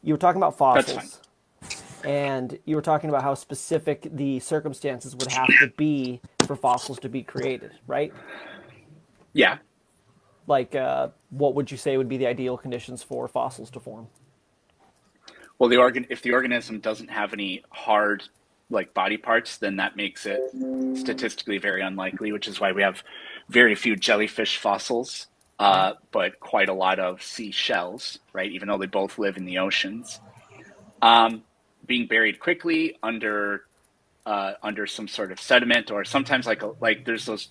you were talking about That's fine. fossils, and you were talking about how specific the circumstances would have to be for fossils to be created, right? Yeah. Like, what would you say would be the ideal conditions for fossils to form? Well, if the organism doesn't have any hard like body parts, then that makes it statistically very unlikely, which is why we have very few jellyfish fossils, but quite a lot of seashells, right? Even though they both live in the oceans, um, being buried quickly under some sort of sediment, or sometimes like there's those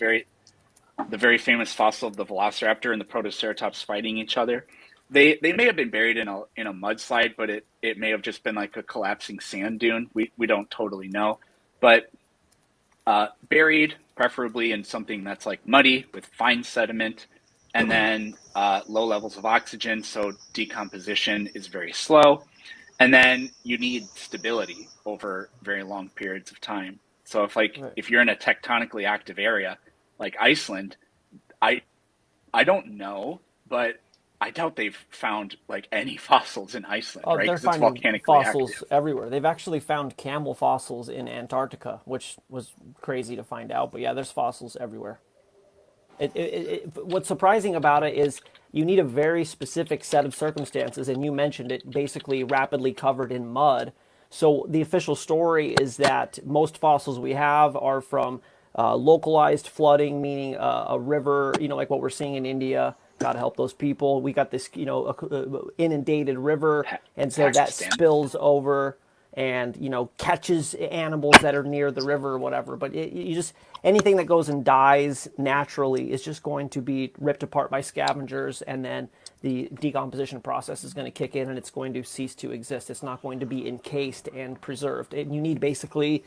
the very famous fossil of the Velociraptor and the Protoceratops fighting each other. They may have been buried in a mudslide, but it may have just been like a collapsing sand dune. We don't totally know, but buried preferably in something that's like muddy with fine sediment, and then low levels of oxygen, so decomposition is very slow, and then you need stability over very long periods of time. So Right. if you're in a tectonically active area like Iceland, I I don't know, but I doubt they've found like any fossils in Iceland, Oh, right? they're Because it's finding volcanically fossils active. everywhere. They've actually found camel fossils in Antarctica, which was crazy to find out. But yeah, there's fossils everywhere. What's surprising about it is you need a very specific set of circumstances, and you mentioned it, basically rapidly covered in mud. So the official story is that most fossils we have are from localized flooding, meaning a river, like what we're seeing in India. God help those people. We got this, inundated river, and so that Pakistan. spills over and catches animals that are near the river or whatever. But you just anything that goes and dies naturally is just going to be ripped apart by scavengers, and then the decomposition process is going to kick in and it's going to cease to exist. It's not going to be encased and preserved. And you need basically,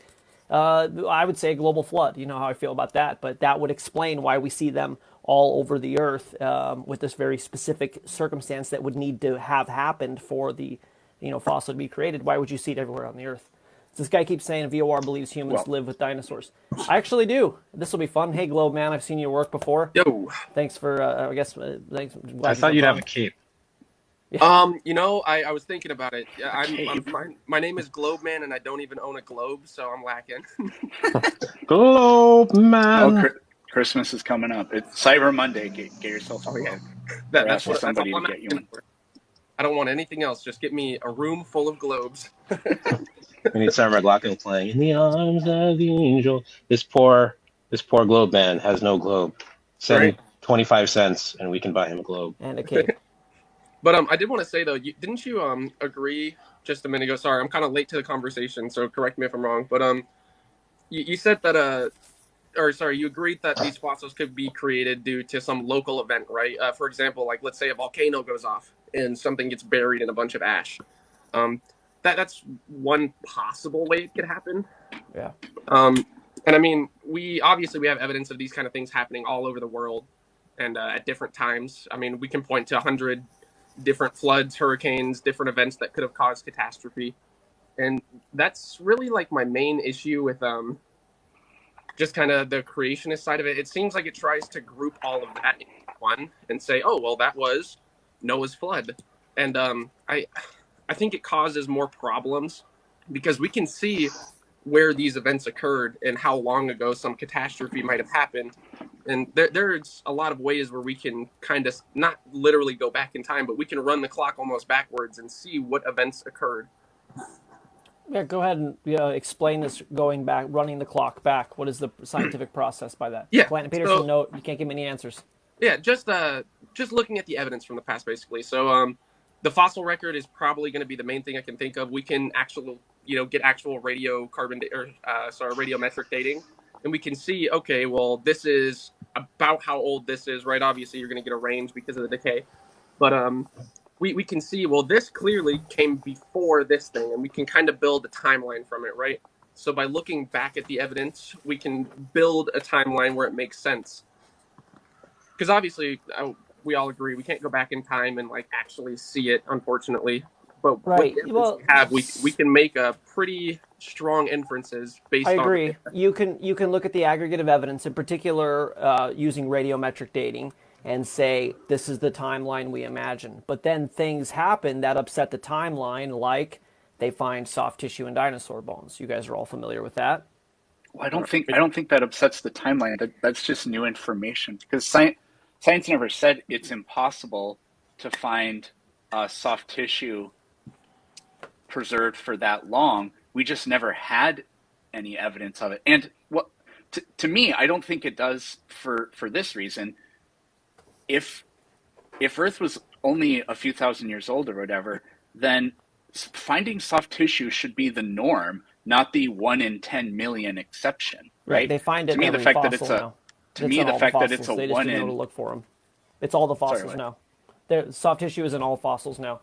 I would say, a global flood. You know how I feel about that, but that would explain why we see them all over the earth, with this very specific circumstance that would need to have happened for the fossil to be created. Why would you see it everywhere on the earth? This guy keeps saying VOR believes humans Well, live with dinosaurs. I actually do. This will be fun. Hey, Globe Man, I've seen your work before. Yo, Thanks for, I guess, thanks. I Glad you thought jumped you'd have on. a cape. I was thinking about it. Yeah, a cape. my name is Globe Man, and I don't even own a globe, so I'm lacking. Globe Oh, man. Christmas is coming up. It's Cyber Monday. Get yourself a Oh yeah, globe, or ask that's all somebody to I'm get you asking one. for. I don't want anything else. Just get me a room full of globes. We need Sarah McLachlan playing "In the Arms of the Angel." This poor globe man has no globe. Right. Send 25 cents and we can buy him a globe. And a cape. But I did want to say though, didn't you agree just a minute ago? Sorry, I'm kind of late to the conversation, so correct me if I'm wrong. But you said that or sorry, you agreed that these fossils could be created due to some local event, right? For example, like let's say a volcano goes off and something gets buried in a bunch of ash. Um, that's one possible way it could happen. Yeah. Um, and I mean, we have evidence of these kind of things happening all over the world and at different times. I mean, we can point to 100 different floods, hurricanes, different events that could have caused catastrophe. And that's really like my main issue with just kind of the creationist side of it. It seems like it tries to group all of that in one and say, oh, well, that was Noah's flood. And I think it causes more problems because we can see where these events occurred and how long ago some catastrophe might have happened. And there's a lot of ways where we can kind of not literally go back in time, but we can run the clock almost backwards and see what events occurred. Yeah, go ahead and explain this going back, running the clock back. What is the scientific process by that? Yeah. Clanton Peterson, So note, you can't give me any answers. yeah, just looking at the evidence from the past, basically. So the fossil record is probably going to be the main thing I can think of. We can actually, get actual radiometric dating, and we can see, okay, well, this is about how old this is, right? Obviously, you're going to get a range because of the decay, but we can see, well, this clearly came before this thing, and we can kind of build a timeline from it, right? So by looking back at the evidence, we can build a timeline where it makes sense. Because obviously, we all agree we can't go back in time and like actually see it, unfortunately. But with Right. the evidence Well, we have, we can make a pretty strong inferences I based on agree. You can look at the aggregate of evidence, in particular using radiometric dating, and say, this is the timeline we imagine. But then things happen that upset the timeline, like they find soft tissue in dinosaur bones. You guys are all familiar with that. Well, I don't think that upsets the timeline. That's just new information because science never said it's impossible to find soft tissue preserved for that long. We just never had any evidence of it. And what to me, I don't think it does for this reason. If Earth was only a few thousand years old or whatever, then finding soft tissue should be the norm, not the 1 in 10 million exception, Right. right? They find it To in me, the every fact that it's fossil a now. to It's me in the all the fact that it's fossils. a They just one didn't know to in look for them. It's all the sorry, fossils what? now. Soft tissue is in all fossils now.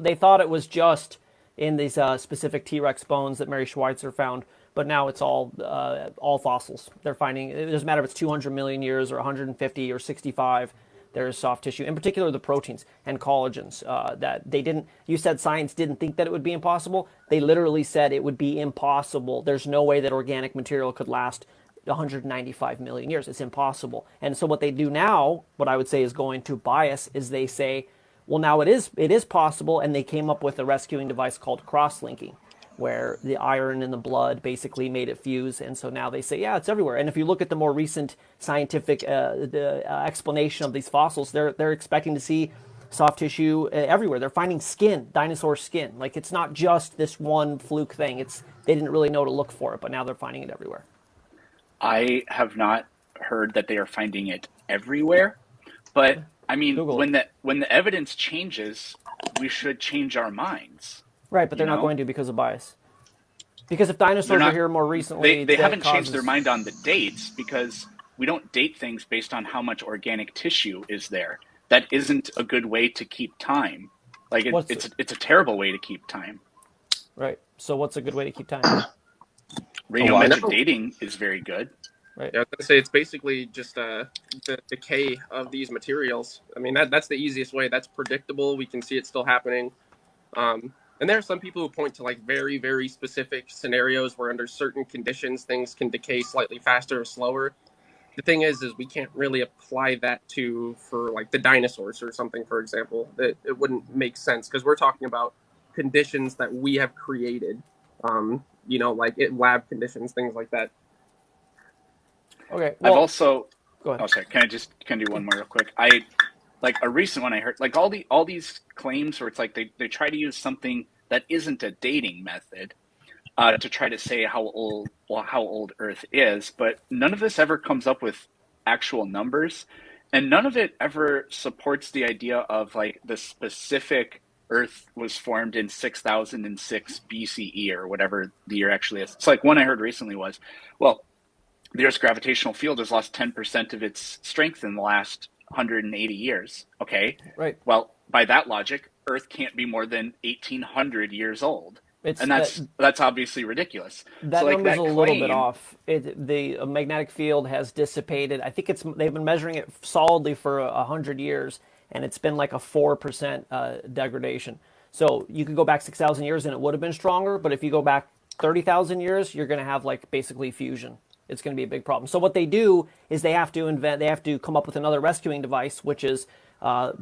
They thought it was just in these specific T-Rex bones that Mary Schweitzer found, but now it's all fossils. They're finding it doesn't matter if it's 200 million years or 150 or 65. There's soft tissue, in particular the proteins and collagens that they didn't. You said science didn't think that it would be impossible. They literally said it would be impossible. There's no way that organic material could last 195 million years. It's impossible. And so what they do now, what I would say is going to bias, is they say, well, now it is possible, and they came up with a rescuing device called cross-linking, where the iron in the blood basically made it fuse, and so now they say, yeah, it's everywhere. And if you look at the more recent scientific explanation of these fossils, they're expecting to see soft tissue everywhere. They're finding skin, dinosaur skin. Like it's not just this one fluke thing. They didn't really know to look for it, but now they're finding it everywhere. I have not heard that they are finding it everywhere, but I mean, Google it. when the evidence changes, we should change our minds. Right, but You they're not know, going to because of bias. Because if they're dinosaurs were not. here more They recently, they that haven't changed their causes. mind on the dates because we don't date things based on how much organic tissue is there. That isn't a good way to keep time. Like What's it's a terrible way to keep time. right? So what's a good way to keep time? A lot. I Radiometric know. dating is very good. Right. Yeah, I was gonna say it's basically just the decay of these materials. I mean, that's the easiest way. That's predictable. We can see it still happening. And there are some people who point to like very, very specific scenarios where under certain conditions things can decay slightly faster or slower. The thing is we can't really apply that to for like the dinosaurs or something, for example. It wouldn't make sense because we're talking about conditions that we have created. Like lab conditions, things like that. Okay. I've Well, also go ahead. oh sorry, can I do one more real quick? I like a recent one I heard like all these claims where it's like they try to use something that isn't a dating method to try to say how old Earth is, but none of this ever comes up with actual numbers, and none of it ever supports the idea of like the specific Earth was formed in 6006 BCE or whatever the year actually is. It's like one I heard recently was, well, the Earth's gravitational field has lost 10% of its strength in the last 180 years. Okay. Right. Well, by that logic, Earth can't be more than 1800 years old. It's And that that's obviously ridiculous. So that like number's a that little bit claim, off. The magnetic field has dissipated. I think they've been measuring it solidly for 100 years, and it's been like a 4% degradation. So you could go back 6,000 years and it would have been stronger, but if you go back 30,000 years, you're going to have like basically fusion. It's going to be a big problem. So what they do is they have to come up with another rescuing device, which is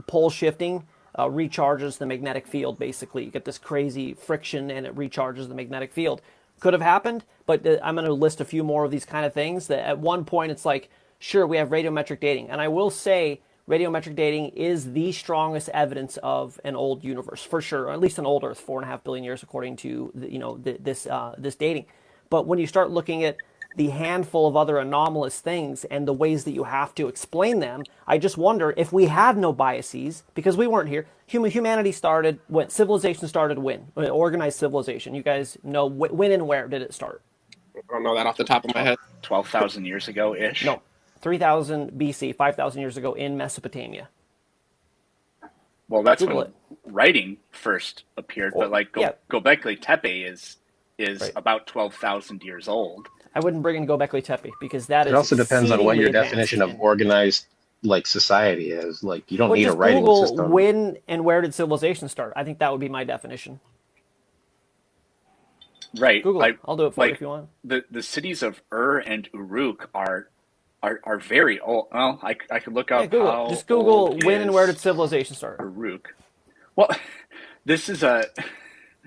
pole shifting, recharges the magnetic field. Basically, you get this crazy friction, and it recharges the magnetic field. Could have happened, but I'm going to list a few more of these kind of things. That at one point it's like, sure, we have radiometric dating, and I will say radiometric dating is the strongest evidence of an old universe for sure, or at least an old Earth, 4.5 billion years, according to this dating. But when you start looking at the handful of other anomalous things and the ways that you have to explain them, I just wonder if we had no biases, because we weren't here. Humanity started when civilization started. When organized civilization, you guys know when and where did it start? I don't know that off the top of my head. 12,000 years ago ish. No, 3000 BC, 5,000 years ago in Mesopotamia. Well, that's Google when it. writing first appeared, but like Yeah, Göbekli Tepe is right. about 12,000 years old. I wouldn't bring in Göbekli Tepe because that It is also depends on what exceedingly your advanced. definition of organized like society is. Like you don't Well, need a just writing Google system. when and where did civilization start. I think that would be my definition. Right. Google it. I'll do it for you if Like you want. the cities of Ur and Uruk are are very old. Well, I could look Yeah, up Google it. how Just old Google when and where did is civilization start. Uruk. Well, this is a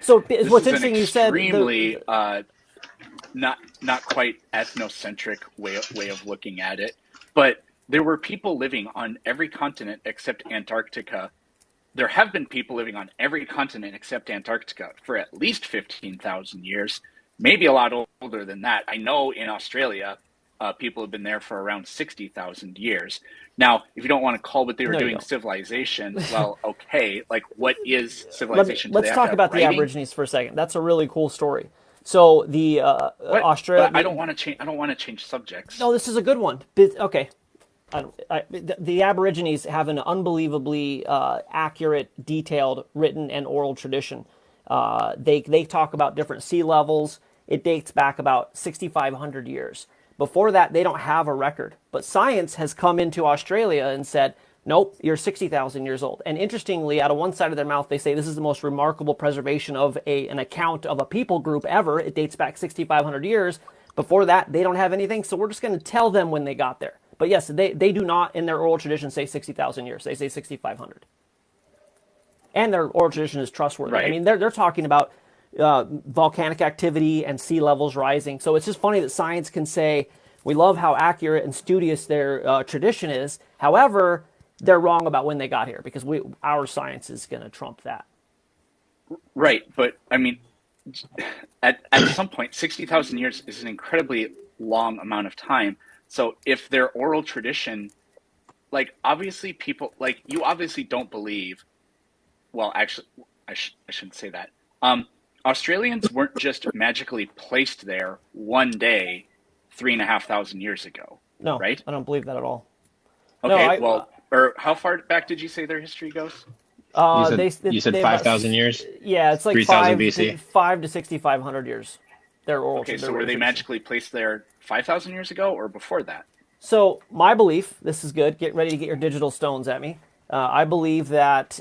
So this what's is an interesting, you said extremely not quite ethnocentric way of looking at it, but there were people living on every continent except Antarctica. There have been people living on every continent except Antarctica for at least 15,000 years, maybe a lot older than that. I know in Australia, people have been there for around 60,000 years. Now, if you don't want to call what they were no, you doing don't. civilization, well, okay, like what is civilization? Do they Let's have to talk have about the writing? Aborigines for a second. That's a really cool story. So the What? Australia. But I don't want to change. I don't want to change subjects. No, this is a good one. Okay, the Aborigines have an unbelievably accurate, detailed written and oral tradition. They talk about different sea levels. It dates back about 6,500 years. Before that, they don't have a record. But science has come into Australia and said, nope, you're 60,000 years old. And interestingly, out of one side of their mouth, they say this is the most remarkable preservation of an account of a people group ever. It dates back 6,500 years. Before that, they don't have anything, so we're just going to tell them when they got there. But yes, they do not, in their oral tradition, say 60,000 years. They say 6,500. And their oral tradition is trustworthy. I Right. mean, they're talking about volcanic activity and sea levels rising. So it's just funny that science can say, we love how accurate and studious their tradition is. However, they're wrong about when they got here because our science is going to trump that. Right. But I mean, at some point, 60,000 years is an incredibly long amount of time. So if their oral tradition, like obviously people, like you obviously don't believe, well, actually, I shouldn't say that. Australians weren't just magically placed there one day, 3,500 years ago, No, right? I don't believe that at all. No, Okay, well, or how far back did you say their history goes? You said they about 5,000 years, yeah, it's like 3,000 BC. 6,500 years. Their oral Okay, their so were they tradition. magically placed there 5,000 years ago or before that? So my belief, this is good. Get ready to get your digital stones at me. I believe that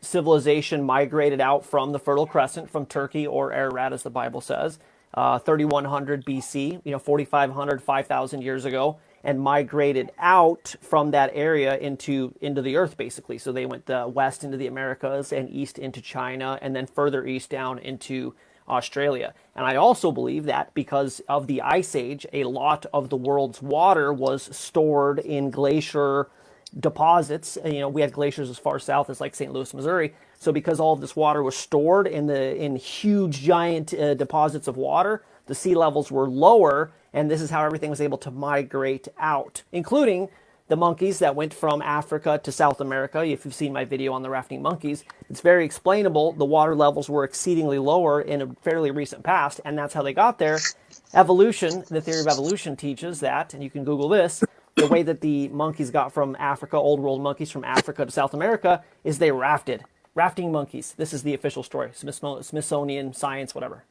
civilization migrated out from the Fertile Crescent, from Turkey or Ararat, as the Bible says, 3,100 BC, 4,500, 5,000 years ago, and migrated out from that area into the earth, basically. So they went west into the Americas and east into China, and then further east down into Australia. And I also believe that because of the Ice Age, a lot of the world's water was stored in glacier deposits. We had glaciers as far south as like St. Louis, Missouri. So because all of this water was stored in huge, giant deposits of water, the sea levels were lower, and this is how everything was able to migrate out, including the monkeys that went from Africa to South America. If you've seen my video on the rafting monkeys, it's very explainable. The water levels were exceedingly lower in a fairly recent past, and that's how they got there. Evolution, the theory of evolution teaches that, and you can Google this, the way that the monkeys got from Africa, old world monkeys from Africa to South America, is they rafted. Rafting monkeys. This is the official story. Smithsonian science, whatever.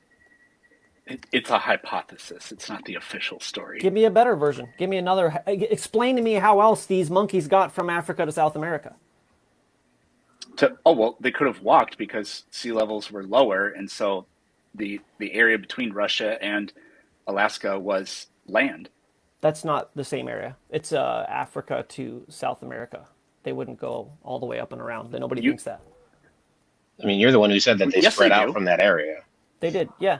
It's a hypothesis. It's not the official story. Give me a better version. Give me another. Explain to me how else these monkeys got from Africa to South America. Oh well, they could have walked because sea levels were lower, and so the area between Russia and Alaska was land. That's not the same area. It's Africa to South America. They wouldn't go all the way up and around. Nobody You thinks that. I mean, you're the one who said that they Yes, spread they out do. from that area. They did, yeah.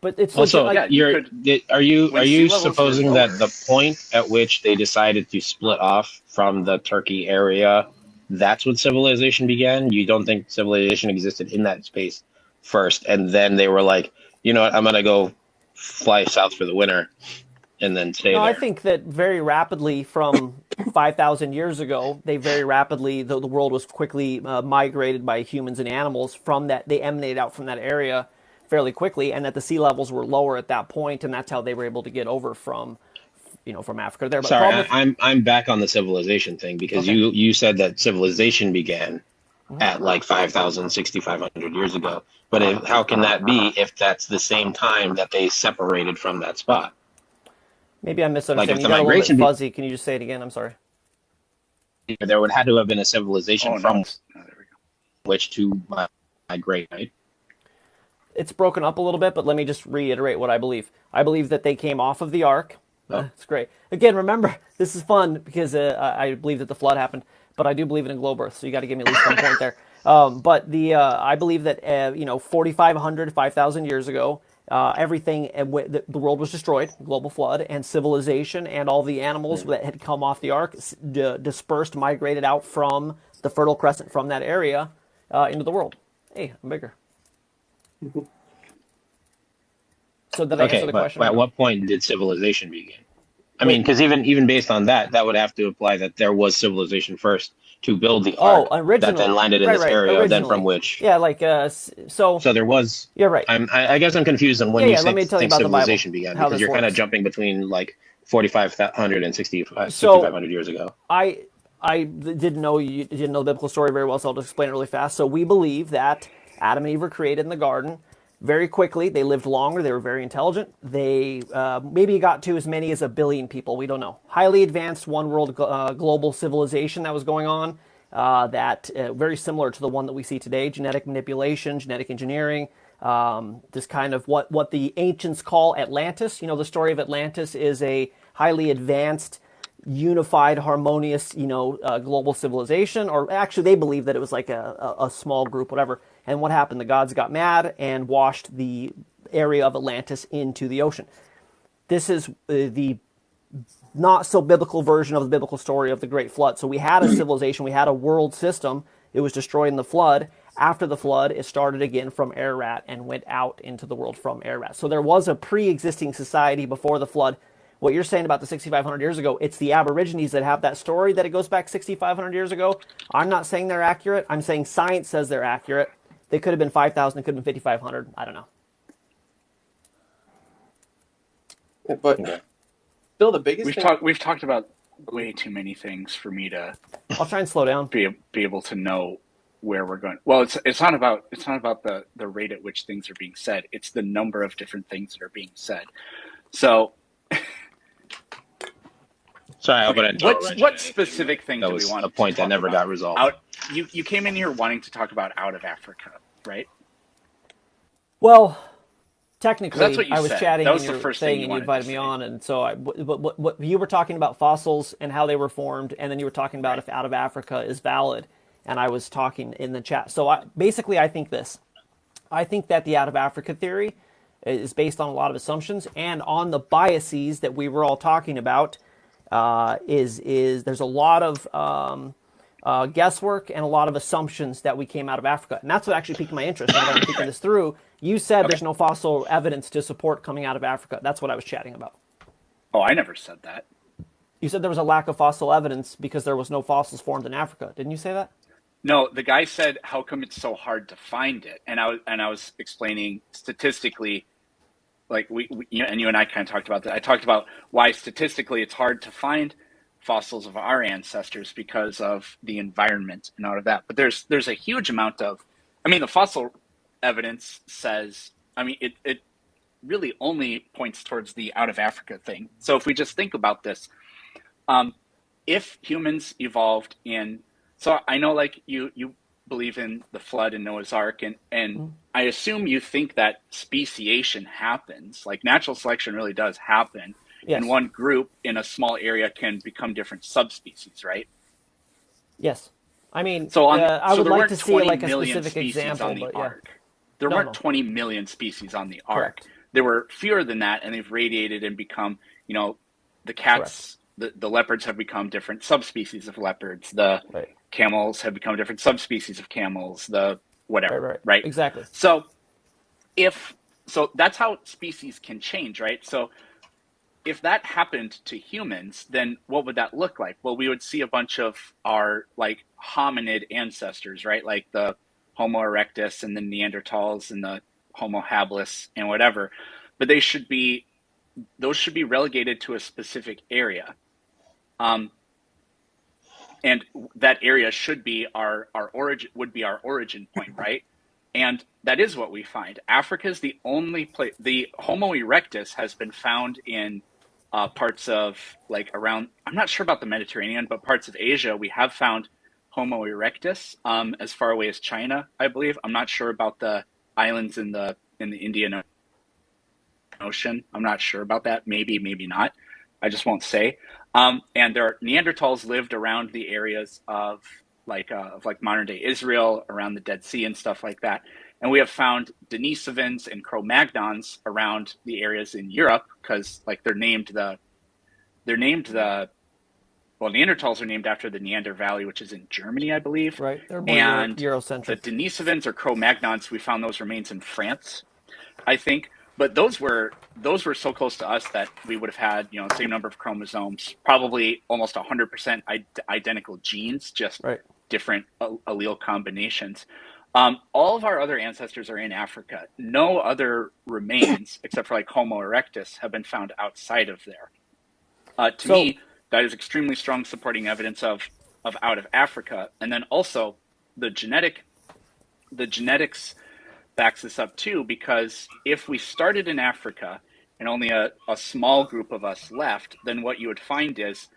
But it's Also, like, Yeah, you you're could are you when are sea you levels were supposing that lower. the point at which they decided to split off from the Turkey area, that's when civilization began? You don't think civilization existed in that space first, and then they were like, you know what, I'm gonna go fly south for the winter and then stay no, I there. think that very rapidly from 5,000 years ago, the world was quickly migrated by humans and animals from that. They emanated out from that area fairly quickly, and that the sea levels were lower at that point, and that's how they were able to get over from Africa to there. But the Sorry, problem with, I'm back on the civilization thing because okay, you said that civilization began at like 5,000, 6,500 years ago. But how can that be if that's the same time that they separated from that spot? maybe I'm Like if misunderstanding. You the got a little bit migration fuzzy. Can you just say it again? I'm sorry. there would have to have been a civilization Oh no, from it's oh, there we go. which to migrate, right? It's broken up a little bit, but let me just reiterate what I believe. I believe that they came off of the ark, Oh, It's great. Again, remember, this is fun because I believe that the flood happened, but I do believe in a globe Earth, so you got to give me at least 1 point there. But I believe that 4,500, 5,000 years ago, everything the world was destroyed, global flood, and civilization and all the animals mm. that had come off the ark dispersed, migrated out from the Fertile Crescent, from that area into the world. Hey, I'm bigger. So did I answer Okay, the but question or at no? what point did civilization begin? I mean, Wait. because even based on that, that would have to imply that there was civilization first to build the Oh, ark that then originally, landed in right, this right, area, then from originally, which. yeah, like so. So there was. Yeah, right. I guess I'm confused on when Yeah, you yeah. Let me tell you think about the Bible, civilization began how because this you're kind of works. jumping between like 4,500 and 6,500 So years ago. I didn't know you didn't know the biblical story very well, so I'll just explain it really fast. So we believe that Adam and Eve were created in the garden very quickly. They lived longer. They were very intelligent. They maybe got to as many as 1 billion people. We don't know. Highly advanced one world global civilization that was going on. That very similar to the one that we see today: genetic manipulation, genetic engineering. This kind of what the ancients call Atlantis. You know, the story of Atlantis is a highly advanced, unified, harmonious, global civilization. Or actually, they believe that it was like a small group, whatever. And what happened? The gods got mad and washed the area of Atlantis into the ocean. This is the not so biblical version of the biblical story of the Great Flood. So we had a civilization, we had a world system. It was destroyed in the flood. After the flood, it started again from Ararat and went out into the world from Ararat. So there was a pre-existing society before the flood. What you're saying about the 6,500 years ago, it's the Aborigines that have that story that it goes back 6,500 years ago. I'm not saying they're accurate. I'm saying science says they're accurate. They could have been 5,000, it could have been 5,500. I don't know. But Okay. still, the biggest thing. We've talked about way too many things for me to I'll try and slow down. be able to know where we're going. Well, it's not about the rate at which things are being said. It's the number of different things that are being said. So, Sorry, I hope I okay, didn't throw a wrench in what anything, specific but things that do we was want a to point that talk never about? got resolved. You came in here wanting to talk about out of Africa, right? Well, Because that's technically, what you I was said. chatting That in was the your first thing thing you and you wanted to invited me say, on, and so what you were talking about fossils and how they were formed, and then you were talking about right? if out of Africa is valid, and I was talking in the chat. So basically, I think this. I think that the out of Africa theory is based on a lot of assumptions and on the biases that we were all talking about. Is there's a lot of guesswork and a lot of assumptions that we came out of Africa. And that's what actually piqued my interest whenever I'm thinking this through. You said Okay. there's no fossil evidence to support coming out of Africa. That's what I was chatting about. Oh, I never said that. You said there was a lack of fossil evidence because there was no fossils formed in Africa. Didn't you say that? No, the guy said, "How come it's so hard to find it?" And I was explaining statistically, like you and I kind of talked about that. I talked about why statistically it's hard to find fossils of our ancestors because of the environment and all of that. But there's a huge amount of, I mean, the fossil evidence says, I mean, it really only points towards the out of Africa thing. So if we just think about this, um, if humans evolved in, so I know like you believe in the flood and Noah's Ark, and I assume you think that speciation happens, like natural selection really does happen, and Yes. one group in a small area can become different subspecies, right? Yes. I mean, So on I so would there like weren't to see 20 like a million specific species example, on the but yeah. ark. There No, weren't no. 20 million species on the ark. Correct. There were fewer than that, and they've radiated and become, the Correct. cats, the leopards have become different subspecies of leopards. The Right. camels have become different subspecies of camels. The Right, whatever, right. right? Exactly. So if so, that's how species can change, right? So if that happened to humans, then what would that look like? Well, we would see a bunch of our like hominid ancestors, right? Like the Homo erectus and the Neanderthals and the Homo habilis and whatever. But those should be relegated to a specific area. Um, and that area should be our origin, would be our origin point, right? And that is what we find. Africa is the only place. The Homo erectus has been found in parts of like around. I'm not sure about the Mediterranean, but parts of Asia we have found Homo erectus as far away as China, I believe. I'm not sure about the islands in the Indian Ocean. I'm not sure about that. Maybe, maybe not. I just won't say. And their Neanderthals lived around the areas of like modern day Israel, around the Dead Sea and stuff like that. And we have found Denisovans and Cro-Magnons around the areas in Europe because like they're named the well, Neanderthals are named after the Neander Valley, which is in Germany, I believe. Right. They're more And the Eurocentric. Denisovans or Cro-Magnons, we found those remains in France, I think. But those were so close to us that we would have had, you know, the same number of chromosomes, probably almost 100% identical genes, just Right. different allele combinations. All of our other ancestors are in Africa. No other remains, except for like Homo erectus, have been found outside of there. To So me, that is extremely strong supporting evidence of out of Africa. And then also the genetics backs this up too, because if we started in Africa and only a small group of us left, then what you would find is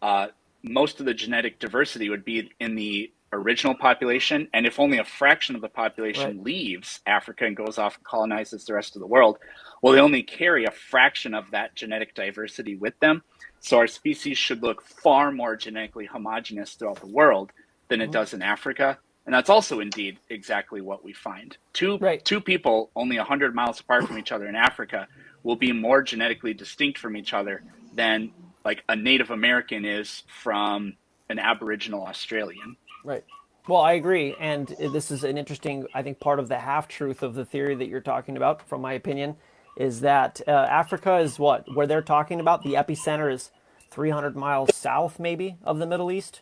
uh, most of the genetic diversity would be in the original population. And if only a fraction of the right. population leaves Africa and goes off and colonizes the rest of the world, well, they only carry a fraction of that genetic diversity with them. So our species should look far more genetically homogeneous throughout the world than it Mhm. does in Africa. And that's also indeed exactly what we find. Right. Two people only 100 miles apart from each other in Africa will be more genetically distinct from each other than like a Native American is from an Aboriginal Australian. Right. Well, I agree, and this is an interesting, I think, part of the half truth of the theory that you're talking about. From my opinion, is that Africa is what where they're talking about. The epicenter is 300 miles south, maybe, of the Middle East.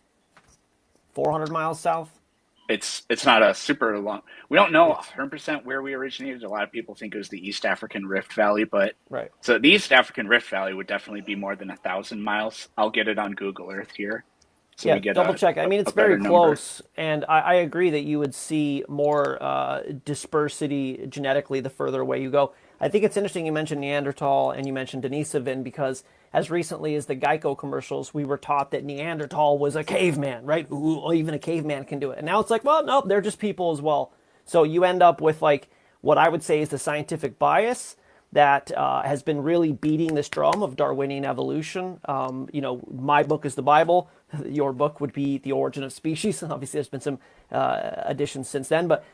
400 miles south. It's not a super long. We don't know It's 100% where we originated. A lot of people think it was the East African Rift Valley, but right. so the East African Rift Valley would definitely be more than 1,000 miles. I'll get it on Google Earth here, so we Yeah, get double check. I mean, it's a very better number. close, and I agree that you would see more dispersity genetically the further away you go. I think it's interesting you mentioned Neanderthal and you mentioned Denisovan because as recently as the Geico commercials, we were taught that Neanderthal was a caveman, right? Ooh, even a caveman can do it. And now it's like, well, no, they're just people as well. So you end up with like what I would say is the scientific bias that has been really beating this drum of Darwinian evolution. My book is the Bible. Your book would be The Origin of Species. And obviously, there's been some additions since then. But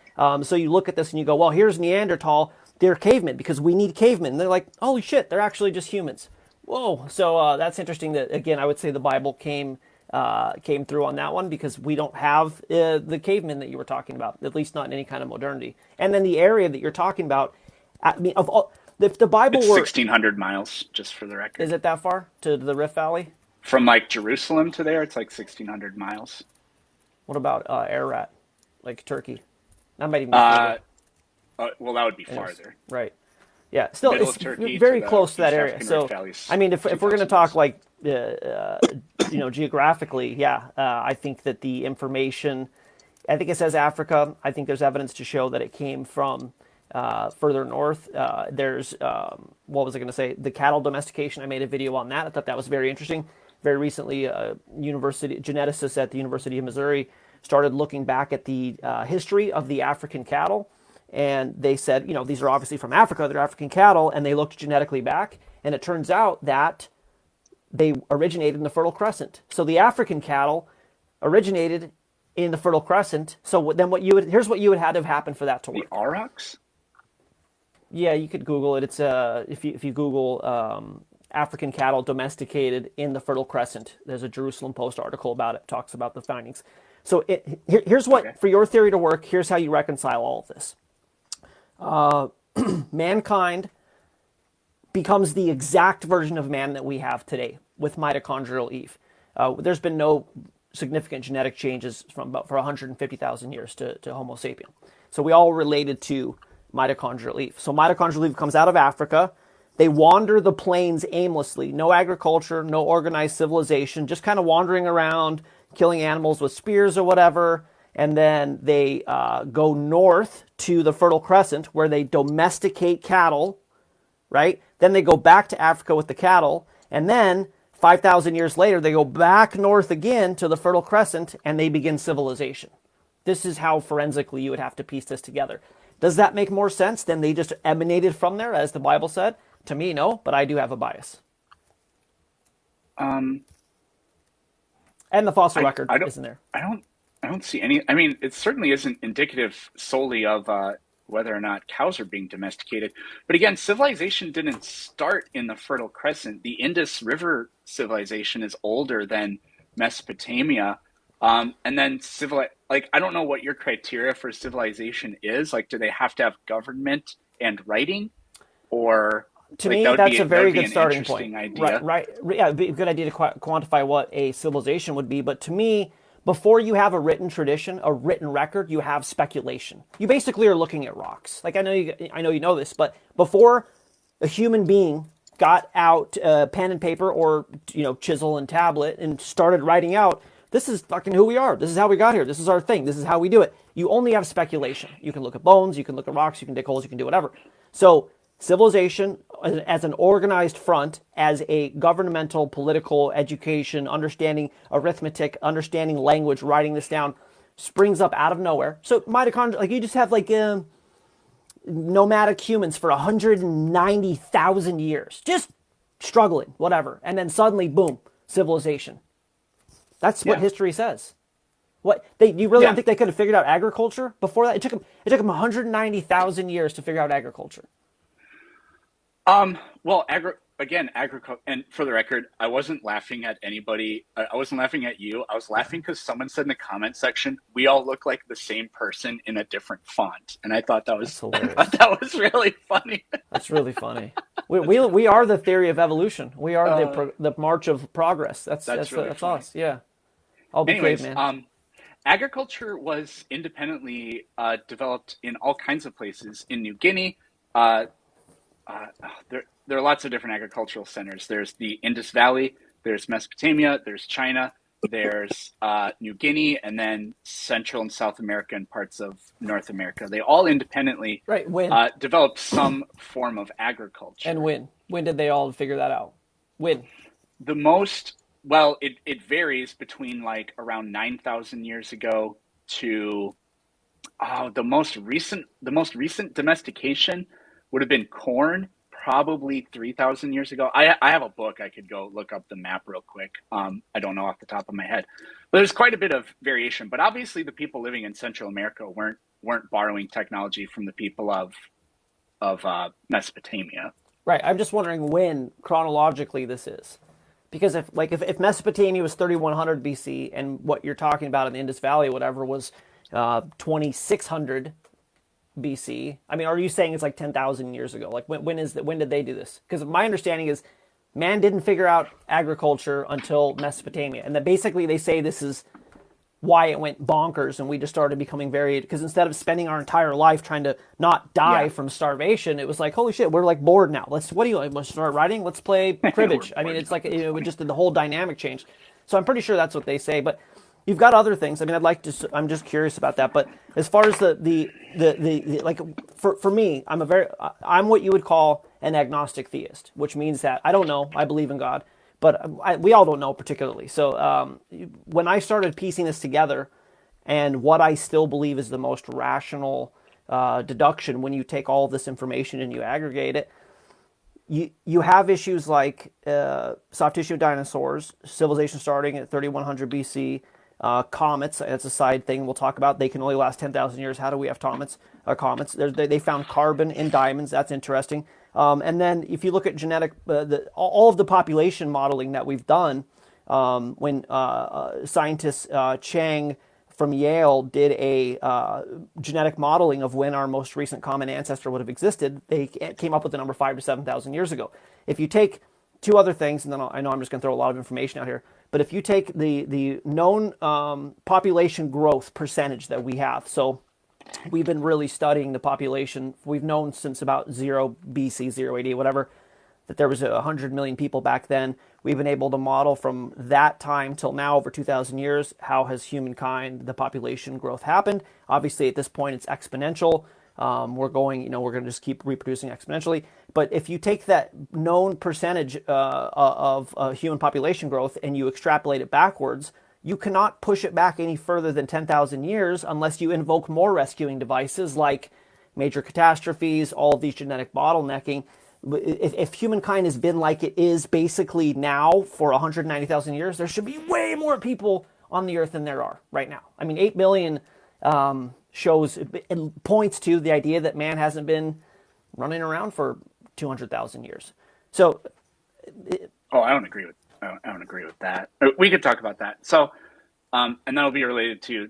so you look at this and you go, well, here's Neanderthal. They're cavemen because we need cavemen. And they're like, holy shit, they're actually just humans. Whoa. So that's interesting that, again, I would say the Bible came through on that one because we don't have the cavemen that you were talking about, at least not in any kind of modernity. And then the area that you're talking about, I mean, of all, if the Bible It's were, 1,600 miles, just for the is record. it that far to the Rift Valley? From like Jerusalem to there, it's like 1,600 miles. What about Ararat, like Turkey? That might even be Uh, further. well, that would be Anyways, farther. right. Yeah, still, Middle it's of Turkey to very the close to that East area. African Rift So, Valley is I mean, if we're going to 2,000 talk miles. like, geographically, yeah, I think that the information, I think it says Africa. I think there's evidence to show that it came from further north. There's, what was I going to say? The cattle domestication. I made a video on that. I thought that was very interesting. Very recently, university geneticists at the University of Missouri started looking back at the history of the African cattle. And they said, these are obviously from Africa, they're African cattle, and they looked genetically back. And it turns out that they originated in the Fertile Crescent. So the African cattle originated in the Fertile Crescent. So then here's what you would have to have happened for that to The work. aurochs? Yeah, you could Google it. It's if you Google African cattle domesticated in the Fertile Crescent, there's a Jerusalem Post article about it. Talks about the findings. So here's Okay. what for your theory to work. Here's how you reconcile all of this. Mankind becomes the exact version of man that we have today with mitochondrial Eve. There's been no significant genetic changes from about for 150,000 years to Homo sapien. So we all related to mitochondrial Eve. So mitochondrial Eve comes out of Africa. They wander the plains aimlessly. No agriculture, no organized civilization, just kind of wandering around, killing animals with spears or whatever. And then they go north to the Fertile Crescent where they domesticate cattle, right? Then they go back to Africa with the cattle. And then 5,000 years later, they go back north again to the Fertile Crescent and they begin civilization. This is how forensically you would have to piece this together. Does that make more sense than they just emanated from there, as the Bible said? To me, no, but I do have a bias. Um, And the fossil I record I don't isn't there. I don't I don't see any. I mean, it certainly isn't indicative solely of whether or not cows are being domesticated. But again, civilization didn't start in the Fertile Crescent. The Indus River civilization is older than Mesopotamia. And then like I don't know what your criteria for civilization is. Like, do they have to have government and writing, or To like that me, would that's be a that would very be good an starting point. interesting Right, idea. right. Yeah, it'd be a good idea to quantify what a civilization would be. But to me, before you have a written tradition, a written record, you have speculation. You basically are looking at rocks. Like I know you know this, but before a human being got out pen and paper or chisel and tablet and started writing out, this is fucking who we are. This is how we got here. This is our thing. This is how we do it. You only have speculation. You can look at bones. You can look at rocks. You can dig holes. You can do whatever. So civilization as an organized front, as a governmental, political, education, understanding arithmetic, understanding language, writing this down, springs up out of nowhere. So mitochondria, like you just have like nomadic humans for 190,000 years, just struggling, whatever. And then suddenly, boom, civilization. That's what Yeah, history says. What you really don't yeah. think they could have figured out agriculture before that? It took them 190,000 years to figure out agriculture. Well, agriculture, and for the record, I wasn't laughing at anybody. I wasn't laughing at you. I was laughing because someone said in the comment section, we all look like the same person in a different font. And I thought that That's was, I thought hilarious. that was really funny. That's really funny. We, That's we, really we are funny. the theory of evolution. We are Uh, the march of progress. That's that's that's really that's funny. us. Yeah, I'll be Anyways, caveman. agriculture was independently developed in all kinds of places in New Guinea. Uh, there are lots of different agricultural centers. There's the Indus Valley, there's Mesopotamia, there's China, there's New Guinea, and then Central and South America and parts of North America. They all independently Right. When developed some form of and agriculture. when did they all figure that out? When? The most, well, it varies between like around 9,000 years ago to the most recent domestication would have been corn, probably 3,000 years ago. I have a book. I could go look up the map real quick. I don't know off the top of my head, but there's quite a bit of variation. But obviously, the people living in Central America weren't borrowing technology from the people of Mesopotamia. Right. I'm just wondering when chronologically this is. Because if Mesopotamia was 3100 BC and what you're talking about in the Indus Valley or whatever was 2600 BC, I mean, are you saying it's like 10,000 years ago? Like when did they do this? Because my understanding is man didn't figure out agriculture until Mesopotamia, and that basically they say this is why it went bonkers and we just started becoming very, because instead of spending our entire life trying to not die Yeah, from starvation, it was like, holy shit, we're like bored now. What do you want to start writing? Let's play we're cribbage. I mean, bored it's now. like it just the whole dynamic changed. So I'm pretty sure that's what they say. But you've got other things. I mean, I'm just curious about that. But as far as the like for me, I'm what you would call an agnostic theist, which means that I don't know. I believe in God, but we all don't know particularly. So when I started piecing this together, and what I still believe is the most rational deduction when you take all of this information and you aggregate it, you have issues like soft tissue dinosaurs, civilization starting at 3100 BC, comets. That's a side thing we'll talk about. They can only last 10,000 years. How do we have comets? They found carbon in diamonds. That's interesting. And then if you look at genetic, all of the population modeling that we've done, when scientists Chang from Yale did a genetic modeling of when our most recent common ancestor would have existed, they came up with the number 5 to 7,000 years ago. If you take two other things, and then I know I'm just going to throw a lot of information out here, but if you take the known population growth percentage that we have, so we've been really studying the population. We've known since about 0 BC, 0 AD, whatever, that there was 100 million people back then. We've been able to model from that time till now, over 2,000 years, how has humankind, the population growth happened. Obviously, at this point, it's exponential. We're going to just keep reproducing exponentially. But if you take that known percentage of human population growth and you extrapolate it backwards, you cannot push it back any further than 10,000 years unless you invoke more rescuing devices like major catastrophes, all of these genetic bottlenecking. if humankind has been like it is basically now for 190,000 years, there should be way more people on the earth than there are right now. I mean, 8 billion shows, it points to the idea that man hasn't been running around for 200,000 years. So, Oh, I don't agree with that. We could talk about that. So, and that'll be related to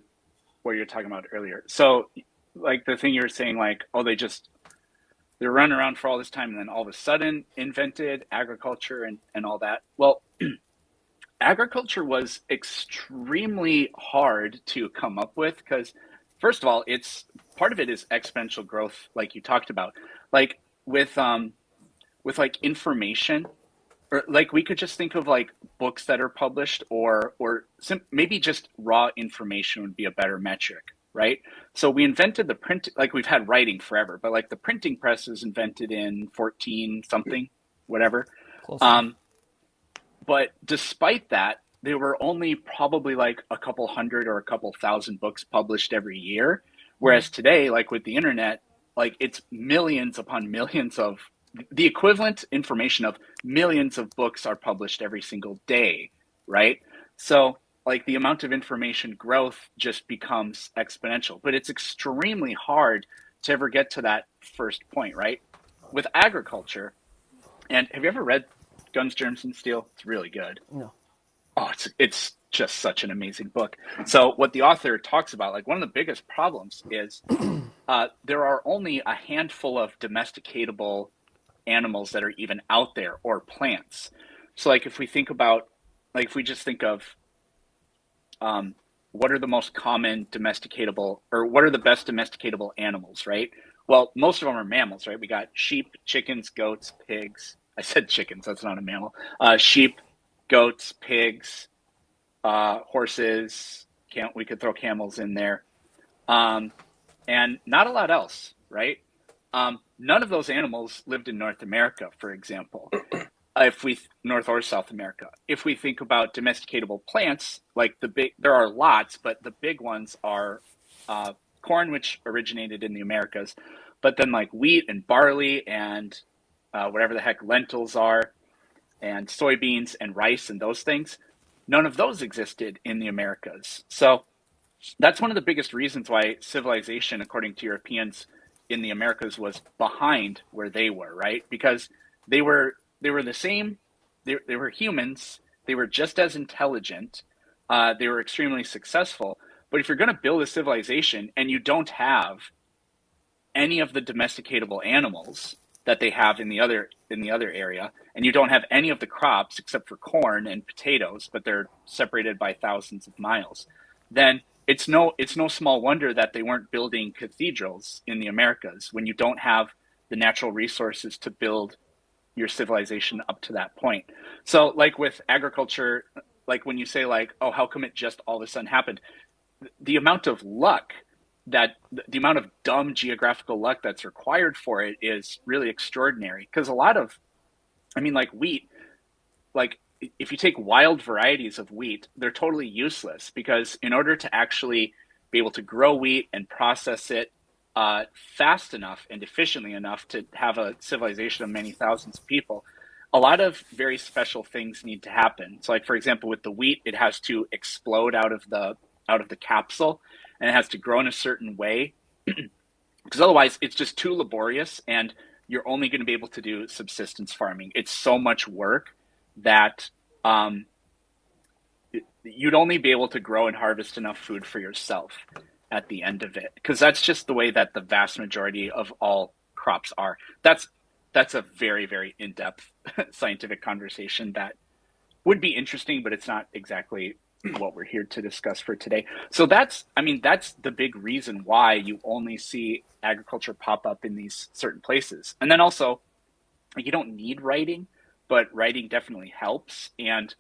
what you were talking about earlier. So, like the thing you were saying, like, oh, they're running around for all this time, and then all of a sudden invented agriculture and all that. Well, agriculture was extremely hard to come up with because, first of all, it's part of it is exponential growth, like you talked about, like with like information, or like we could just think of like books that are published, maybe just raw information would be a better metric, right? So we invented the print, like we've had writing forever, but like the printing press was invented in 14 something, whatever. close enough. um but despite that, there were only probably like a couple hundred or a couple thousand books published every year. Whereas today, like with the internet, like it's millions upon millions of the equivalent information of millions of books are published every single day, right? So like the amount of information growth just becomes exponential, but it's extremely hard to ever get to that first point, right? With agriculture, and have you ever read Guns, Germs, and Steel? It's really good. No. Oh, it's just such an amazing book. So what the author talks about, like one of the biggest problems is there are only a handful of domesticatable animals that are even out there, or plants. So like if we think about, like if we just think of what are the most common domesticatable, or what are the best domesticatable animals, right? Well, most of them are mammals, right? We got sheep, chickens, goats, pigs. I said chickens, that's not a mammal. Sheep, goats, pigs, horses. We could throw camels in there, and not a lot else, right? None of those animals lived in North America, for example. If we North or South America. If we think about domesticatable plants, like there are lots, but the big ones are corn, which originated in the Americas, but then like wheat and barley and whatever the heck lentils are, and soybeans and rice and those things. None of those existed in the Americas. So that's one of the biggest reasons why civilization, according to Europeans in the Americas, was behind where they were, right? Because they were the same. They were humans. They were just as intelligent. They were extremely successful. But if you're going to build a civilization and you don't have any of the domesticatable animals that they have in the other area, and you don't have any of the crops except for corn and potatoes, but they're separated by thousands of miles, then it's no small wonder that they weren't building cathedrals in the Americas when you don't have the natural resources to build your civilization up to that point. So like with agriculture, like when you say like, oh, how come it just all of a sudden happened? The amount of luck that the amount of dumb geographical luck that's required for it is really extraordinary. Because a lot of, I mean, like wheat, like if you take wild varieties of wheat, they're totally useless because in order to actually be able to grow wheat and process it fast enough and efficiently enough to have a civilization of many thousands of people, a lot of very special things need to happen. So, like for example, with the wheat, it has to explode out of the capsule, and it has to grow in a certain way because otherwise it's just too laborious, and you're only going to be able to do subsistence farming. It's so much work that you'd only be able to grow and harvest enough food for yourself at the end of it, because that's just the way that the vast majority of all crops are. That's a very, very in-depth scientific conversation that would be interesting, but it's not exactly what we're here to discuss for today. So that's the big reason why you only see agriculture pop up in these certain places. And then also, you don't need writing, but writing definitely helps. And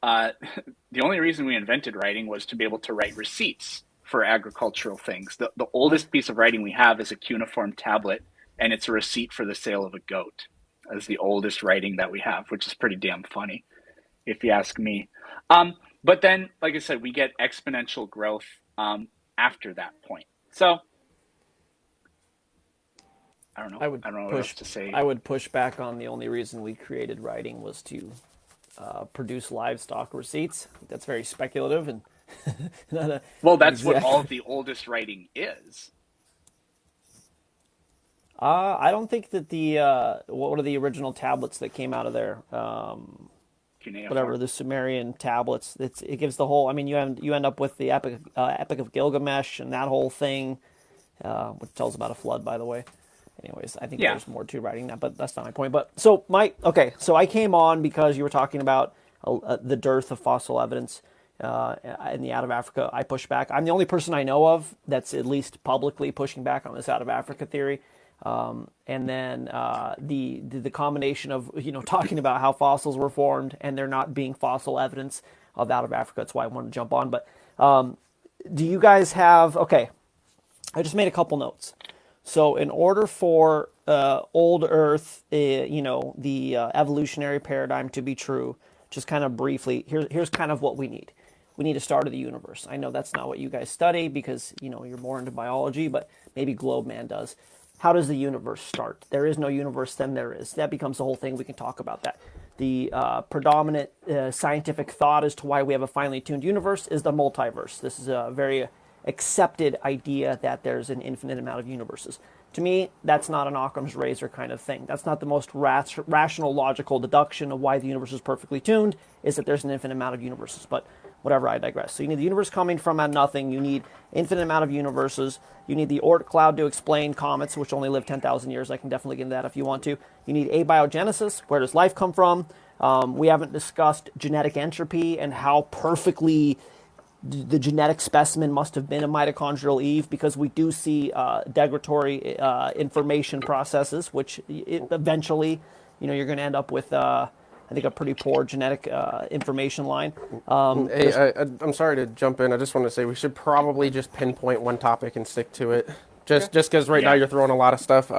the only reason we invented writing was to be able to write receipts for agricultural things. The oldest piece of writing we have is a cuneiform tablet, and it's a receipt for the sale of a goat as the oldest writing that we have, which is pretty damn funny, if you ask me. But then, like I said, we get exponential growth after that point. So I don't know. I would I don't know what else push. to say. I would push back on the only reason we created writing was to produce livestock receipts. That's very speculative and not Well, an that's what exact. all of the oldest writing is. I don't think that the what are the original tablets that came out of there? Whatever Cuneiform. the Sumerian tablets. It gives the whole. I mean, you end up with the Epic of Gilgamesh and that whole thing, which tells about a flood, by the way. Anyways, I think Yeah. there's more to writing that, but that's not my point. But so so I came on because you were talking about the dearth of fossil evidence in the out of Africa. I push back. I'm the only person I know of that's at least publicly pushing back on this out of Africa theory. And then the combination of talking about how fossils were formed and there not being fossil evidence of out of Africa. That's why I wanted to jump on. But do you guys have? Okay, I just made a couple notes. So in order for old Earth, the evolutionary paradigm to be true, just kind of briefly, here's kind of what we need. We need a start of the universe. I know that's not what you guys study because you're more into biology, but maybe Globe Man does. How does the universe start? There is no universe, then there is. That becomes the whole thing. We can talk about that. The predominant scientific thought as to why we have a finely tuned universe is the multiverse. This is a very accepted idea that there's an infinite amount of universes. To me, that's not an Occam's razor kind of thing. That's not the most rational, logical deduction of why the universe is perfectly tuned, is that there's an infinite amount of universes. But whatever, I digress. So you need the universe coming from nothing. You need infinite amount of universes. You need the Oort cloud to explain comets, which only live 10,000 years. I can definitely get into that if you want to. You need abiogenesis. Where does life come from? We haven't discussed genetic entropy and how perfectly the genetic specimen must have been a mitochondrial Eve, because we do see degradatory information processes, which eventually, you're going to end up with, I think, a pretty poor genetic information line. Hey, I'm sorry to jump in. I just want to say we should probably just pinpoint one topic and stick to it. Just because right now Yeah. you're throwing a lot of stuff.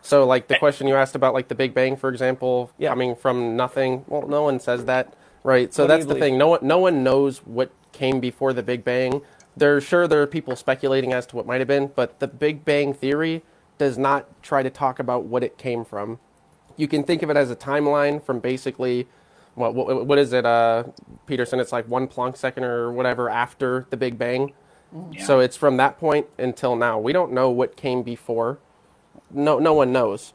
So like the question you asked about like the Big Bang, for example, Yeah. coming from nothing. Well, no one says that, right? So What do you that's the believe? thing. No one knows what came before the Big Bang. There are people speculating as to what might have been, but the Big Bang theory does not try to talk about what it came from. You can think of it as a timeline from basically what is it, Peterson? It's like 1 Planck second or whatever after the Big Bang. Yeah. So it's from that point until now. We don't know what came before. No one knows,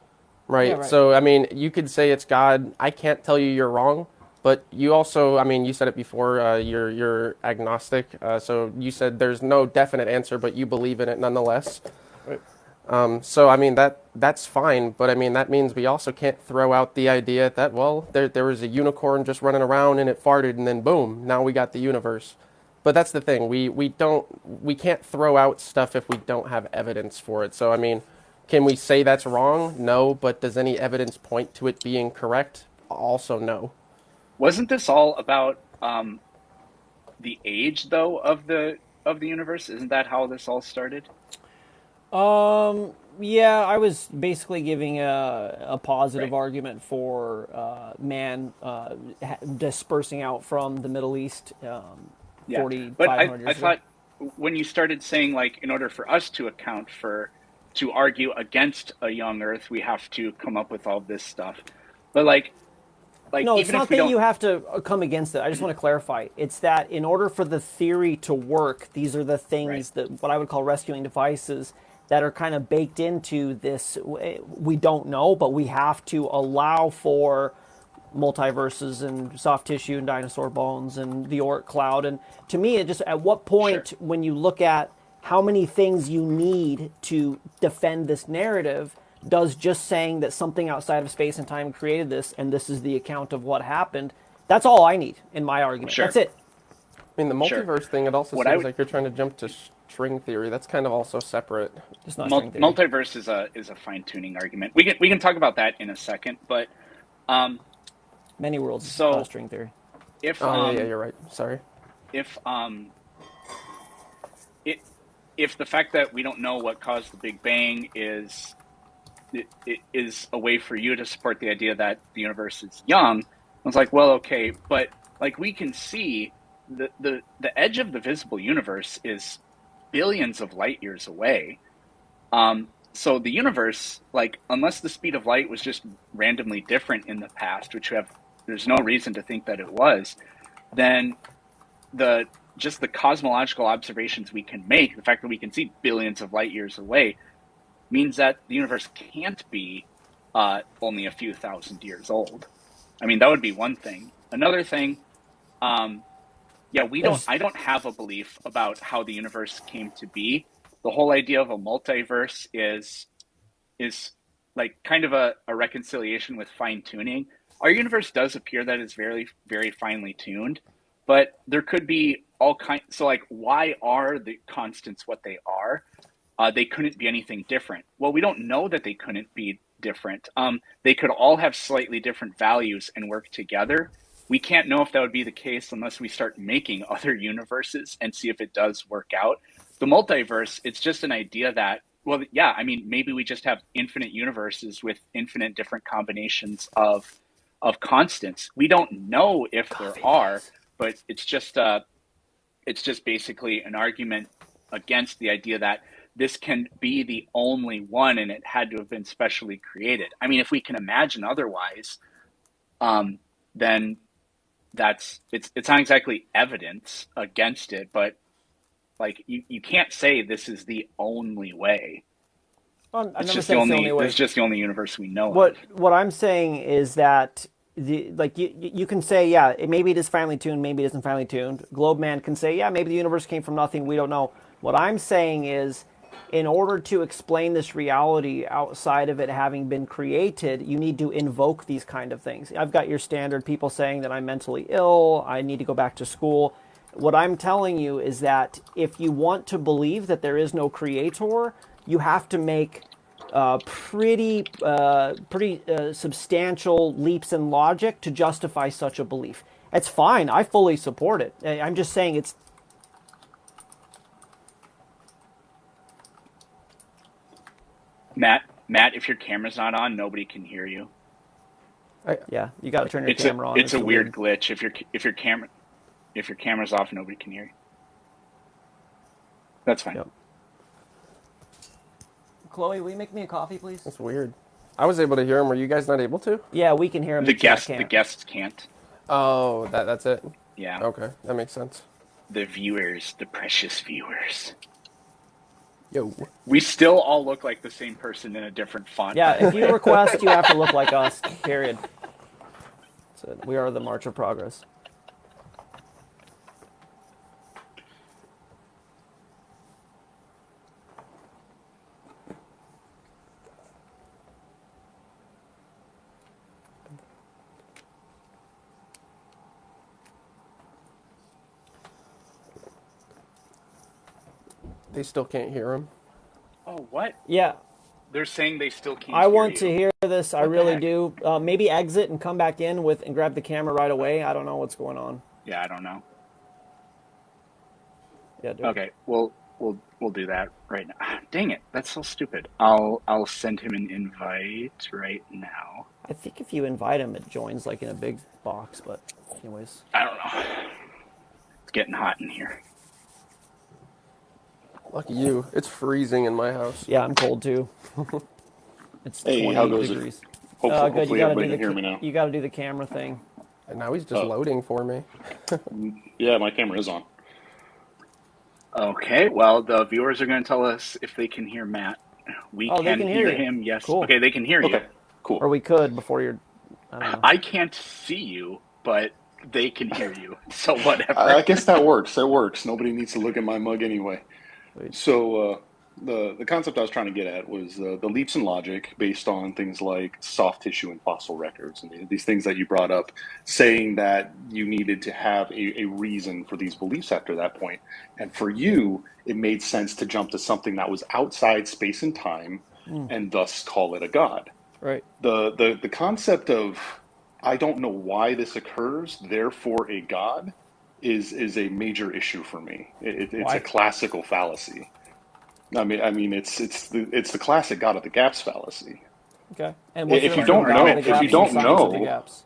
right? Yeah, right. So I mean, you could say it's God. I can't tell you you're wrong, but you also, I mean, you said it before. You're agnostic. So you said there's no definite answer, but you believe in it nonetheless. Right. So I mean that's fine, but I mean that means we also can't throw out the idea that there was a unicorn just running around and it farted and then boom, now we got the universe. But that's the thing, we can't throw out stuff if we don't have evidence for it. So I mean, can we say that's wrong? No, but does any evidence point to it being correct? Also no. Wasn't this all about the age though of the universe? Isn't that how this all started? Yeah, I was basically giving a positive Right. argument for man dispersing out from the Middle East Yeah. But 4,500 I years ago. thought when you started saying like in order for us to account for to argue against a young Earth, we have to come up with all this stuff. But like No, it's even if not we that don't you have to come against it. I just want to clarify. It's that in order for the theory to work, these are the right. things that what I would call rescuing devices that are kind of baked into this. We don't know, but we have to allow for multiverses and soft tissue and dinosaur bones and the Oort cloud. And to me, it just at what Sure. point when you look at how many things you need to defend this narrative, does just saying that something outside of space and time created this and this is the account of what happened, that's all I need in my argument. That's Sure. it. I mean the Sure. multiverse thing, it also What I seems would like you're trying to jump to string theory. That's kind of also separate. It's not string theory. multiverse is a fine tuning argument. We can talk about that in a second. But um, Many worlds is so string theory. if Oh yeah, um you're right. Sorry. if um it if the fact that we don't know what caused the Big Bang it is a way for you to support the idea that the universe is young. I was like, well, okay, but like we can see the edge of the visible universe is billions of light years away. so the universe, like, unless the speed of light was just randomly different in the past, there's no reason to think that it was, then the just the cosmological observations we can make, the fact that we can see billions of light years away, means that the universe can't be only a few thousand years old. I mean, that would be one thing. Another thing, yeah, There's I don't have a belief about how the universe came to be. The whole idea of a multiverse is like kind of a reconciliation with fine tuning. Our universe does appear that it's very, very finely tuned, but there could be all kinds. So, like, why are the constants what they are? They couldn't be anything different. Well, we don't know that they couldn't be different. They could all have slightly different values and work together. We can't know if that would be the case unless we start making other universes and see if it does work out. The multiverse, it's just an idea that, well, yeah, I mean, maybe we just have infinite universes with infinite different combinations of constants. We don't know if there coffee, are, please. but it's just basically an argument against the idea that this can be the only one and it had to have been specially created. I mean, if we can imagine otherwise, then it's not exactly evidence against it, but like you can't say this is the only way. Well, I It's never just said it's the only this way. is just the only universe we know of. What I'm saying is that you can say, yeah, maybe it is finely tuned, maybe it isn't finely tuned. Globe Man can say, yeah, maybe the universe came from nothing, we don't know. What I'm saying is, in order to explain this reality outside of it having been created, you need to invoke these kind of things. I've got your standard people saying that I'm mentally ill, I need to go back to school. What I'm telling you is that if you want to believe that there is no creator, you have to make pretty substantial leaps in logic to justify such a belief. It's fine. I fully support it. I'm just saying it's. Matt, if your camera's not on, nobody can hear you. Yeah, you got to turn your camera on. It's a weird glitch. If your camera's off, nobody can hear you. That's fine. Yep. Chloe, will you make me a coffee, please? That's weird. I was able to hear him. Were you guys not able to? Yeah, we can hear him. The chat can't. guests can't. Oh, that's it. Yeah. Okay, that makes sense. The viewers, the precious viewers. Yo. We still all look like the same person in a different font. Yeah, if you request, you have to look like us. Period. So we are the March of Progress. They still can't hear him. Oh, what? Yeah, They're saying they still can't I want you. to hear this. I What the really heck? do. Maybe exit and come back in and grab the camera right away. I don't know what's going on. Yeah, I don't know. Yeah, dude. Okay, we'll do that right now. Dang it, that's so stupid. I'll send him an invite right now. I think if you invite him, it joins like in a big box. But anyways, I don't know. It's getting hot in here. Lucky you. It's freezing in my house. yeah, I'm cold too. It's Hey, 28 how goes it? degrees. Hopefully, Good. hopefully You gotta everybody do can hear me now. You got to do the camera thing. And now he's just Oh. loading for me. Yeah, my camera is on. Okay, well, the viewers are going to tell us if they can hear Matt. We Oh, they can can hear you. him. Yes. Cool. Okay, they can hear you. Okay, cool. Or we could before you're. I don't know. I can't see you, but they can hear you. So whatever. I guess that works. That works. Nobody needs to look at my mug anyway. Sweet. So the concept I was trying to get at was the leaps in logic based on things like soft tissue and fossil records, and these things that you brought up, saying that you needed to have a reason for these beliefs after that point. And for you, it made sense to jump to something that was outside space and time, and thus call it a god. Right. The concept of I don't know why this occurs, therefore a god, is a major issue for me. It's Why? a classical fallacy. I mean, it's the classic God of the gaps fallacy. Okay. And what's If the you don't God know- of the if you gaps don't and Science of the know- gaps?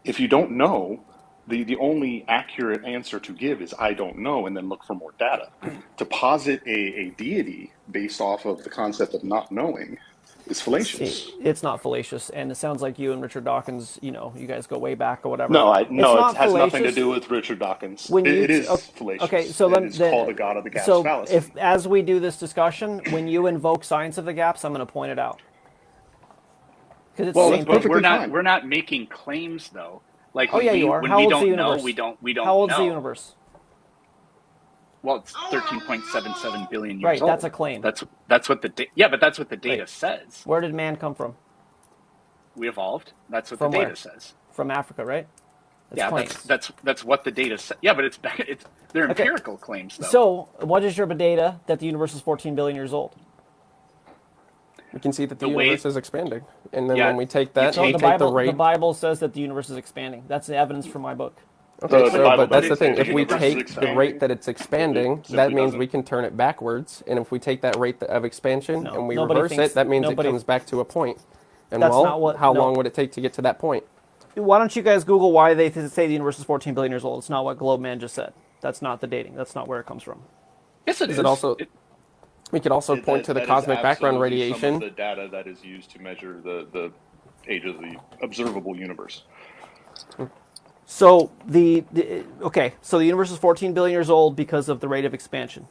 If you don't know, The only accurate answer to give is I don't know, and then look for more data. To posit a deity based off of the concept of not knowing is fallacious. It's not fallacious, and it sounds like you and Richard Dawkins, you guys go way back or whatever. No, It's it not has nothing to fallacious do with Richard Dawkins. when It is okay. fallacious. So It is called the God of the Gaps so fallacy. if as we do this discussion, when you invoke science of the gaps, I'm going to point it out because it's Well, the that's same thing. perfectly fine. we're not making claims though. Like Oh yeah, you are. when How we old's the don't know, universe? we don't How old's know. the universe? Well, it's 13.77 billion years Right, old. that's a claim. That's what the but that's what the data Right. says. Where did man come from? We evolved. That's what From the data where? says. From Africa, right? That's Yeah, claims. that's what the data says. Yeah, but they're Okay. empirical claims though. So, what is your data that the universe is 14 billion years old? We can see that the The way- universe is expanding, and then Yeah, when we take that, No, we the take the Bible. rate. The Bible says that the universe is expanding. That's the evidence from my book. Okay, The so, Bible but that's the doesn't thing. say If the we universe is take the expanding. rate that it's expanding, It simply that means doesn't. we can turn it backwards. And if we take that rate of expansion No, and we nobody reverse thinks- it, that means nobody- it comes back to a point. And That's well, not what- how no. long would it take to get to that point? Why don't you guys Google why they say the universe is 14 billion years old? It's not what Globe Man just said. That's not the dating. That's not where it comes from. Yes, it is. Is it also? We could also point to the That is cosmic background absolutely some radiation. of the data that is used to measure the age of the observable universe. So so the universe is 14 billion years old because of the rate of expansion.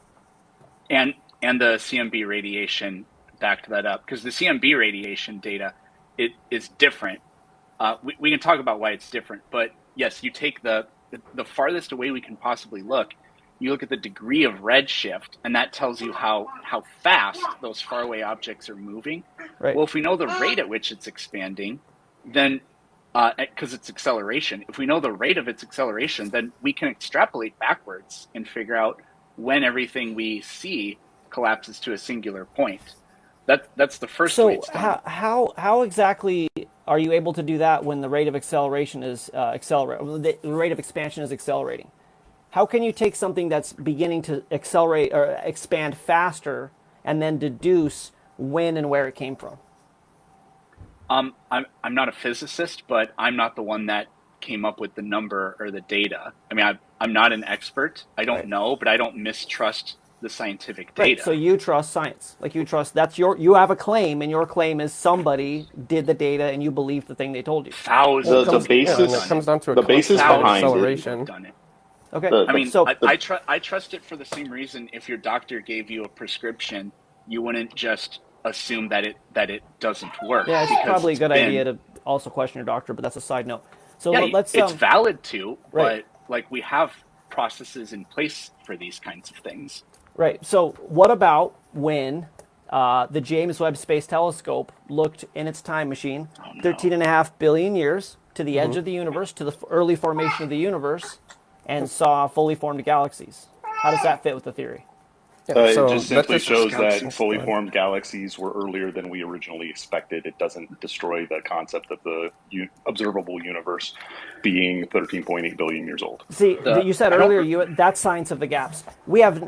and the CMB radiation backed that up because the CMB radiation data it is different. We can talk about why it's different, but yes, you take the farthest away we can possibly look. You look at the degree of redshift, and that tells you how fast those faraway objects are moving. Right. Well, if we know the rate at which it's expanding, then because it's acceleration, if we know the rate of its acceleration, then we can extrapolate backwards and figure out when everything we see collapses to a singular point. That's the first way So it's done. how exactly are you able to do that when the rate of acceleration is accelerating? The rate of expansion is accelerating. How can you take something that's beginning to accelerate or expand faster and then deduce when and where it came from? I'm not a physicist, but I'm not the one that came up with the number or the data. I mean, I'm not an expert. I don't Right. know, but I don't mistrust the scientific Right. data. So you trust science. Like you trust you have a claim, and your claim is somebody did the data and you believe the thing they told you. Thousands The of basis- people and have it done comes down to a the basis constant behind it- acceleration. have done it. Okay. I mean, so I trust it for the same reason. If your doctor gave you a prescription, you wouldn't just assume that it doesn't work. yeah, it's because probably a good been- idea to also question your doctor, but that's a side note. So Yeah, let's it's valid to, right. but like we have processes in place for these kinds of things. right. So what about when the James Webb Space Telescope looked in its time machine, 13.5 billion years to the edge of the universe, to the early formation of the universe, and saw fully formed galaxies? How does that fit with the theory? Yeah, so It just that's simply shows galaxies. that fully formed galaxies were earlier than we originally expected. It doesn't destroy the concept of the observable universe being 13.8 billion years old. See, you said I don't- earlier that's science of the gaps. We have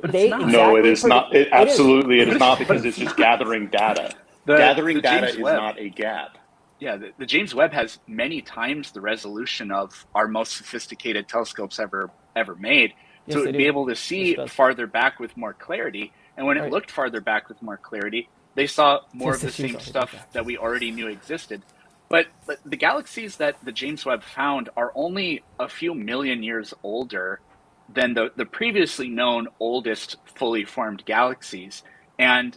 they not. exactly No, it is not. It is. absolutely, it is not because it's just gathering data. Gathering the data James is Webb- not a gap. Yeah, the James Webb has many times the resolution of our most sophisticated telescopes ever made. Yes, So they it'd be do. able to Yes, see it does. farther back with more clarity. And when it Right. looked farther back with more clarity, they saw more of the Yes, they do. same stuff that we already knew existed. But the galaxies that the James Webb found are only a few million years older than the previously known oldest fully formed galaxies. And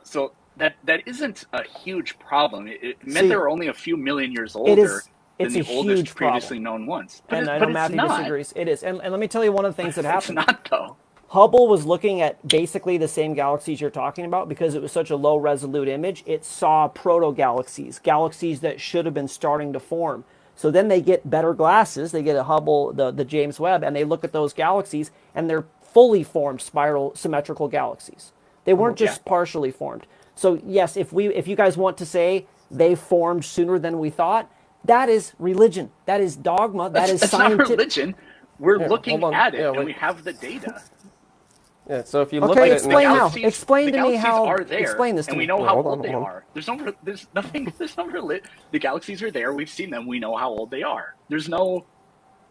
so that isn't a huge problem. It meant See, there were only a few million years It older is. than It's the a oldest huge previously problem. known ones. And I know but it's Matthew not. disagrees. It is. And let me tell you one of the things that It's happened. not, though. Hubble was looking at basically the same galaxies you're talking about because it was such a low resolute image. It saw proto-galaxies, galaxies that should have been starting to form. So then they get better glasses. They get a Hubble, the James Webb, and they look at those galaxies, and they're fully formed spiral symmetrical galaxies. They weren't just Yeah. partially formed. So yes, if you guys want to say they formed sooner than we thought, that is religion. That is dogma. That is That's not scientific. religion. We're Yeah, looking hold on. at it, Yeah, and wait. we have the data. Yeah, so if you look Okay, at it, explain how. galaxies- Explain the to me galaxies how. are there, Explain this to and me. we know Yeah, how hold old on, they hold on. are. There's nothing. The galaxies are there. We've seen them. We know how old they are. There's no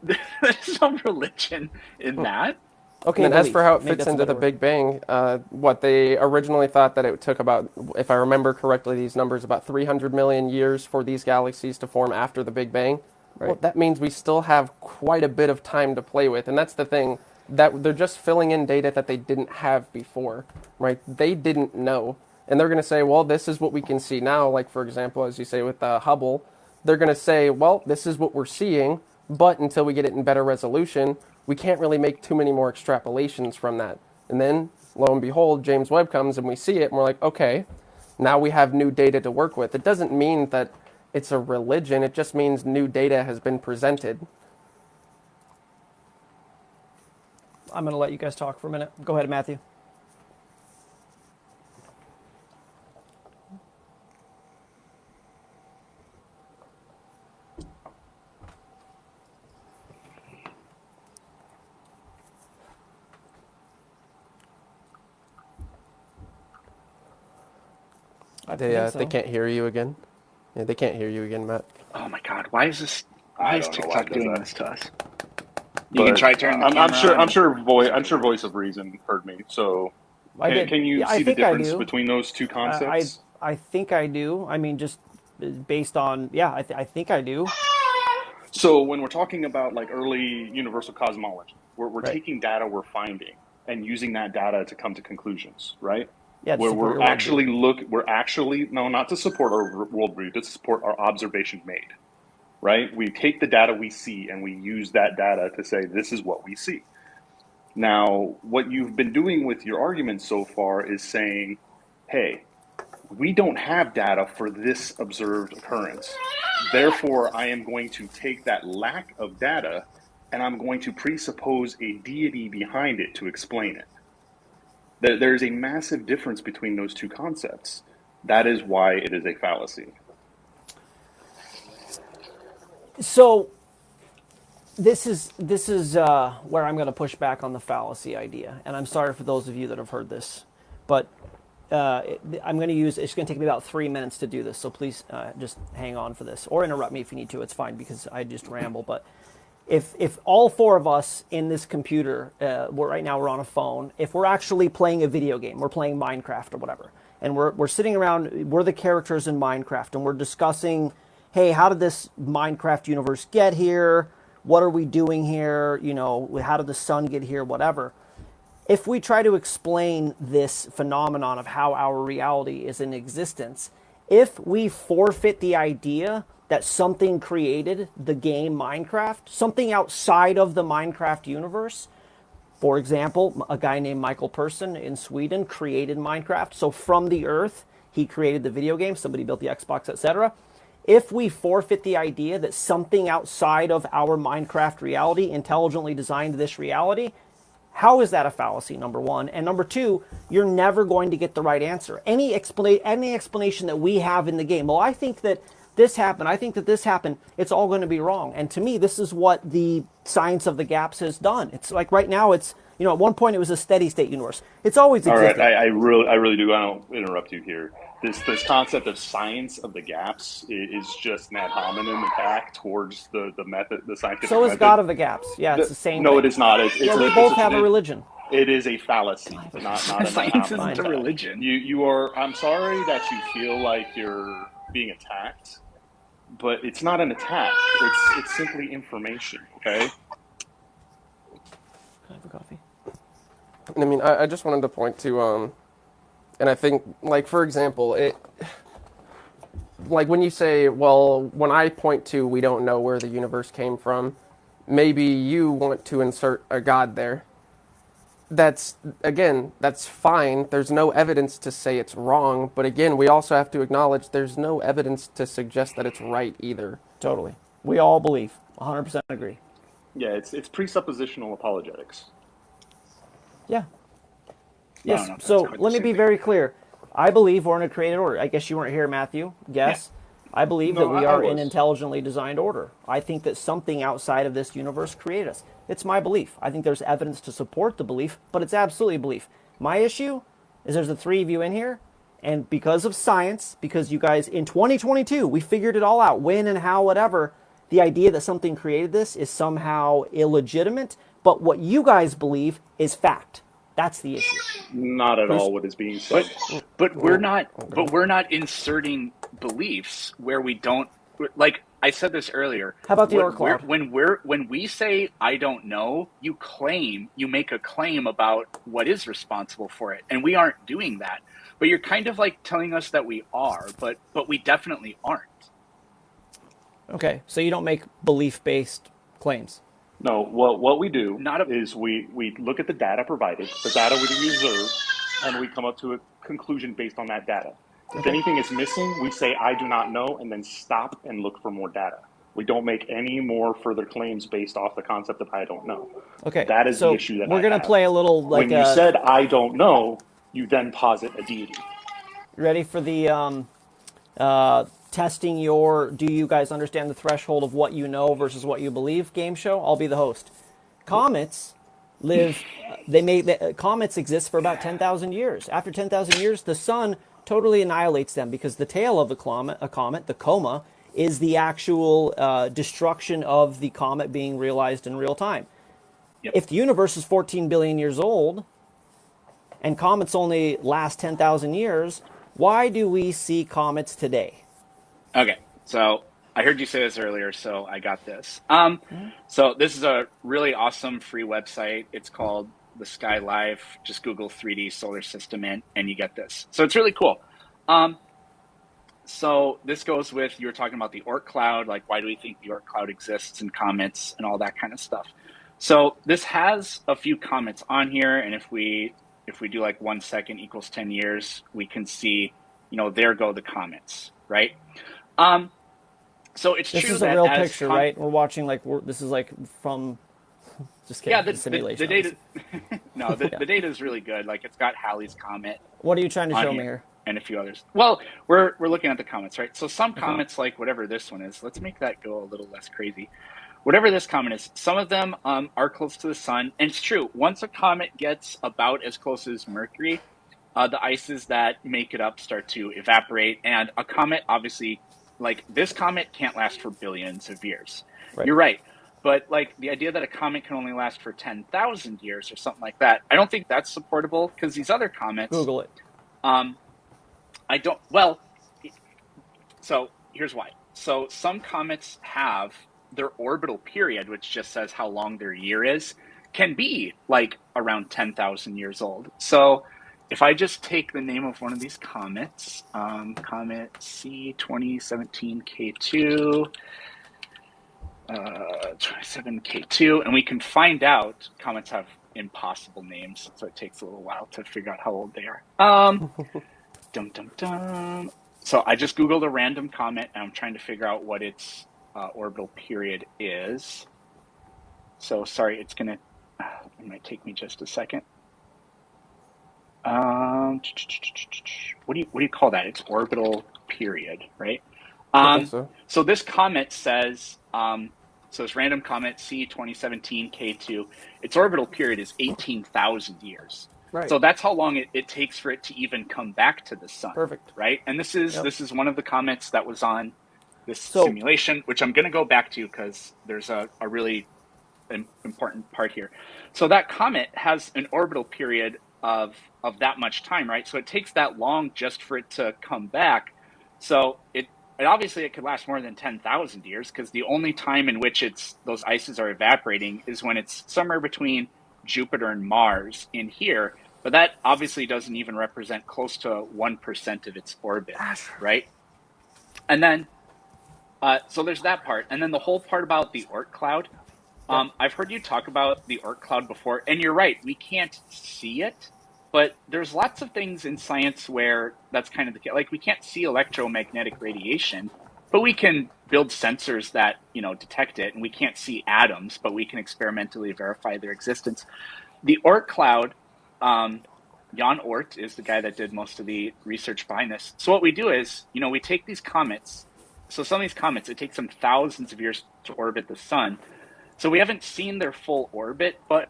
there's no religion in that. Okay, And then as belief. for how it Maybe fits that's a into the better word. Big Bang, what they originally thought that it took about, if I remember correctly, these numbers, about 300 million years for these galaxies to form after the Big Bang. Well, Right. that means we still have quite a bit of time to play with, and that's the thing, that they're just filling in data that they didn't have before, right? They didn't know, and they're going to say, well, this is what we can see now. Like for example, as you say with Hubble, they're going to say, well, this is what we're seeing, but until we get it in better resolution, we can't really make too many more extrapolations from that. And then, lo and behold, James Webb comes and we see it, and we're like, okay, now we have new data to work with. It doesn't mean that it's a religion, it just means new data has been presented. I'm going to let you guys talk for a minute. Go ahead, Matthew. I think so. They can't hear you again. Yeah, they can't hear you again, Matt. Oh my God, why is this? Why I is don't know why it TikTok does doing that. this to us? You can But try turning the I'm camera sure on. I'm sure Voice of Reason heard me. So I did. can you Yeah, I see the think I difference do. between those two I concepts? I think I do. I mean, just based on I think I do. So when we're talking about like early universal cosmology, we're Right. taking data we're finding and using that data to come to conclusions, right? Yeah, to Where support your worldview. we're actually no, not to support our worldview, but to support our observation made, right? We take the data we see and we use that data to say this is what we see. Now, what you've been doing with your argument so far is saying, hey, we don't have data for this observed occurrence. Therefore, I am going to take that lack of data and I'm going to presuppose a deity behind it to explain it. There's a massive difference between those two concepts. That is why it is a fallacy. So this is where I'm going to push back on the fallacy idea, and I'm sorry for those of you that have heard this, but I'm going to use. It's going to take me about 3 minutes to do this, so please just hang on for this, or interrupt me if you need to. It's fine because I just ramble. But if all four of us in this computer, right now we're on a phone. If we're actually playing a video game, we're playing Minecraft or whatever, and we're sitting around, we're the characters in Minecraft, and we're discussing, hey, how did this Minecraft universe get here? What are we doing here? You know, how did the sun get here? Whatever. If we try to explain this phenomenon of how our reality is in existence, if we forfeit the idea that something created the game Minecraft, something outside of the Minecraft universe, for example, a guy named Michael Persson in Sweden created Minecraft. So from the earth, he created the video game, somebody built the Xbox, etc. If we forfeit the idea that something outside of our Minecraft reality intelligently designed this reality, how is that a fallacy, number one? And number two, you're never going to get the right answer. Any explanation that we have in the game, well, I think that this happened, I think that this happened, it's all going to be wrong. And to me, this is what the science of the gaps has done. It's like right now, it's, you know, at one point it was a steady state universe. It's always All right, existed. I really do. I don't interrupt you here. This concept of science of the gaps is just an ad hominem attack towards the method, the scientific So is God method. of the gaps. Yeah, it's the same No, thing. it is not. Yeah, we both have a religion. It is a fallacy, not an ad Science hominem isn't a Fine. attack. religion. You are. I'm sorry that you feel like you're being attacked, but it's not an attack. It's simply information. Okay. Can I have a coffee? And I mean, I just wanted to point to, and I think, like, for example, like when you say, well, when I point to we don't know where the universe came from, maybe you want to insert a God there. That's, again, that's fine. There's no evidence to say it's wrong, but again, we also have to acknowledge there's no evidence to suggest that it's right either. Totally. We all believe. 100% agree. Yeah, it's presuppositional apologetics. Yeah. I don't Yes. know if that's So quite the let me same be thing. very clear. I believe we're in a created order. I guess you weren't here, Matthew. Guess. I believe that No, we I are in was. intelligently designed order. I think that something outside of this universe created us. It's my belief. I think there's evidence to support the belief, but it's absolutely a belief. My issue is there's the three of you in here, and because of science, because you guys in 2022 we figured it all out, when and how, whatever. the idea that something created this is somehow illegitimate, but what you guys believe is fact. That's the issue. Not at Bruce? all what is being But said. we're Oh, not, okay. inserting beliefs where we don't, like I said this earlier. How about the Oort cloud? When we say I don't know, you make a claim about what is responsible for it, and we aren't doing that. But you're kind of like telling us that we are, but we definitely aren't. Okay, so you don't make belief-based claims. No, what we do Not a is we look at the data provided, the data we observe, and we come up to a conclusion based on that data. If Okay. anything is missing, we say, I do not know, and then stop and look for more data. We don't make any more further claims based off the concept of I don't know. Okay, That is the so issue that we're I gonna have. play a little When like you a. said I don't know, you then posit a deity. Ready for the testing your do you guys understand the threshold of what you know versus what you believe game show? I'll be the host. Comets live comets exist for about 10,000 years. After 10,000 years, the sun totally annihilates them because the tail of the comet, the coma, is the actual destruction of the comet being realized in real time. Yep. If the universe is 14 billion years old and comets only last 10,000 years, why do we see comets today? Okay, so I heard you say this earlier, so I got this. So this is a really awesome free website. It's called The Sky Live. Just Google 3D solar system and you get this. So it's really cool. Um, so this goes with, you were talking about the Oort cloud, like why do we think the Oort cloud exists and comets and all that kind of stuff. So this has a few comets on here, and if we do like 1 second equals 10 years, we can see, there go the comets, right? Um, so it's This true is a that real as picture, right? We're watching this is like from. Just yeah, kidding. The the simulation, data obviously. no, Yeah. the data is really good. Like it's got Halley's comet What are you trying to on show me here here? and a few others. Well, we're looking at the comets, right? So some Okay. comets, like whatever this one is, let's make that go a little less crazy. Whatever this comet is, some of them are close to the sun, and it's true. Once a comet gets about as close as Mercury, the ices that make it up start to evaporate, and a comet, obviously, like this comet can't last for billions of years. Right. You're right. But like the idea that a comet can only last for 10,000 years or something like that, I don't think that's supportable because these other comets, Google it. um, I don't, well, so here's why. So some comets have their orbital period, which just says how long their year is, can be like around 10,000 years old. So if I just take the name of one of these comets, comet C 2017 K2, 27 K2, and we can find out comets have impossible names, so it takes a little while to figure out how old they are. Dum dum dum. So I just Googled a random comet, and I'm trying to figure out what its orbital period is. So sorry, it might take me just a second. What do you call that? It's orbital period, right? Okay. So this comet says, so this random comet C 2017 K2, its orbital period is 18,000 years. Right. So that's how long it takes for it to even come back to the sun. Perfect. Right? And this is one of the comets that was on this So- simulation, which I'm going to go back to because there's a really important part here. So that comet has an orbital period of that much time, right? So it takes that long just for it to come back. So it obviously it could last more than 10,000 years because the only time in which those ices are evaporating is when it's somewhere between Jupiter and Mars in here. But that obviously doesn't even represent close to 1% of its orbit, right? And then, so there's that part. And then the whole part about the Oort cloud. I've heard you talk about the Oort cloud before, and you're right. We can't see it, but there's lots of things in science where that's kind of the case. Like we can't see electromagnetic radiation, but we can build sensors that detect it, and we can't see atoms, but we can experimentally verify their existence. The Oort cloud, Jan Oort is the guy that did most of the research behind this. So what we do is, we take these comets. So some of these comets, it takes them thousands of years to orbit the sun. So we haven't seen their full orbit, but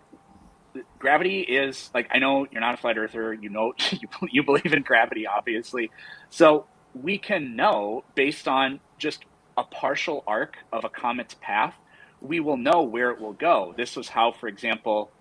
gravity is like, I know you're not a flat earther, you believe in gravity, obviously. So we can know based on just a partial arc of a comet's path, we will know where it will go. This was how, for example,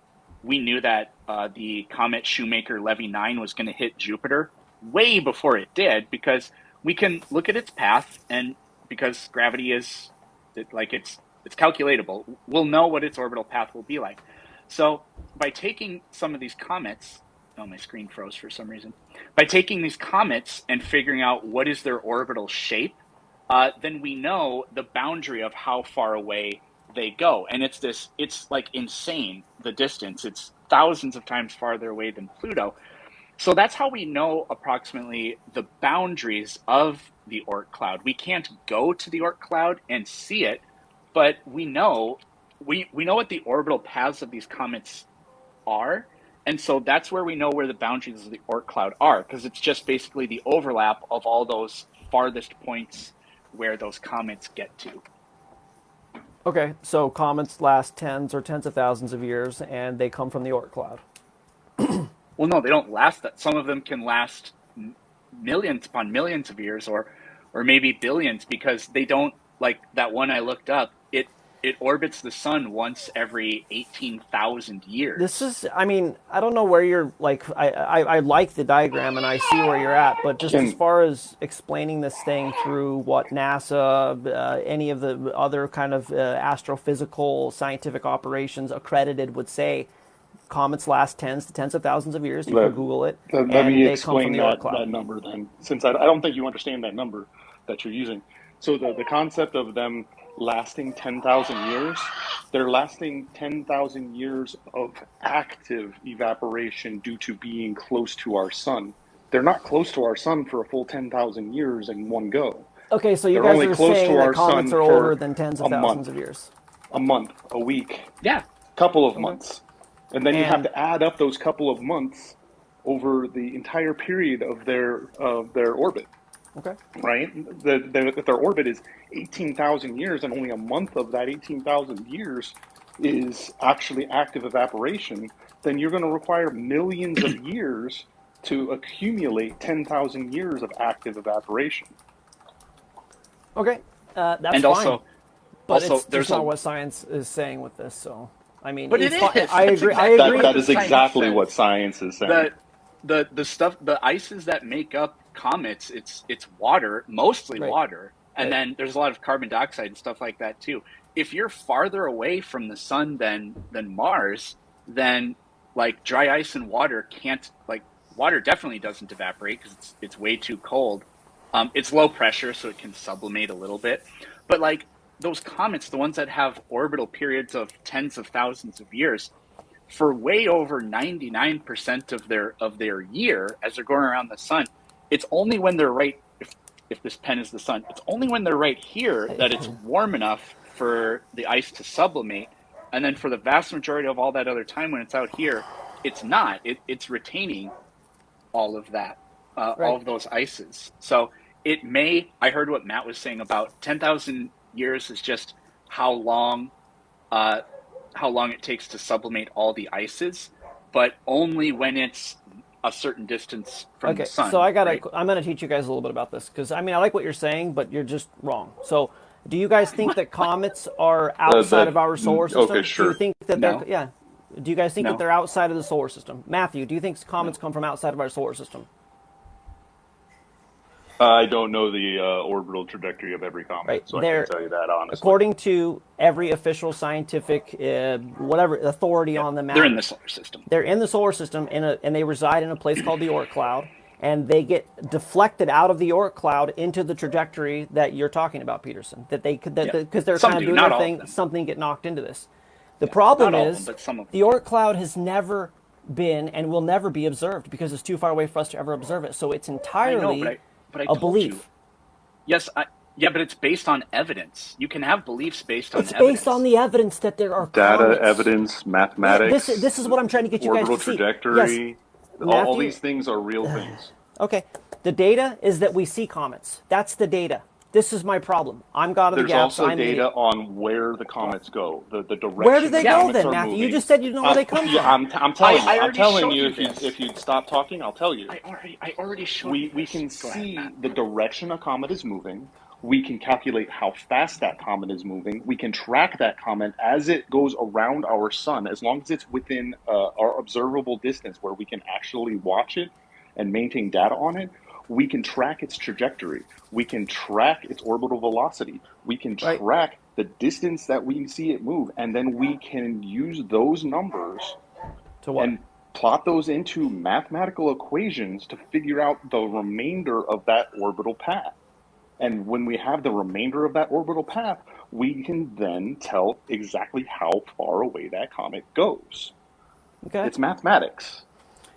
we knew that the comet Shoemaker-Levy 9 was going to hit Jupiter way before it did, because we can look at its path, and because gravity is it's calculatable, we'll know what its orbital path will be like. So by taking some of these comets, oh, my screen froze for some reason. By taking these comets and figuring out what is their orbital shape, then we know the boundary of how far away they go. And it's like insane, the distance. It's thousands of times farther away than Pluto. So that's how we know approximately the boundaries of the Oort cloud. We can't go to the Oort cloud and see it, but we know what the orbital paths of these comets are. And so that's where we know where the boundaries of the Oort cloud are, because it's just basically the overlap of all those farthest points where those comets get to. Okay, so comets last tens of thousands of years, and they come from the Oort cloud. Well, no, they don't last that. Some of them can last millions upon millions of years, or maybe billions, because they don't, like that one I looked up, it orbits the sun once every 18,000 years. This is, I mean, I don't know where you're, like, I like the diagram and I see where you're at, but just as far as explaining this thing through what NASA, any of the other kind of astrophysical scientific operations accredited would say, comets last tens of thousands of years. You can Google it. Let me explain that number then, since I don't think you understand that number that you're using. So the concept of them lasting 10,000 years, they're lasting 10,000 years of active evaporation due to being close to our sun. They're not close to our sun for a full 10,000 years in one go. Okay, so you guys are saying that comets are older than tens of thousands of years. A month, a week, yeah, couple of months. And then you have to add up those couple of months over the entire period of their orbit. Okay. Right? If their orbit is 18,000 years and only a month of that 18,000 years is actually active evaporation, then you're going to require millions of years to accumulate 10,000 years of active evaporation. Okay. That's and fine. But also, it's not what science is saying with this, so... I mean, but it is. I agree. I agree. That is exactly what science is saying. The stuff, the ices that make up comets, it's water, mostly water, and then there's a lot of carbon dioxide and stuff like that too. If you're farther away from the sun than Mars, then like dry ice and water can't, like water definitely doesn't evaporate because it's way too cold. It's low pressure, so it can sublimate a little bit, but like those comets, the ones that have orbital periods of tens of thousands of years, for way over 99% of their year as they're going around the sun, it's only when they're right, if this pen is the sun, it's only when they're right here that it's warm enough for the ice to sublimate. And then for the vast majority of all that other time when it's out here, it's not. It's retaining all of that, all of those ices. So it may, I heard what Matt was saying about 10,000 years is just how long it takes to sublimate all the ices, but only when it's a certain distance from the sun. So I'm going to teach you guys a little bit about this, because I mean, I like what you're saying, but you're just wrong. So do you guys think that comets are outside of our solar system? Okay, sure. Do you think that do you guys think that they're outside of the solar system? Matthew, do you think comets come from outside of our solar system? I don't know the orbital trajectory of every comet, so I can't tell you that honestly. According to every official scientific authority on the matter, they're in the solar system. They're in the solar system, and they reside in a place called the Oort cloud, and they get deflected out of the Oort cloud into the trajectory that you're talking about, Peterson. That they could, because they're kind of doing their thing, something get knocked into this. The problem is the Oort cloud has never been and will never be observed because it's too far away for us to ever observe it. So it's entirely a belief. Yes, but it's based on evidence. You can have beliefs based on evidence. It's based on the evidence that there are data, comets. Evidence, mathematics. This is what I'm trying to get you guys to see. Orbital trajectory. Yes. All these things are real things. Okay. The data is that we see comets. That's the data. This is my problem. I'm God of the Gaps. There's also data on where the comets go, the direction. Where do they go then, Matthew? You just said you know where they come from. I'm telling you. If you'd stop talking, I'll tell you. I already showed you. We can see the direction a comet is moving. We can calculate how fast that comet is moving. We can track that comet as it goes around our sun, as long as it's within our observable distance where we can actually watch it and maintain data on it. We can track its trajectory. We can track its orbital velocity. We can Right. track the distance that we see it move. And then we can use those numbers To what? and plot those into mathematical equations to figure out the remainder of that orbital path. And when we have the remainder of that orbital path, we can then tell exactly how far away that comet goes. Okay. It's mathematics.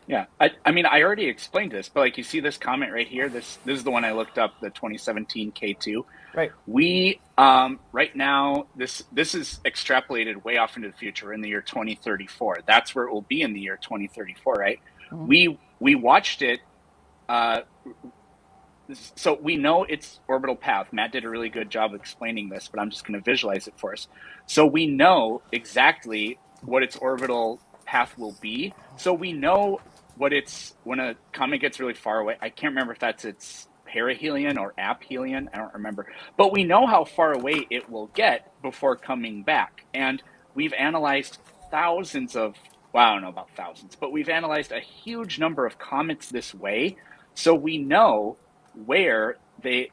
Yeah, I mean, I already explained this, but like you see this comment right here. This is the one I looked up, the 2017 K2. Right. We right now this is extrapolated way off into the future in the year 2034. That's where it will be in the year 2034, right? Mhm. We watched it. Uh, so we know its orbital path. Matt did a really good job of explaining this, but I'm just going to visualize it for us. So we know exactly what its orbital path will be. So we know what it's when a comet gets really far away. I can't remember if that's its perihelion or aphelion. I don't remember. But we know how far away it will get before coming back. And we've analyzed thousands of, well, I don't know about thousands, but we've analyzed a huge number of comets this way. So we know where they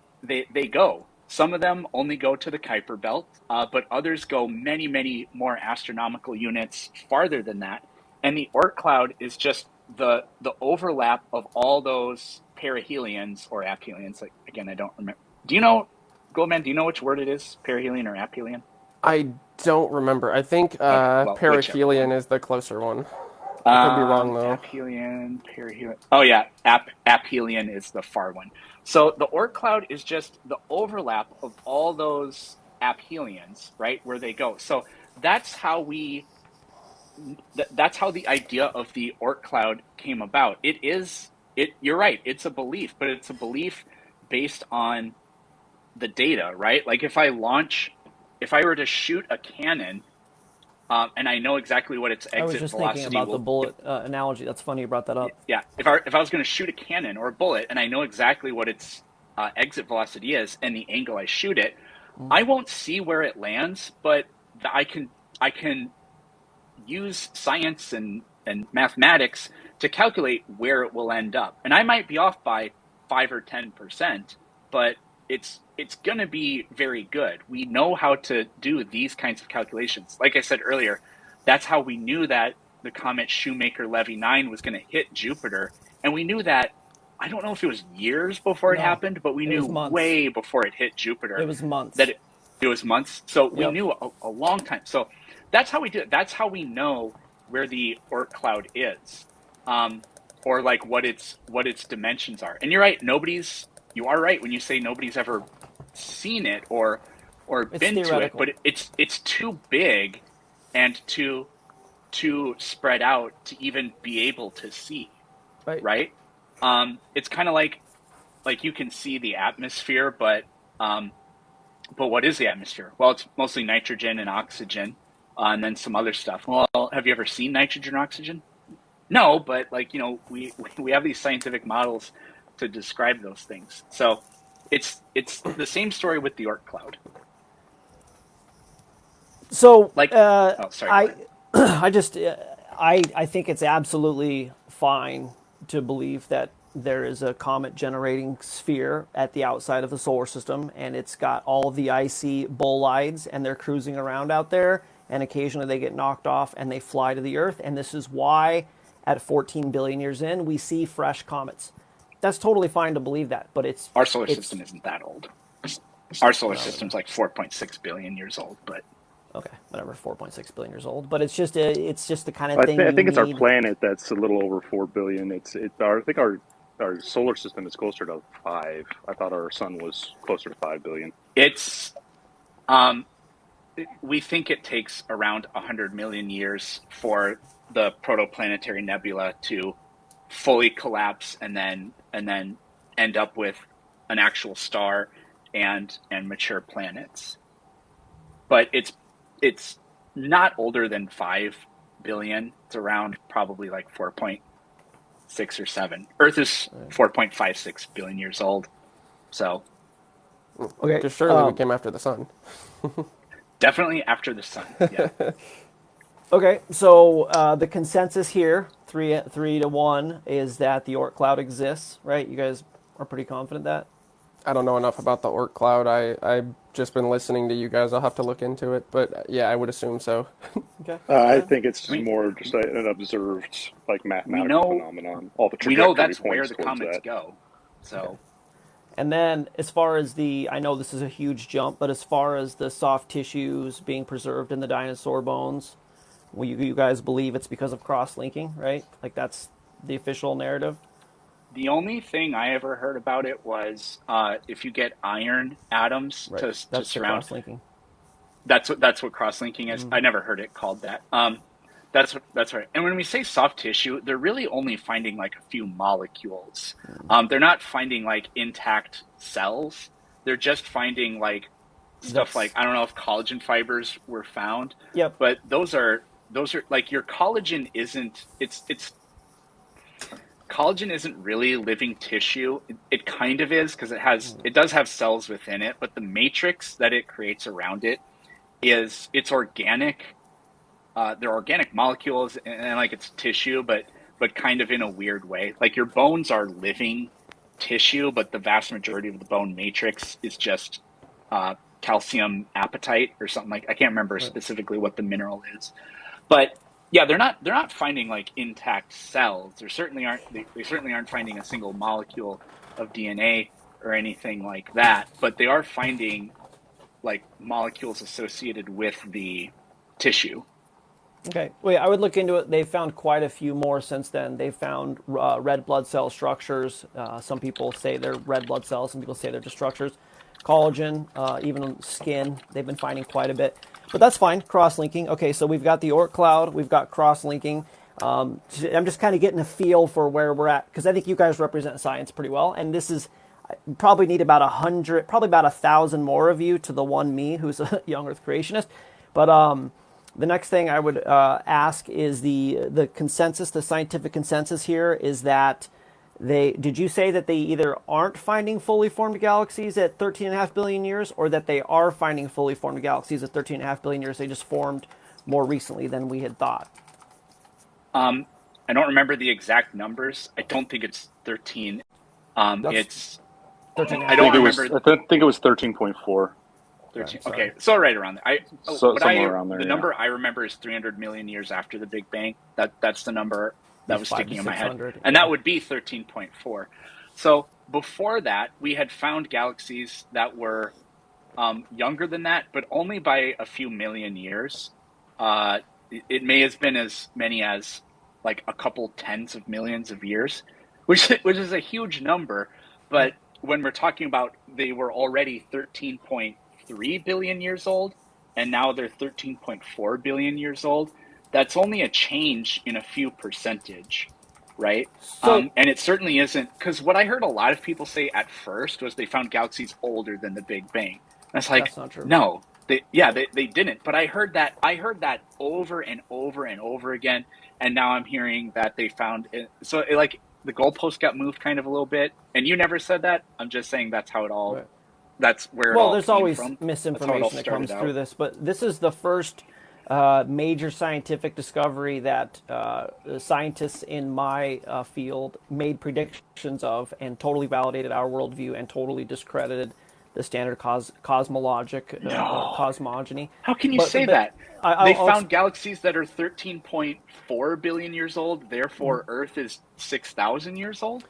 go. Some of them only go to the Kuiper Belt, but others go many, many more astronomical units farther than that. And the Oort cloud is just the overlap of all those perihelions or aphelions. Like, again, I don't remember. Do you know, Goldman? Do you know which word it is, perihelion or aphelion? I don't remember. I think Okay, well, whichever one. perihelion is the closer one. I could be wrong though. Aphelion, perihelion. Oh yeah, aphelion is the far one. So the Oort cloud is just the overlap of all those aphelions, right, where they go. So that's how we. That's how the idea of the Oort cloud came about. It is it. You're right. It's a belief, but it's a belief based on the data, right? Like if I were to shoot a cannon, and I know exactly what its I was exit just thinking velocity about the will. bullet analogy. That's funny you brought that up. Yeah, if I was going to shoot a cannon or a bullet and I know exactly what its exit velocity is and the angle I shoot it, Mm. I won't see where it lands, but I can use science and mathematics to calculate where it will end up. And I might be off by 5 or 10%, but it's going to be very good. We know how to do these kinds of calculations. Like I said earlier, that's how we knew that the comet Shoemaker-Levy 9 was going to hit Jupiter, and we knew that. I don't know if it was years before it No, happened, but we it was knew months. way before it hit It Jupiter was that months. it was months. So we Yep. knew a long time. So that's how we do it. That's how we know where the Oort cloud is, or like what its dimensions are. And you're right. You are right when you say nobody's ever seen it or It's been to it, theoretical. but it's too big and too spread out to even be able to see. Right. Right? It's kind of like you can see the atmosphere, but what is the atmosphere? Well, it's mostly nitrogen and oxygen, and then some other stuff. Well, have you ever seen nitrogen or oxygen? No, but like we have these scientific models to describe those things. So it's the same story with the Oort cloud. So Like, oh, sorry, go I ahead. I just I think it's absolutely fine to believe that there is a comet generating sphere at the outside of the solar system, and it's got all of the icy bolides, and they're cruising around out there, and occasionally they get knocked off and they fly to the Earth, and this is why at 14 billion years in we see fresh comets. That's totally fine to believe that, but Our solar it's system isn't that old. Our solar well, system's like 4.6 billion years old, but okay, whatever, 4.6 billion years old, but it's just the kind of I, thing I you think it's our need. planet that's a little over 4 billion. I think our solar system is closer to 5. I thought our sun was closer to 5 billion. it's um, we think it takes around 100 million years for the protoplanetary nebula to fully collapse and then end up with an actual star and mature planets. But it's not older than 5 billion. It's around probably like 4.6 or 7. Earth is 4.56 billion years old. So Okay. Because surely we came after the sun. Definitely after the sun. Yeah. Okay, so the consensus here, 3-1, is that the Oort cloud exists, right? You guys are pretty confident that. I don't know enough about the Oort cloud. I've just been listening to you guys. I'll have to look into it. But yeah, I would assume so. Okay. I Yeah. think it's I mean, more just an observed, like, we mathematical know phenomenon. All the we know trajectory that's where points the towards comets that. go. Okay. So And then, as far as I know this is a huge jump, but as far as the soft tissues being preserved in the dinosaur bones, you guys believe it's because of cross-linking, right? Like that's the official narrative. the only thing I ever heard about it was if you get iron atoms Right. to That's the surround. cross-linking. That's what cross-linking is. I never heard it called that. That's right. And when we say soft tissue, they're really only finding like a few molecules. They're not finding like intact cells. They're just finding like stuff like That's I don't know if collagen fibers were found, yep. but those are like your collagen isn't it's collagen isn't really living tissue. It kind of is because it does have cells within it, but the matrix that it creates around it is it's organic. They're organic molecules and like it's tissue, but kind of in a weird way. Like your bones are living tissue, but the vast majority of the bone matrix is just uh, calcium apatite or something like I can't remember Right. specifically what the mineral is, but yeah, they're not finding like intact cells. They certainly aren't finding a single molecule of DNA or anything like that. But they are finding like molecules associated with the tissue. Okay. Wait, I would look into it. They've found quite a few more since then. They've found red blood cell structures. Some people say they're red blood cells. Some people say they're just structures. Collagen, even skin. They've been finding quite a bit. But that's fine. Cross-linking. Okay, so we've got the Oort cloud. We've got cross-linking. I'm just kind of getting a feel for where we're at because I think you guys represent science pretty well. And this is probably need about 100, probably about 1,000 more of you to the one me who's a young Earth creationist. But the next thing I would ask is the consensus, the scientific consensus here is that did you say that they either aren't finding fully formed galaxies at 13.5 billion years or that they are finding fully formed galaxies at 13.5 billion years? They just formed more recently than we had thought. Um, I don't remember the exact numbers. I don't think it's 13. That's It's 13 and a I half. don't remember I think it was 13.4. Okay, 13. sorry. Okay, so right around there. So somewhere around The there, yeah. number I remember is 300 million years after the Big Bang. That's the number that was Five to sticking in my head, 600. and Yeah. that would be 13.4. So before that, we had found galaxies that were younger than that, but only by a few million years. It may have been as many as like a couple tens of millions of years, which is a huge number. But when we're talking about they were already 13.3 billion years old, and now they're 13.4 billion years old, that's only a change in a few percentage, right? So And it certainly isn't because what I heard a lot of people say at first was they found galaxies older than the Big Bang. And it's like, that's not true. no, they didn't. But I heard that over and over and over again, and now I'm hearing that they found it. So like the goalpost got moved kind of a little bit, and you never said that. I'm just saying Right. that's where it Well, all there's came always from. That's how it all misinformation that started comes through out. this, but this is the first major scientific discovery that scientists in my field made predictions of and totally validated our worldview and totally discredited the standard cosmologic No. cosmogony. How can you But say that? They I'll found galaxies that are 13.4 billion years old, therefore Earth is 6,000 years old?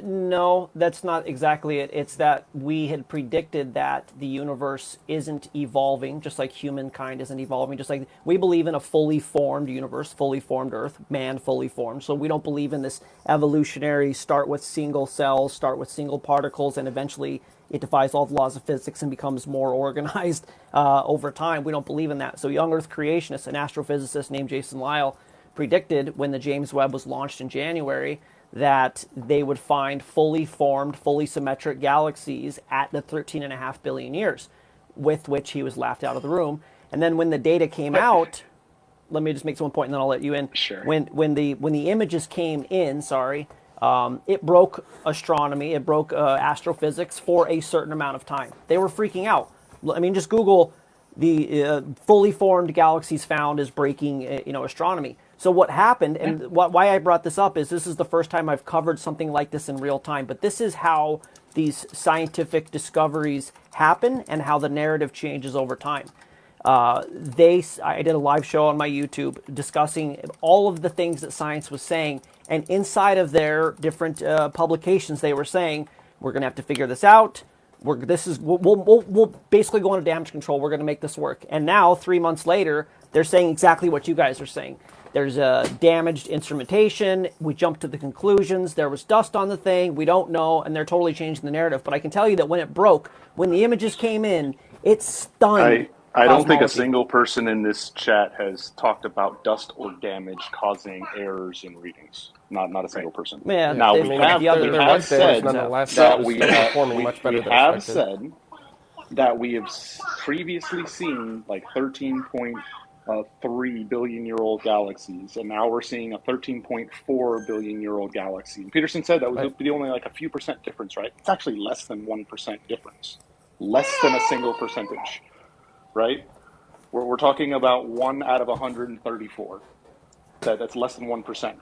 No, that's not exactly it. It's that we had predicted that the universe isn't evolving, just like humankind isn't evolving, just like we believe in a fully formed universe, fully formed Earth, man fully formed. So we don't believe in this evolutionary start with single cells, start with single particles, and eventually it defies all the laws of physics and becomes more organized over time. We don't believe in that. So young Earth creationist, an astrophysicist named Jason Lisle, predicted when the James Webb was launched in January that they would find fully formed, fully symmetric galaxies at the 13.5 billion years, with which he was laughed out of the room. And then when the data came But out, let me just make one point and then I'll let you in. sure. When the images came in, sorry, It broke astronomy, it broke astrophysics for a certain amount of time. They were freaking out. I mean, just Google the fully formed galaxies found as breaking, astronomy. So what happened, and why I brought this up is this is the first time I've covered something like this in real time. But this is how these scientific discoveries happen and how the narrative changes over time. I did a live show on my YouTube discussing all of the things that science was saying, and inside of their different publications, they were saying we're going to have to figure this out. We'll basically go into damage control. We're going to make this work. And now, 3 months later, they're saying exactly what you guys are saying. There's damaged instrumentation. We jumped to the conclusions. There was dust on the thing. We don't know, and they're totally changing the narrative. But I can tell you that when it broke, when the images came in, it stunned. I don't think a cosmology. single person in this chat has talked about dust or damage causing errors in readings. Not a single person. Yeah, Now they we put have, the other we have was damage said nonetheless. that It we was have, performing we, much better we than have expected. said that we have previously seen like 13.3 billion year old galaxies, and now we're seeing a 13.4 billion year old galaxy. And Peterson said that would be only like a few percent difference, right? It's actually less than 1% difference, less than a single percentage, right? We're talking about 1 out of 134. That's less than 1%.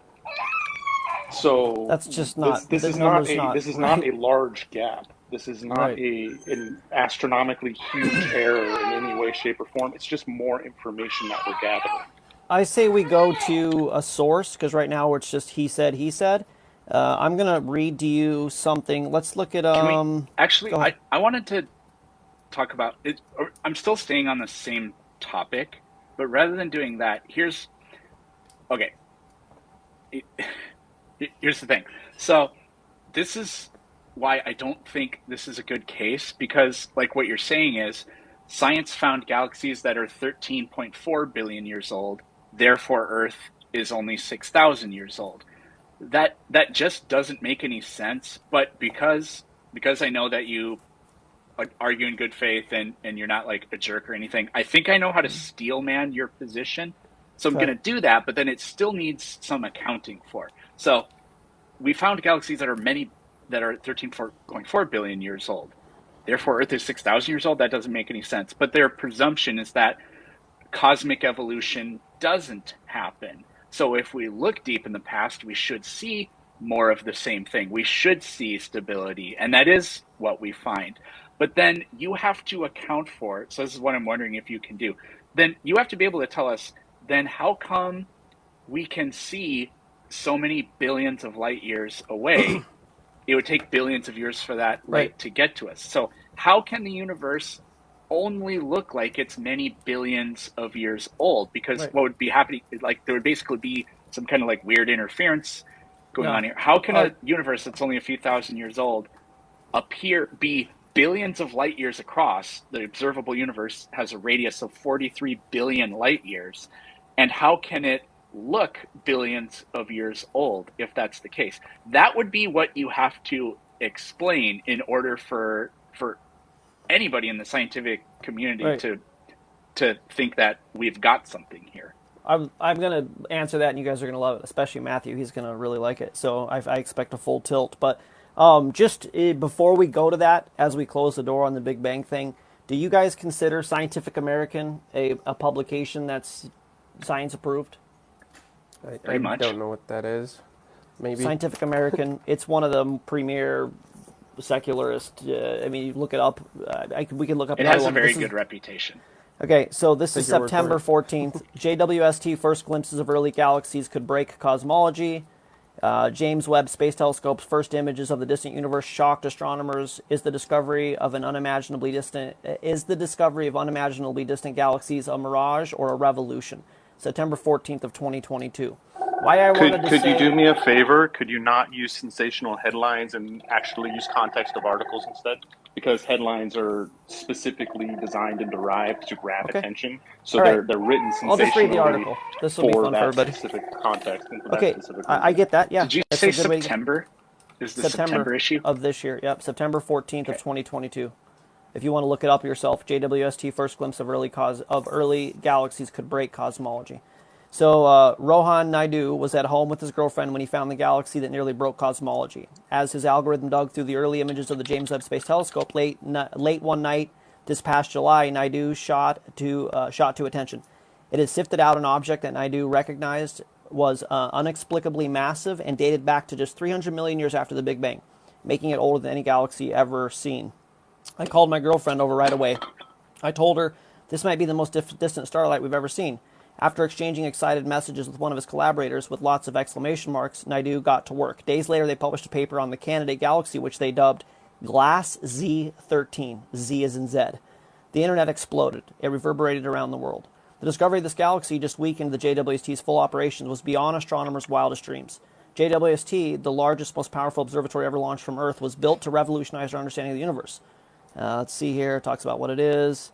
So That's just this not, this the is not number's not a right. large gap. This is not Right. an astronomically huge error in any way, shape, or form. It's just more information that we're gathering. I say we go to a source, because right now it's just he said, he said. I'm going to read to you something. Let's look at, Can we go actually? ahead. I wanted to talk about it. I'm still staying on the same topic, but rather than doing that, okay. Here's the thing. So this is why I don't think this is a good case, because like what you're saying is science found galaxies that are 13.4 billion years old, therefore Earth is only 6,000 years old. That just doesn't make any sense, but because I know that you argue in good faith and you're not like a jerk or anything, I think I know how to steel man your position. So I'm Okay. going to do that, but then it still needs some accounting for. So we found galaxies that are 13.4 billion years old. Therefore, Earth is 6,000 years old. That doesn't make any sense. But their presumption is that cosmic evolution doesn't happen. So if we look deep in the past, we should see more of the same thing. We should see stability, and that is what we find. But then you have to account for it. So this is what I'm wondering if you can do. Then you have to be able to tell us, then how come we can see so many billions of light years away? It would take billions of years for that Right. light to get to us. So how can the universe only look like it's many billions of years old? Because Right. what would be happening, like there would basically be some kind of like weird interference going No. on here. How can a universe that's only a few thousand years old be billions of light years across? The observable universe has a radius of 43 billion light years. And how can it look billions of years old if that's the case? That would be what you have to explain in order for anybody in the scientific community Right. to think that we've got something here. I'm going to answer that, and you guys are going to love it, especially Matthew. He's going to really like it. So I expect a full tilt. But just before we go to that, as we close the door on the Big Bang thing, do you guys consider Scientific American a publication that's science approved? I Pretty much. don't know what that is. Maybe. Scientific American, it's one of the premier secularist. I mean, you look it up. We can look up It another has a one. very This is- good reputation. Okay, so this is Take your word for September it. 14th. JWST first glimpses of early galaxies could break cosmology. James Webb Space Telescope's first images of the distant universe shocked astronomers. Is the discovery of unimaginably distant galaxies a mirage or a revolution? September 14th of 2022. Why I wanted to Could say, you do me a favor? Could you not use sensational headlines and actually use context of articles instead? Because headlines are specifically designed and derived to grab Okay. attention, so All right. they're written I'll just read the sensationally article. This will be for fun for that everybody. specific context and for that Okay, specific I reason. get that. Yeah, Did you that's say a good way to get. September? Is the September September issue? of this year. Yep, September 14th of Okay. 2022. If you want to look it up yourself, JWST first glimpse of early galaxies could break cosmology. So Rohan Naidu was at home with his girlfriend when he found the galaxy that nearly broke cosmology. As his algorithm dug through the early images of the James Webb Space Telescope late one night this past July, Naidu shot to attention. It had sifted out an object that Naidu recognized was inexplicably massive and dated back to just 300 million years after the Big Bang, making it older than any galaxy ever seen. I called my girlfriend over right away. I told her this might be the most distant starlight we've ever seen. After exchanging excited messages with one of his collaborators with lots of exclamation marks, Naidu got to work. Days later, they published a paper on the candidate galaxy, which they dubbed Glass Z13. Z as in Z. The internet exploded. It reverberated around the world. The discovery of this galaxy just weakened the JWST's full operations was beyond astronomers' wildest dreams. JWST, the largest, most powerful observatory ever launched from Earth, was built to revolutionize our understanding of the universe. Let's see here. It talks about what it is.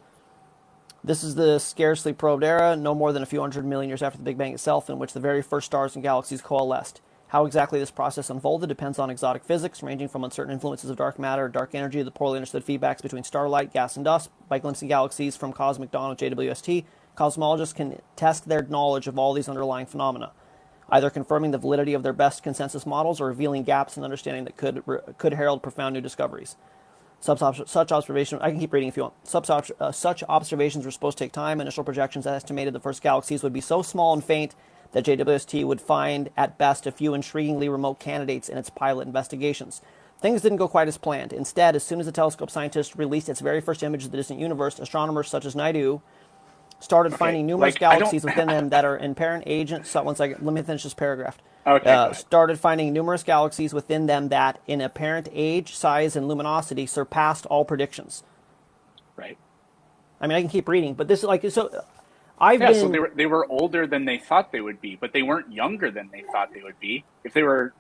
This is the scarcely probed era, no more than a few 100 million years after the Big Bang itself, in which the very first stars and galaxies coalesced. How exactly this process unfolded depends on exotic physics, ranging from uncertain influences of dark matter, dark energy, to the poorly understood feedbacks between starlight, gas, and dust. By glimpsing galaxies from cosmic dawn of JWST, cosmologists can test their knowledge of all these underlying phenomena, either confirming the validity of their best consensus models or revealing gaps in understanding that could herald profound new discoveries. Such observations, I can keep reading if you want. Such observations were supposed to take time. Initial projections estimated the first galaxies would be so small and faint that JWST would find at best a few intriguingly remote candidates in its pilot investigations. Things didn't go quite as planned. Instead, as soon as the telescope scientists released its very first images of the distant universe, astronomers such as Naidu started finding numerous galaxies within them that are in parent age. So, one second, let me finish this paragraph. Okay. Started finding numerous galaxies within them that, in apparent age, size, and luminosity, surpassed all predictions. Right. I mean, I can keep reading, but this is like so. So they were older than they thought they would be, but they weren't younger than they thought they would be. If they were,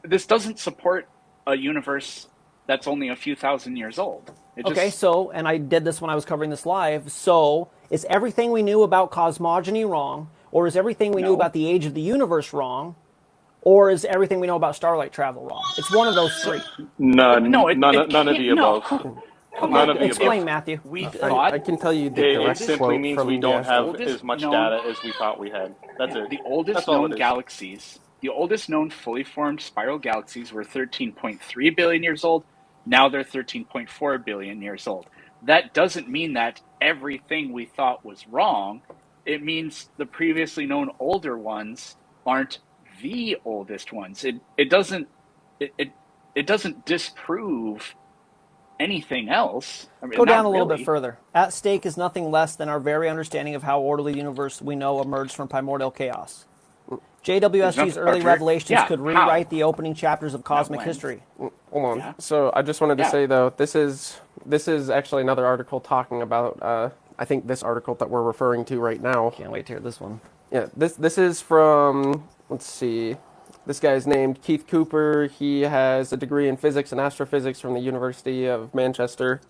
this doesn't support a universe that's only a few thousand years old. And I did this when I was covering this live. So, is everything we knew about cosmogony wrong? Or is everything we knew about the age of the universe wrong? Or is everything we know about starlight travel wrong? It's one of those three. None of the above. None of the Explain, above. Matthew. We thought I can tell you the It direct simply quote means from we don't the have as much data as we thought we had. That's it. The oldest known galaxies, the oldest known fully formed spiral galaxies were 13.3 billion years old. Now they're 13.4 billion years old. That doesn't mean that everything we thought was wrong. It means the previously known older ones aren't the oldest ones. It doesn't disprove anything else. I mean, Go down a little bit further. At stake is nothing less than our very understanding of how orderly the universe we know emerged from primordial chaos. JWST's early revelations could rewrite the opening chapters of cosmic history. Hold on. Yeah. So I just wanted to say though, this is actually another article talking about. I think this article that we're referring to right now. Can't wait to hear this one. Yeah, this is from. Let's see. This guy's named Keith Cooper. He has a degree in physics and astrophysics from the University of Manchester.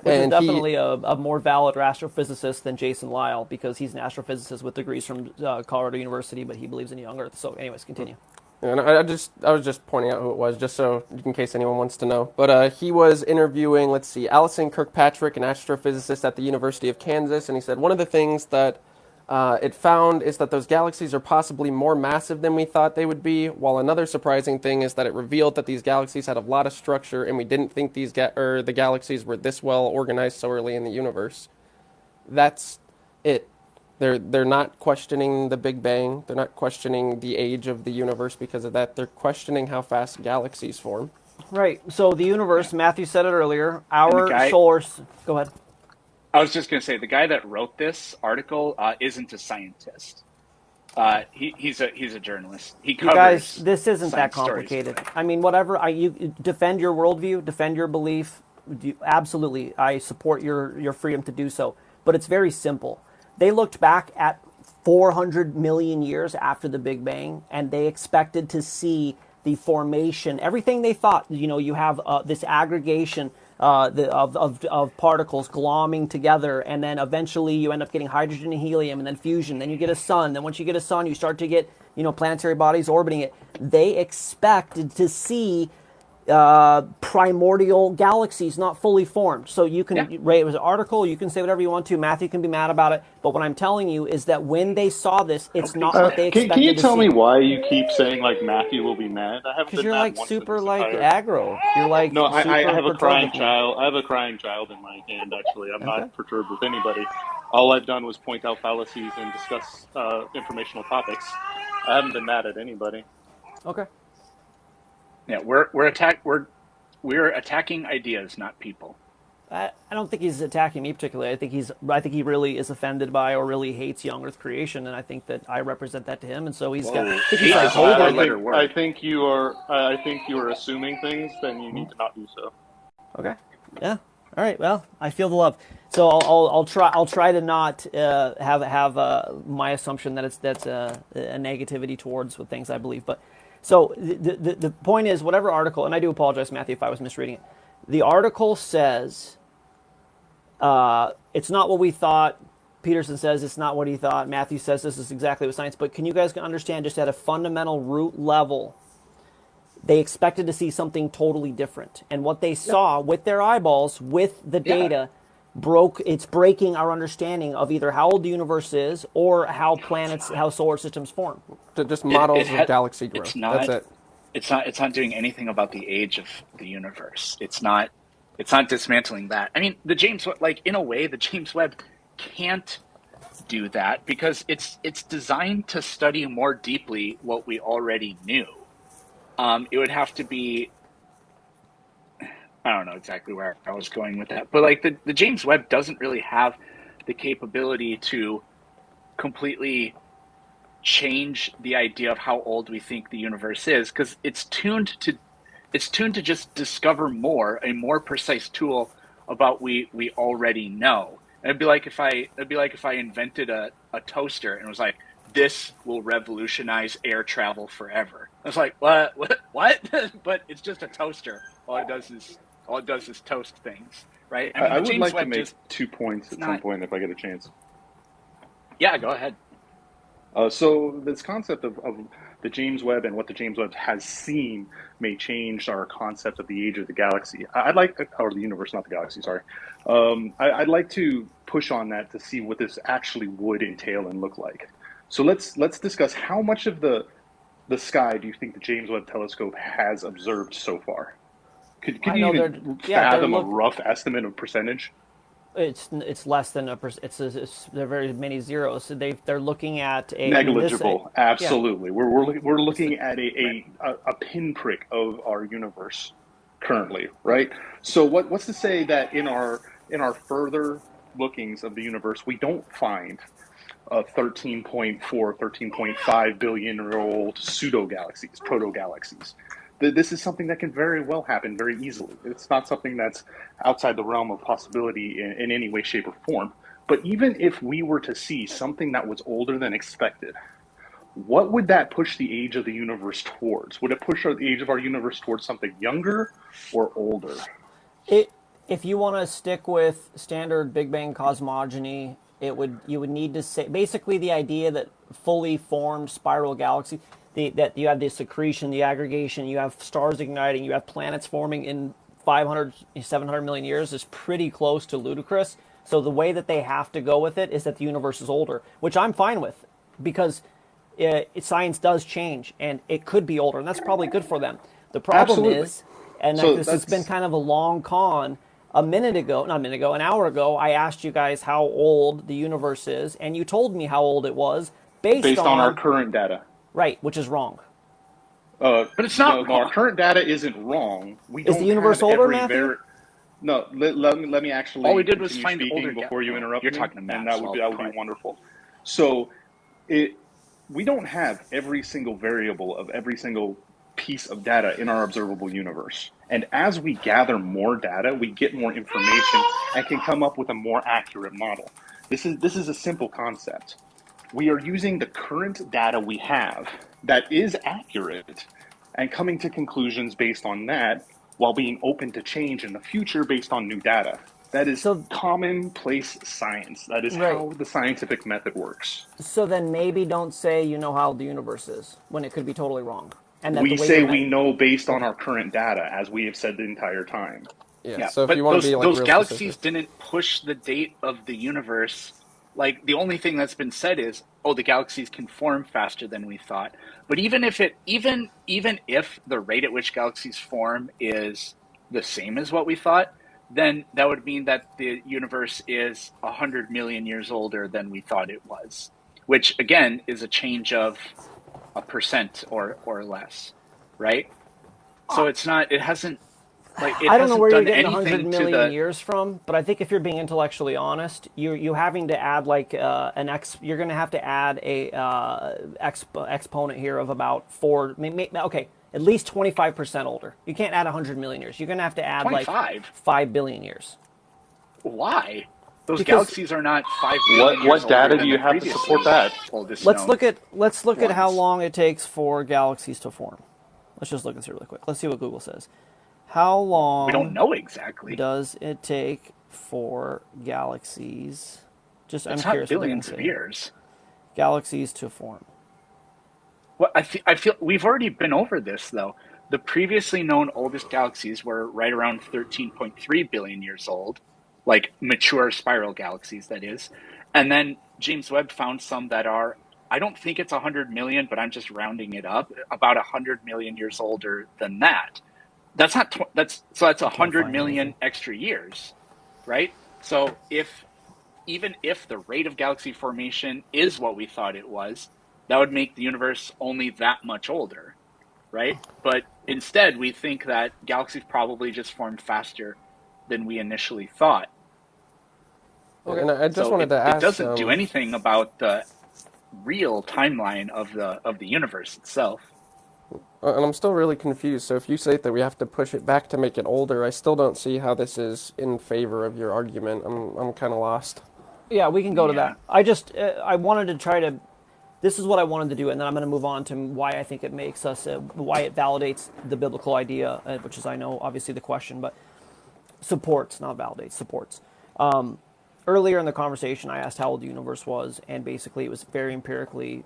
Which is definitely a more valid astrophysicist than Jason Lyle, because he's an astrophysicist with degrees from Colorado University, but he believes in a young Earth. So, anyways, continue. And I was just pointing out who it was, just so in case anyone wants to know. But he was interviewing, let's see, Alison Kirkpatrick, an astrophysicist at the University of Kansas, and he said one of the things that it found is that those galaxies are possibly more massive than we thought they would be, while another surprising thing is that it revealed that these galaxies had a lot of structure, and we didn't think the galaxies were this well organized so early in the universe. That's it. They're not questioning the Big Bang. They're not questioning the age of the universe because of that. They're questioning how fast galaxies form. Right. So the universe, Matthew said it earlier, our source... Go ahead. I was just going to say, the guy that wrote this article isn't a scientist. He's a journalist. He covers guys, this isn't that science complicated. stories. I mean, whatever. You defend your worldview, defend your belief. Absolutely, I support your freedom to do so. But it's very simple. They looked back at 400 million years after the Big Bang, and they expected to see the formation, everything they thought. You have this aggregation of particles glomming together, and then eventually you end up getting hydrogen and helium, and then fusion. Then you get a sun. Then once you get a sun, you start to get planetary bodies orbiting it. They expected to see primordial galaxies not fully formed. So you Yeah. can, Ray, it was an article, you can say whatever you want to, Matthew can be mad about it, but what I'm telling you is that when they saw this, it's Nobody's not what they mad. Can you expected to tell me see. why you keep saying like Matthew will be mad? I haven't Because been you're mad like once in super this like entire. aggro. You're like No, I super have a perturbed crying with me. child. I have a crying child in my hand. Actually, I'm Okay. not perturbed with anybody. All I've done was point out fallacies and discuss informational topics. I haven't been mad at anybody. Okay. Yeah, we're attacking ideas, not people. I don't think he's attacking me particularly. I think he really is offended by or really hates young Earth creation, and I think that I represent that to him, and so he's got. I Whoa, think he's hate like is a holding. four-letter I word. think you are. I think you are assuming things. Then you need to not do so. Okay. Yeah. All right. Well, I feel the love. So I'll try to not have my assumption that that's a negativity towards what things I believe. But so the point is, whatever article, and I do apologize, Matthew, if I was misreading it. The article says it's not what we thought. Peterson says it's not what he thought. Matthew says this is exactly what science. But can you guys understand, just at a fundamental root level, they expected to see something totally different, and what they saw with their eyeballs, with the Yeah, data, it's breaking our understanding of either how old the universe is or how no, it's planets, not. how solar systems form. Just It models of had. galaxy It's growth. That's not. it. It's not doing anything about the age of the universe. It's not dismantling that. I mean, like in a way, the James Webb can't do that because it's designed to study more deeply what we already knew. It would have to be. I don't know exactly where I was going with that, but like the James Webb doesn't really have the capability to completely change the idea of how old we think the universe is because it's tuned to just discover a more precise tool about we already know. And it'd be like if I invented a toaster and was like, this will revolutionize air travel forever. I was like, what? But it's just a toaster. All it does is toast things, right? I mean, I the would James like to Webb make just 2 points it's at some not. point if I get a chance. Yeah, go ahead. So this concept of the James Webb and what the James Webb has seen may change our concept of the age of the galaxy. I'd like, or the universe, not the galaxy. Sorry. I'd like to push on that to see what this actually would entail and look like. So let's discuss how much of the sky do you think the James Webb Telescope has observed so far? Could I you know even they're fathom a look. rough estimate of percentage? It's less than a percent. There are very many zeros. So they're looking at a. I mean, Negligible, yeah. absolutely. We're It's the looking at Right. a pinprick of our universe currently, right? So what's to say that in our further lookings of the universe, we don't find a 13.4, 13.5 billion year old pseudo galaxies, proto galaxies. This is something that can very well happen very easily. It's not something that's outside the realm of possibility in any way, shape, or form. But even if we were to see something that was older than expected, what would that push the age of the universe towards? Would it push the age of our universe towards something younger or older? it. If you want to stick with standard Big Bang cosmogony, you would need to say basically the idea that fully formed spiral galaxy, that you have the secretion, the aggregation, you have stars igniting, you have planets forming in 500, 700 million years is pretty close to ludicrous. So the way that they have to go with it is that the universe is older, which I'm fine with because science does change and it could be older, and that's probably good for them. The problem Absolutely. is, and So this has been that's kind of a long con. Not a minute ago, an hour ago, I asked you guys how old the universe is, and you told me how old it was based based on our on, current data. right, which is wrong. But it's No, not no, our wrong. current data isn't wrong. We Is the don't universe have older, every Matthew? very. No, let me All we actually did was continue find older speaking gas. before you Oh, interrupt you're me, talking to and Matt, so I'll that be would be quiet. wonderful. So, it we don't have every single variable of every single piece of data in our observable universe. And as we gather more data, we get more information and can come up with a more accurate model. This is a simple concept. We are using the current data we have that is accurate and coming to conclusions based on that while being open to change in the future based on new data. That is So, commonplace science. That is right. how the scientific method works. So then maybe don't say you know how old the universe is when it could be totally wrong. and that the We way say we're we know based on Okay. our current data, as we have said the entire time. Yeah. Yeah, So if but you want to be like those real galaxies specific. didn't push the date of the universe. Like the only thing that's been said is, oh, the galaxies can form faster than we thought. But even if the rate at which galaxies form is the same as what we thought, then that would mean that the universe is 100 million years older than we thought it was, which again is a change of a percent or less, right? So it's not. It hasn't like it I don't know hasn't where you're done getting 100 anything to million the. years from, but I think if you're being intellectually honest, you having to add like you're going to have to add a exponent here of about okay, at least 25% older. You can't add 100 million years. You're going to have to add like 25. 5 billion years Why? Those because galaxies are not 5 billion years What older data do than the you have to support previously that? oldest let's known look at how ones. long it takes for galaxies to form. Let's just look at this really quick. Let's see what Google says. How We don't long know exactly. does it take for galaxies? Just I'm It's not curious what they're going to billions of say here. years. Galaxies to form. Well, I feel we've already been over this though. The previously known oldest galaxies were right around 13.3 billion years old, like mature spiral galaxies, that is. And then James Webb found some that are, I don't think it's 100 million, but I'm just rounding it up, about 100 million years older than that. That's not, that's I can't 100 find million anything. extra years, right? So if even if the rate of galaxy formation is what we thought it was, that would make the universe only that much older, right? But instead, we think that galaxies probably just formed faster than we initially thought. And I just So wanted to it ask, doesn't do anything about the real timeline of the universe itself. and I'm still really confused. So if you say that we have to push it back to make it older, I still don't see how this is in favor of your argument. I'm kind of lost. Yeah, we can go to Yeah. that. I wanted to try to. This is what I wanted to do, and then I'm going to move on to why I think it makes us, why it validates the biblical idea, which is I know obviously the question, but supports, not validates, supports. Earlier in the conversation, I asked how old the universe was, and basically it was very empirically,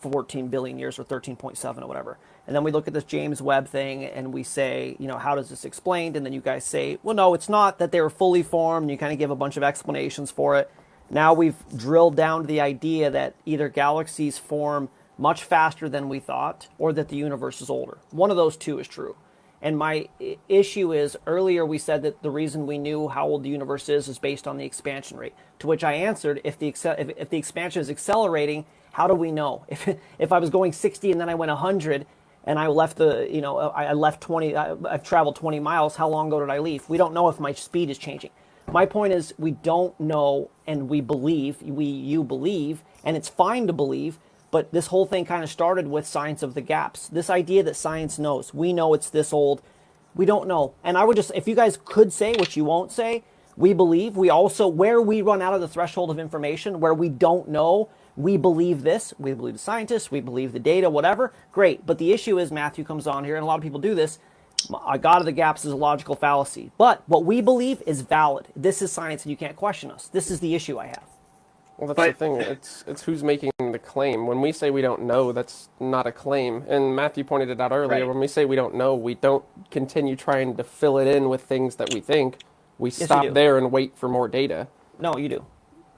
14 billion years or 13.7 or whatever. And then we look at this James Webb thing and we say, how does this explained? And then you guys say, well, no, it's not that they were fully formed. And you kind of give a bunch of explanations for it. Now we've drilled down to the idea that either galaxies form much faster than we thought or that the universe is older. One of those two is true. And my issue is earlier we said that the reason we knew how old the universe is based on the expansion rate. To which I answered, if the expansion is accelerating, how do we know? If I was going 60 and then I went 100 and I left I left 20, I've traveled 20 miles, how long ago did I leave? We don't know if my speed is changing. My point is we don't know, and we believe, you believe, and it's fine to believe. But this whole thing kind of started with science of the gaps. This idea that science knows. We know it's this old. We don't know. And I would just, if you guys could say, which you won't say, we believe. We also, where we run out of the threshold of information, where we don't know, we believe this. We believe the scientists. We believe the data, whatever. Great. But the issue is, Matthew comes on here, and a lot of people do this. God of the gaps is a logical fallacy. But what we believe is valid. This is science, and you can't question us. This is the issue I have. Well, that's the But thing. It's who's making the claim. When we say we don't know, that's not a claim. And Matthew pointed it out earlier. right. When we say we don't know, we don't continue trying to fill it in with things that we think. We Yes, you stop do. there and wait for more data. No, you do.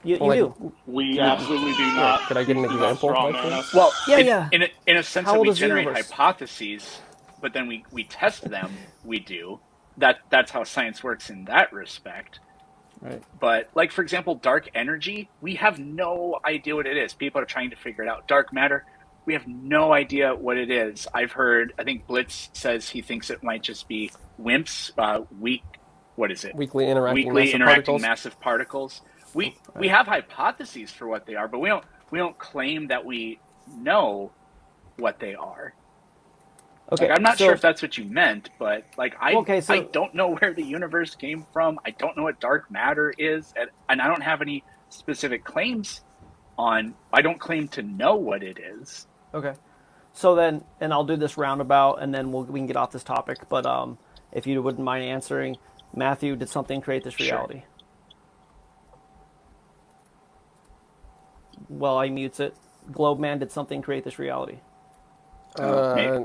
You Like, do. We Yeah. absolutely do not. Could I get an Please do not example? straw Like man this? us. Well, Yeah, yeah. in a sense How that old we is the generate universe? hypotheses, but then we test them. We do that's how science works in that respect. Right. But like for example, dark energy, we have no idea what it is. People are trying to figure it out. Dark matter, we have no idea what it is. I think Blitz says he thinks it might just be WIMPs, what is it? Weakly interacting Weakly massive interacting particles. massive particles. We Right. have hypotheses for what they are, but we don't claim that we know what they are. Like Okay, I'm not sure so if that's what you meant, but like okay, I so don't know where the universe came from. I don't know what dark matter is, and I don't have any specific claims on. I don't claim to know what it is. okay, so then, and I'll do this roundabout, and then we can get off this topic. But if you wouldn't mind answering, Matthew, did something create this Sure. reality? Well, he mutes it. Globe Man, did something create this reality? Uh,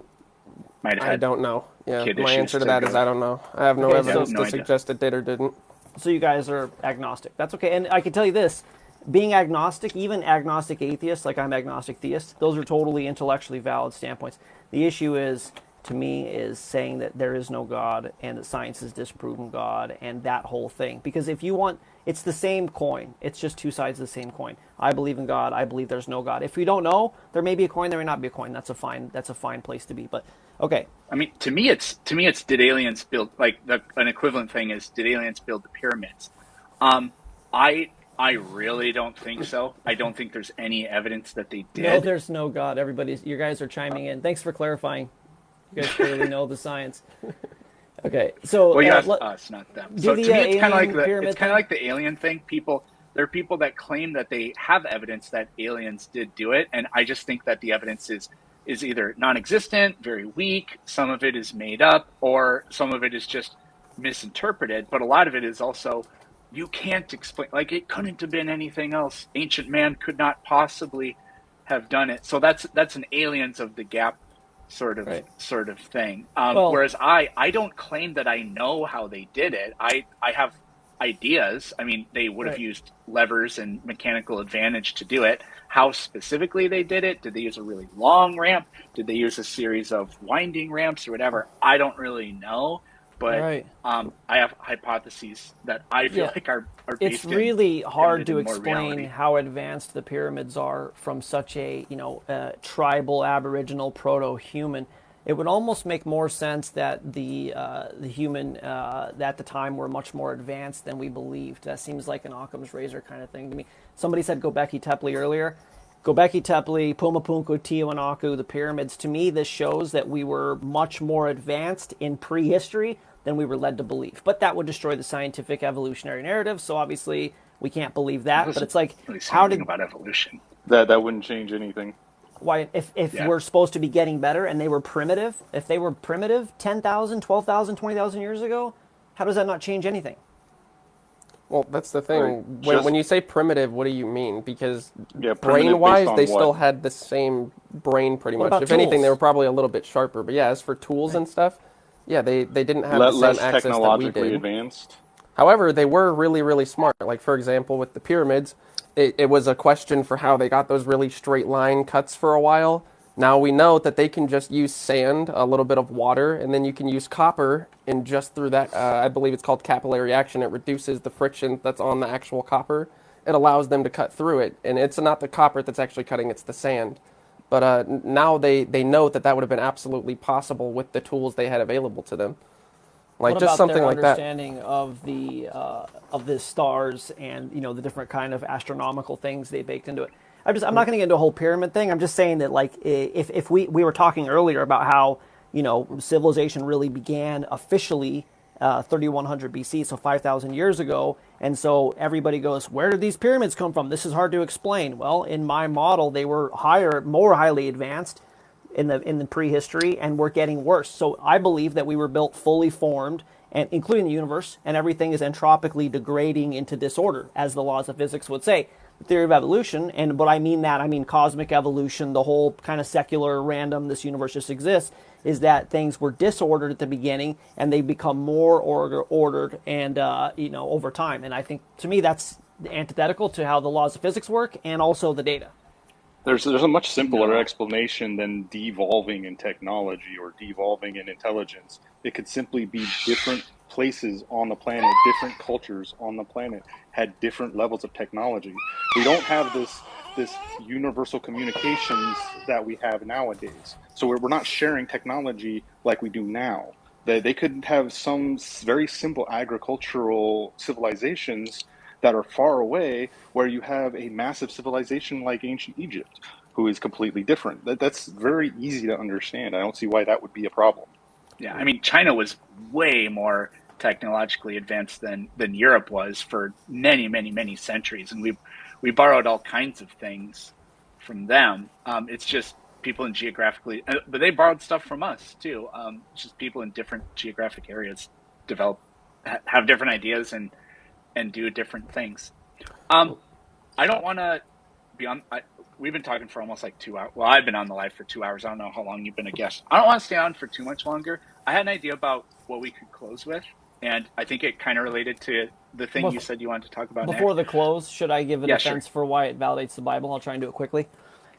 might have I had don't know. Yeah, kid my issues answer to to that is go. I don't know. I have no Okay, Yeah, so evidence no to idea. suggest it did or didn't. so you guys are agnostic. That's okay. And I can tell you this, being agnostic, even agnostic atheists, like I'm agnostic theist, those are totally intellectually valid standpoints. The issue is, to me, is saying that there is no God and that science has disproven God and that whole thing. Because if you want, it's the same coin. It's just two sides of the same coin. I believe in God. I believe there's no God. If you don't know, there may be a coin. There may not be a coin. That's a fine place to be. But okay, I mean, to me it's did aliens build like an equivalent thing is did aliens build the pyramids? Um, I really don't think so. I don't think there's any evidence that they no, did. there's no God. You guys are chiming in. Thanks for clarifying. You guys clearly know the science. Okay, so Well, you asked us, not them. do So the to me, alien it's pyramid kind of thing. like the alien thing. There are people that claim that they have evidence that aliens did do it, and I just think that the evidence is either non-existent, very weak. Some of it is made up, or some of it is just misinterpreted. But a lot of it is also you can't explain. Like it couldn't have been anything else. Ancient man could not possibly have done it. So that's an aliens of the gap Right. sort of thing. Well, Whereas I don't claim that I know how they did it. I have ideas. I mean, they would have right. used levers and mechanical advantage to do it. How specifically they did it? Did they use a really long ramp? Did they use a series of winding ramps or whatever? I don't really know, All but right. I have hypotheses that I feel Yeah. like are It's based in really hard grounded to in more explain reality. how advanced the pyramids are from such a, tribal aboriginal proto-human. It would almost make more sense that the human at the time were much more advanced than we believed. That seems like an Occam's razor kind of thing to me. Somebody said Göbekli Tepe earlier. Göbekli Tepe, Pumapunku, Tiwanaku, the pyramids. To me, this shows that we were much more advanced in prehistory than we were led to believe. But that would destroy the scientific evolutionary narrative. So obviously, we can't believe It that. But doesn't it's like, really say how anything did about evolution. That wouldn't change anything. why if Yeah. we're supposed to be getting better and they were primitive, if they were primitive 10,000, 12,000, 20,000 years ago, how does that not change anything? Well, that's the Like thing. When just you say primitive, what do you mean? Because yeah, primitive based brain-wise, they on still what? had the same brain pretty What much. about If anything, they were tools? probably a little bit sharper. But yeah, as for tools Right. and stuff, yeah, they didn't have the same Less access that we technologically did. advanced. However, they were really, really smart. Like, for example, with the pyramids, it was a question for how they got those really straight line cuts for a while. Now we know that they can just use sand, a little bit of water, and then you can use copper, and just through that, I believe it's called capillary action, it reduces the friction that's on the actual copper. It allows them to cut through it, and it's not the copper that's actually cutting, it's the sand. But now they know that that would have been absolutely possible with the tools they had available to them. What Like, just about something their like that. understanding of the stars and the different kind of astronomical things they baked into it? I'm not going to get into a whole pyramid thing. I'm just saying that like if we were talking earlier about how civilization really began officially 3100 BC, so 5,000 years ago, and so everybody goes, where did these pyramids come from? This is hard to explain. Well, in my model, they were more highly advanced in the prehistory, and we're getting worse. So I believe that we were built fully formed, and including the universe, and everything is entropically degrading into disorder, as the laws of physics would say. The theory of evolution, and what I mean that I mean cosmic evolution, the whole kind of secular random this universe just exists, is that things were disordered at the beginning and they become more ordered and over time. And I think to me that's antithetical to how the laws of physics work and also the data. There's a much simpler No. explanation than devolving in technology or devolving in intelligence. It could simply be different places on the planet, different cultures on the planet had different levels of technology. We don't have this universal communications that we have nowadays. So we're not sharing technology like we do now. They could have some very simple agricultural civilizations that are far away where you have a massive civilization like ancient Egypt who is completely different. That's very easy to understand. I don't see why that would be a problem. Yeah, I mean, China was way more technologically advanced than Europe was for many, many, many centuries, and we borrowed all kinds of things from them. It's just people in geographically, but they borrowed stuff from us too. It's just people in different geographic areas develop have different ideas and do different things. Um, I don't want to be on. we've been talking for almost like 2 hours. Well, I've been on the live for 2 hours. I don't know how long you've been a guest. I don't want to stay on for too much longer. I had an idea about what we could close with, and I think it kind of related to the thing you said you wanted to talk about Before next. the close, should I give a Yeah, defense sure. for why it validates the Bible? I'll try and do it quickly.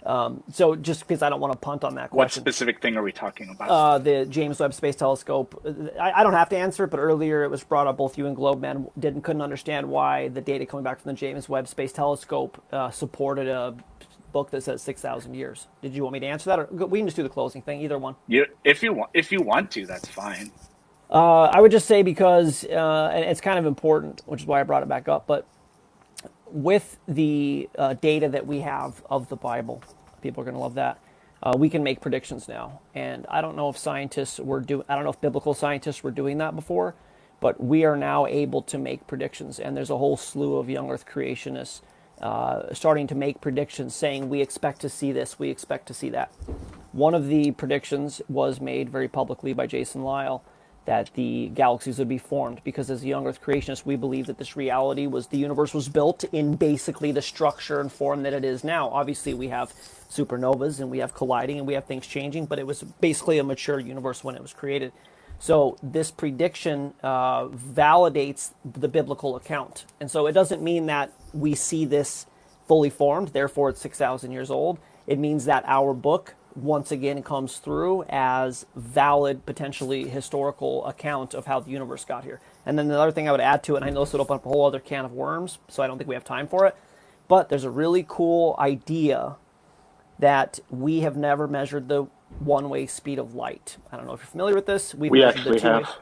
So just because I don't want to punt on that What question. specific thing are we talking about? The James Webb Space Telescope. I don't have to answer it, but earlier it was brought up. Both you and Globeman couldn't understand why the data coming back from the James Webb Space Telescope supported a book that says 6,000 years. Did you want me to answer that, or we can just do the closing thing? Either one. If you want to, that's fine. I would just say because and it's kind of important, which is why I brought it back up. But with the data that we have of the Bible, people are going to love that. We can make predictions now, and I don't know if I don't know if biblical scientists were doing that before, but we are now able to make predictions. And there's a whole slew of young Earth creationists starting to make predictions, saying we expect to see this, we expect to see that. One of the predictions was made very publicly by Jason Lyle, that the galaxies would be formed, because as a young Earth creationist, we believe that this reality was the universe was built in basically the structure and form that it is now. Obviously, we have supernovas and we have colliding and we have things changing, but it was basically a mature universe when it was created. So this prediction validates the biblical account. And so it doesn't mean that we see this fully formed, therefore it's 6,000 years old. It means that our book once again comes through as valid, potentially historical account of how the universe got here. And then the other thing I would add to it, and I know this would open up a whole other can of worms, so I don't think we have time for it, but there's a really cool idea that we have never measured the one-way speed of light. I don't know if you're familiar with this. We've We measured actually the two-way. have.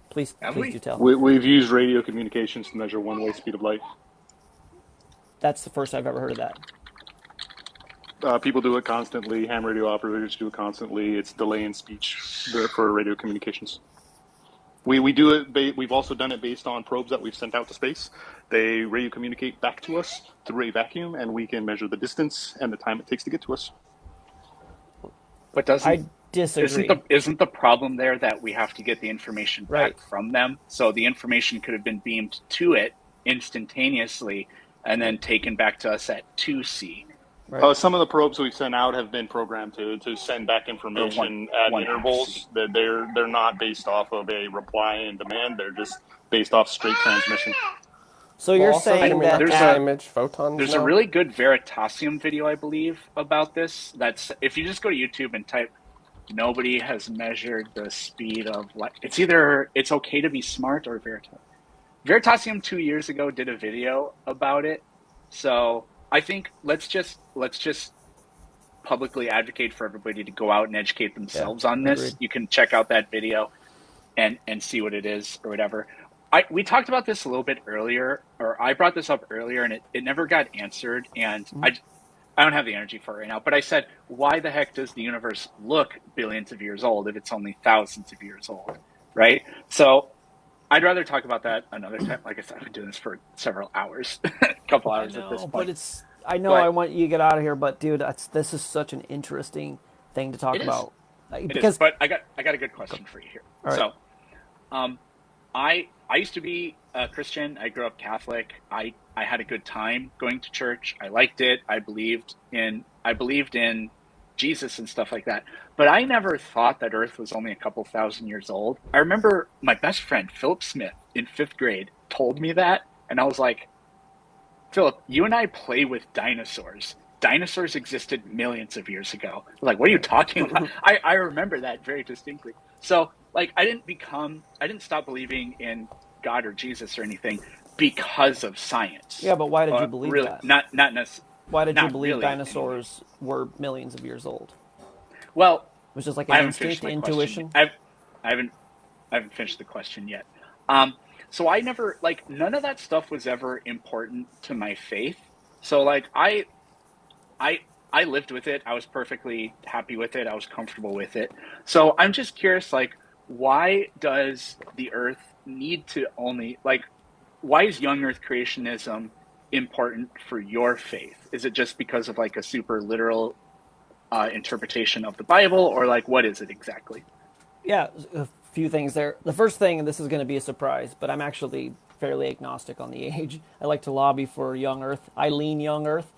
Please do tell. We've used radio communications to measure one-way speed of light. That's the first I've ever heard of that. People do it constantly. Ham radio operators do it constantly. It's delay in speech for radio communications. We do it. We've also done it based on probes that we've sent out to space. They radio communicate back to us through a vacuum, and we can measure the distance and the time it takes to get to us. But I disagree. isn't the problem there that we have to get the information back Right. from them? So the information could have been beamed to it instantaneously and then taken back to us at 2C. Right. Some of the probes we've sent out have been programmed to send back information at one intervals. That they're not based off of a reply and demand. They're just based off straight transmission. So you're Also, saying can we that there's measure a- image photons There's now? a really good Veritasium video, I believe, about this. That's if you just go to YouTube and type "nobody has measured the speed of light." It's either "it's okay to be smart" or Veritasium. Veritasium 2 years ago did a video about it. So I think let's just publicly advocate for everybody to go out and educate themselves on this. agreed. You can check out that video and see what it is or whatever. We talked about this a little bit earlier, or I brought this up earlier, and it never got answered, and I don't have the energy for it right now. But I said, why the heck does the universe look billions of years old if it's only thousands of years old, right? So I'd rather talk about that another time. Like I said, I've been doing this for several hours, a couple hours at this point. But I know I want you to get out of here, but dude, this is such an interesting thing to talk It is. about. It is, but I got a good question for you here. All right. So, I used to be a Christian. I grew up Catholic. I had a good time going to church. I liked it. I believed in Jesus and stuff like that. But I never thought that Earth was only a couple thousand years old. I remember my best friend Philip Smith in 5th grade told me that, and I was like, Philip, you and I play with dinosaurs. Dinosaurs existed millions of years ago. Like, what are you talking about? I remember that very distinctly. So, like, I didn't stop believing in God or Jesus or anything because of science. Yeah, but why did you believe really, that? Not necessarily. Why did you not believe really, dinosaurs were millions of years old? Well, It was just like I an haven't instinct, finished my intuition. question. I haven't finished the question yet. So I never, like, none of that stuff was ever important to my faith. So, like, I lived with it. I was perfectly happy with it. I was comfortable with it. So I'm just curious, like, why does the Earth need to only, like, why is young Earth creationism important for your faith? Is it just because of, like, a super literal interpretation of the Bible, or, like, what is it exactly? Yeah, a few things there. The first thing, and this is going to be a surprise, but I'm actually fairly agnostic on the age. I like to lobby for young Earth. I lean young Earth.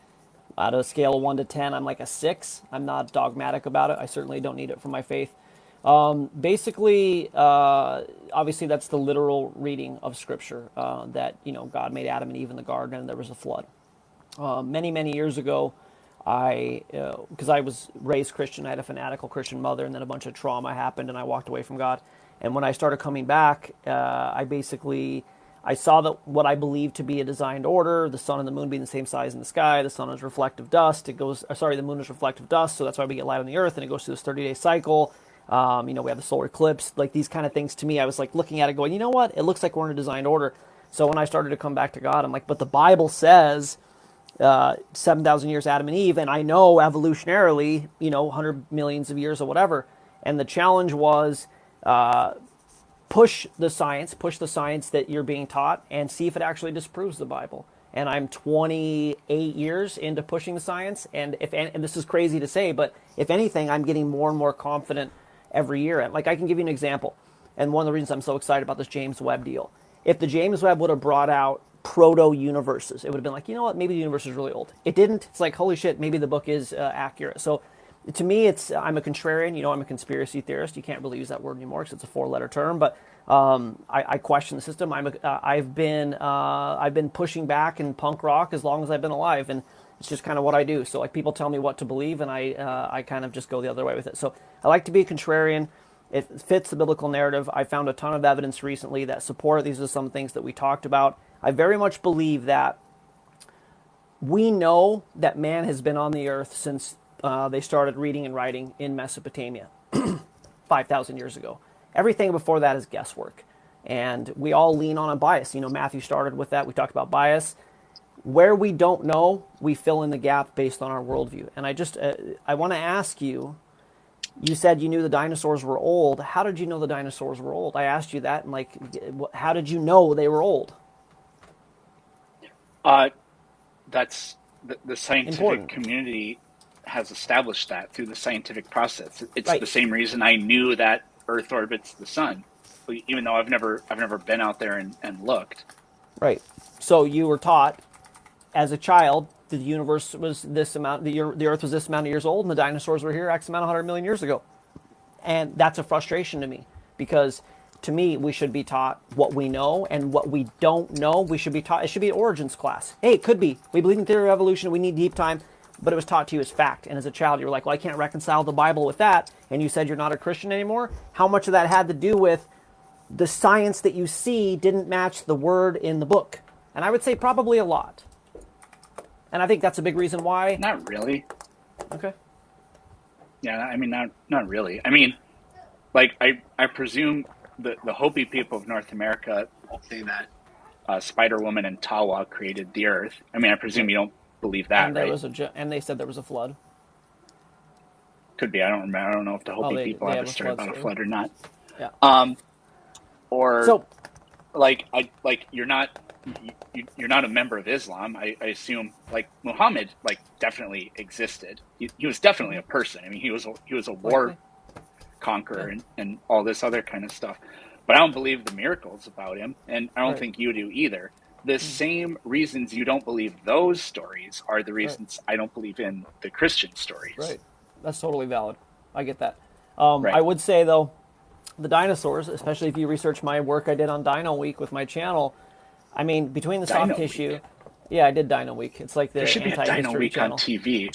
Out of a scale of 1 to 10, I'm like a 6. I'm not dogmatic about it. I certainly don't need it for my faith. Basically, obviously, that's the literal reading of Scripture, that, God made Adam and Eve in the garden and there was a flood. Many, many years ago, because I was raised Christian, I had a fanatical Christian mother, and then a bunch of trauma happened, and I walked away from God. And when I started coming back, I saw that what I believed to be a designed order, the sun and the moon being the same size in the sky, the sun is reflective dust. The moon is reflective dust, so that's why we get light on the earth, and it goes through this 30-day cycle. We have the solar eclipse, like these kind of things. To me, I was like looking at it, going, you know what? It looks like we're in a designed order. So when I started to come back to God, I'm like, but the Bible says 7,000 years Adam and Eve, and I know evolutionarily, 100 millions of years or whatever. And the challenge was push the science that you're being taught, and see if it actually disproves the Bible. And I'm 28 years into pushing the science, and this is crazy to say, but if anything, I'm getting more and more confident every year. Like, I can give you an example, and one of the reasons I'm so excited about this James Webb deal. If the James Webb would have brought out proto-universes, it would have been like, you know what, maybe the universe is really old. It didn't. It's like, holy shit, maybe the book is accurate. So to me, I'm a contrarian. I'm a conspiracy theorist. You can't really use that word anymore because it's a 4-letter term, but I question the system. I've been pushing back in punk rock as long as I've been alive, and it's just kind of what I do. So like, people tell me what to believe, and I kind of just go the other way with it. So I like to be a contrarian. It fits the biblical narrative. I found a ton of evidence recently that support these are some things that we talked about. I very much believe that we know that man has been on the earth since they started reading and writing in Mesopotamia 5,000 years ago. Everything before that is guesswork. And we all lean on a bias. Matthew started with that. We talked about bias. Where we don't know, we fill in the gap based on our worldview. And I want to ask you, you said you knew the dinosaurs were old. How did you know the dinosaurs were old? I asked you that, and like, how did you know they were old? That's the scientific Important. community has established that through the scientific process. It's Right. the same reason I knew that Earth orbits the sun, even though I've never been out there and looked. Right. So you were taught as a child that the universe was this amount, the Earth was this amount of years old, and the dinosaurs were here X amount of 100 million years ago. And that's a frustration to me, because to me, we should be taught what we know, and what we don't know, we should be taught. It should be an origins class. Hey, it could be. We believe in theory of evolution. We need deep time. But it was taught to you as fact. And as a child, you were like, well, I can't reconcile the Bible with that. And you said you're not a Christian anymore. How much of that had to do with the science that you see didn't match the word in the book? And I would say probably a lot. And I think that's a big reason why. Not really. Okay. Yeah, I mean, not really. I mean, like, I presume the Hopi people of North America say that Spider-Woman and Tawa created the Earth. I mean, I presume you don't believe that, And there right? was and they said there was a flood. Could be. I don't remember. I don't know if the Hopi people they have have a a story flood about a story. flood or not. Yeah. Or So, like you're not a member of Islam. I assume, like, Muhammad, like, definitely existed. He was definitely a person. I mean, he was a war likely. conqueror Yeah. and all this other kind of stuff. But I don't believe the miracles about him, and I don't Right. think you do either. The same reasons you don't believe those stories are the Right. reasons I don't believe in the Christian stories. Right. That's totally valid. I get that. Right. I would say, though, the dinosaurs, especially if you research my work I did on Dino Week with my channel, I mean, between the soft Dino tissue. Week. Yeah, I did Dino Week. It's like the There should be a Dino anti-history Week on channel. TV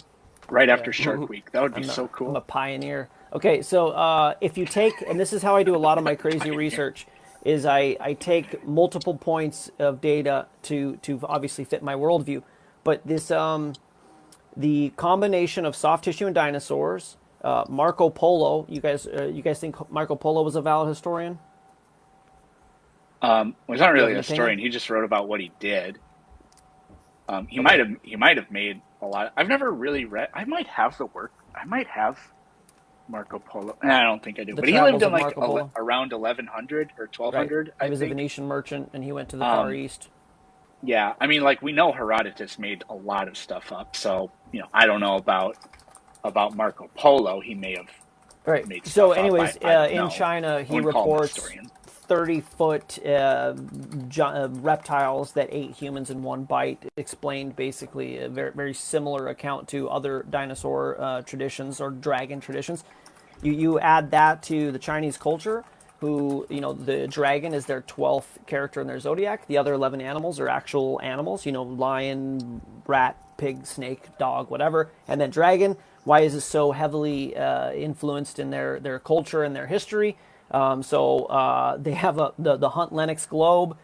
right Yeah. after Shark Week. That would be so I'm cool. a pioneer. Okay, so if you take, and this is how I do a lot of my crazy research, is I take multiple points of data to obviously fit my worldview. But this the combination of soft tissue and dinosaurs, Marco Polo. You guys think Marco Polo was a valid historian? Well, he's not You have really an a historian. opinion? He just wrote about what he did. He Okay. might have made a lot. I've never really read. I might have the work. I might have Marco Polo. I don't think I do. The But he lived Travels in of like Marco Polo. around 1100 or Right. 1200, He I was a think. Venetian merchant, and he went to the Far East. Yeah, I mean, like, we know Herodotus made a lot of stuff up. So, I don't know about Marco Polo. He may have Right. made So, stuff up. anyways, I don't in know. China, I he wouldn't call him a reports historian. 30-foot reptiles that ate humans in one bite, explained basically a very, very similar account to other dinosaur traditions or dragon traditions. You add that to the Chinese culture, who, the dragon is their 12th character in their zodiac. The other 11 animals are actual animals, lion, rat, pig, snake, dog, whatever. And then dragon, why is it so heavily influenced in their culture and their history? They have the Hunt Lennox globe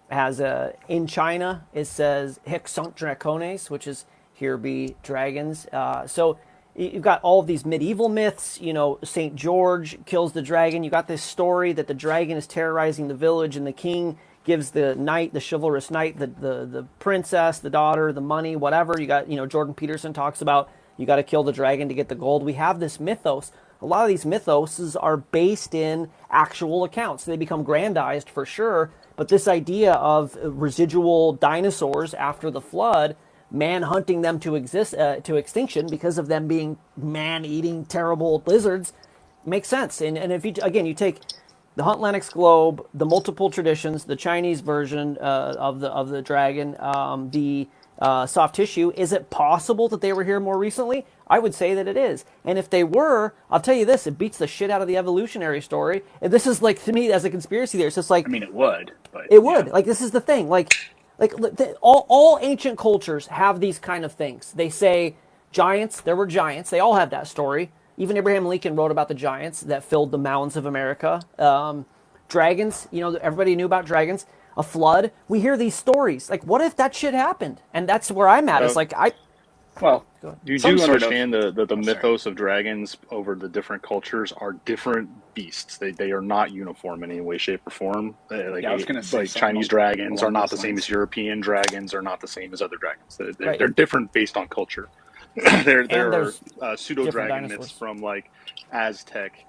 has in China, it says Hic sunt dracones, which is here be dragons. So you've got all of these medieval myths. St. George kills the dragon. You got this story that the dragon is terrorizing the village, and the king gives the knight, the chivalrous knight, the princess, the daughter, the money, whatever. You got, Jordan Peterson talks about you got to kill the dragon to get the gold. We have this mythos. A lot of these mythoses are based in actual accounts. They become grandized for sure, but this idea of residual dinosaurs after the flood, man hunting them to extinction because of them being man-eating terrible lizards, makes sense. And if you take the Hunt Lennox globe, the multiple traditions, the Chinese version of the dragon, the soft tissue, is it possible that they were here more recently? I would say that it is. And if they were, I'll tell you this, it beats the shit out of the evolutionary story. And this is like, to me, as a conspiracy theorist, it's like, I mean, it would, but it would. Like, this is the thing. Like all ancient cultures have these kind of things. They say giants, there were giants. They all have that story. Even Abraham Lincoln wrote about the giants that filled the mountains of America. Dragons, everybody knew about dragons. A flood. We hear these stories. Like, what if that shit happened? And that's where I'm at. It's like, well, you some do sort of- understand the sorry. mythos of dragons over the different cultures are different beasts. They are not uniform in any way, shape, or form. Yeah, I was gonna say like something Chinese dragons are along not those the same lines. as European dragons, are not the same as other dragons. Right. They're different based on culture. there are there's pseudo different dragon dinosaurs. myths from like Aztec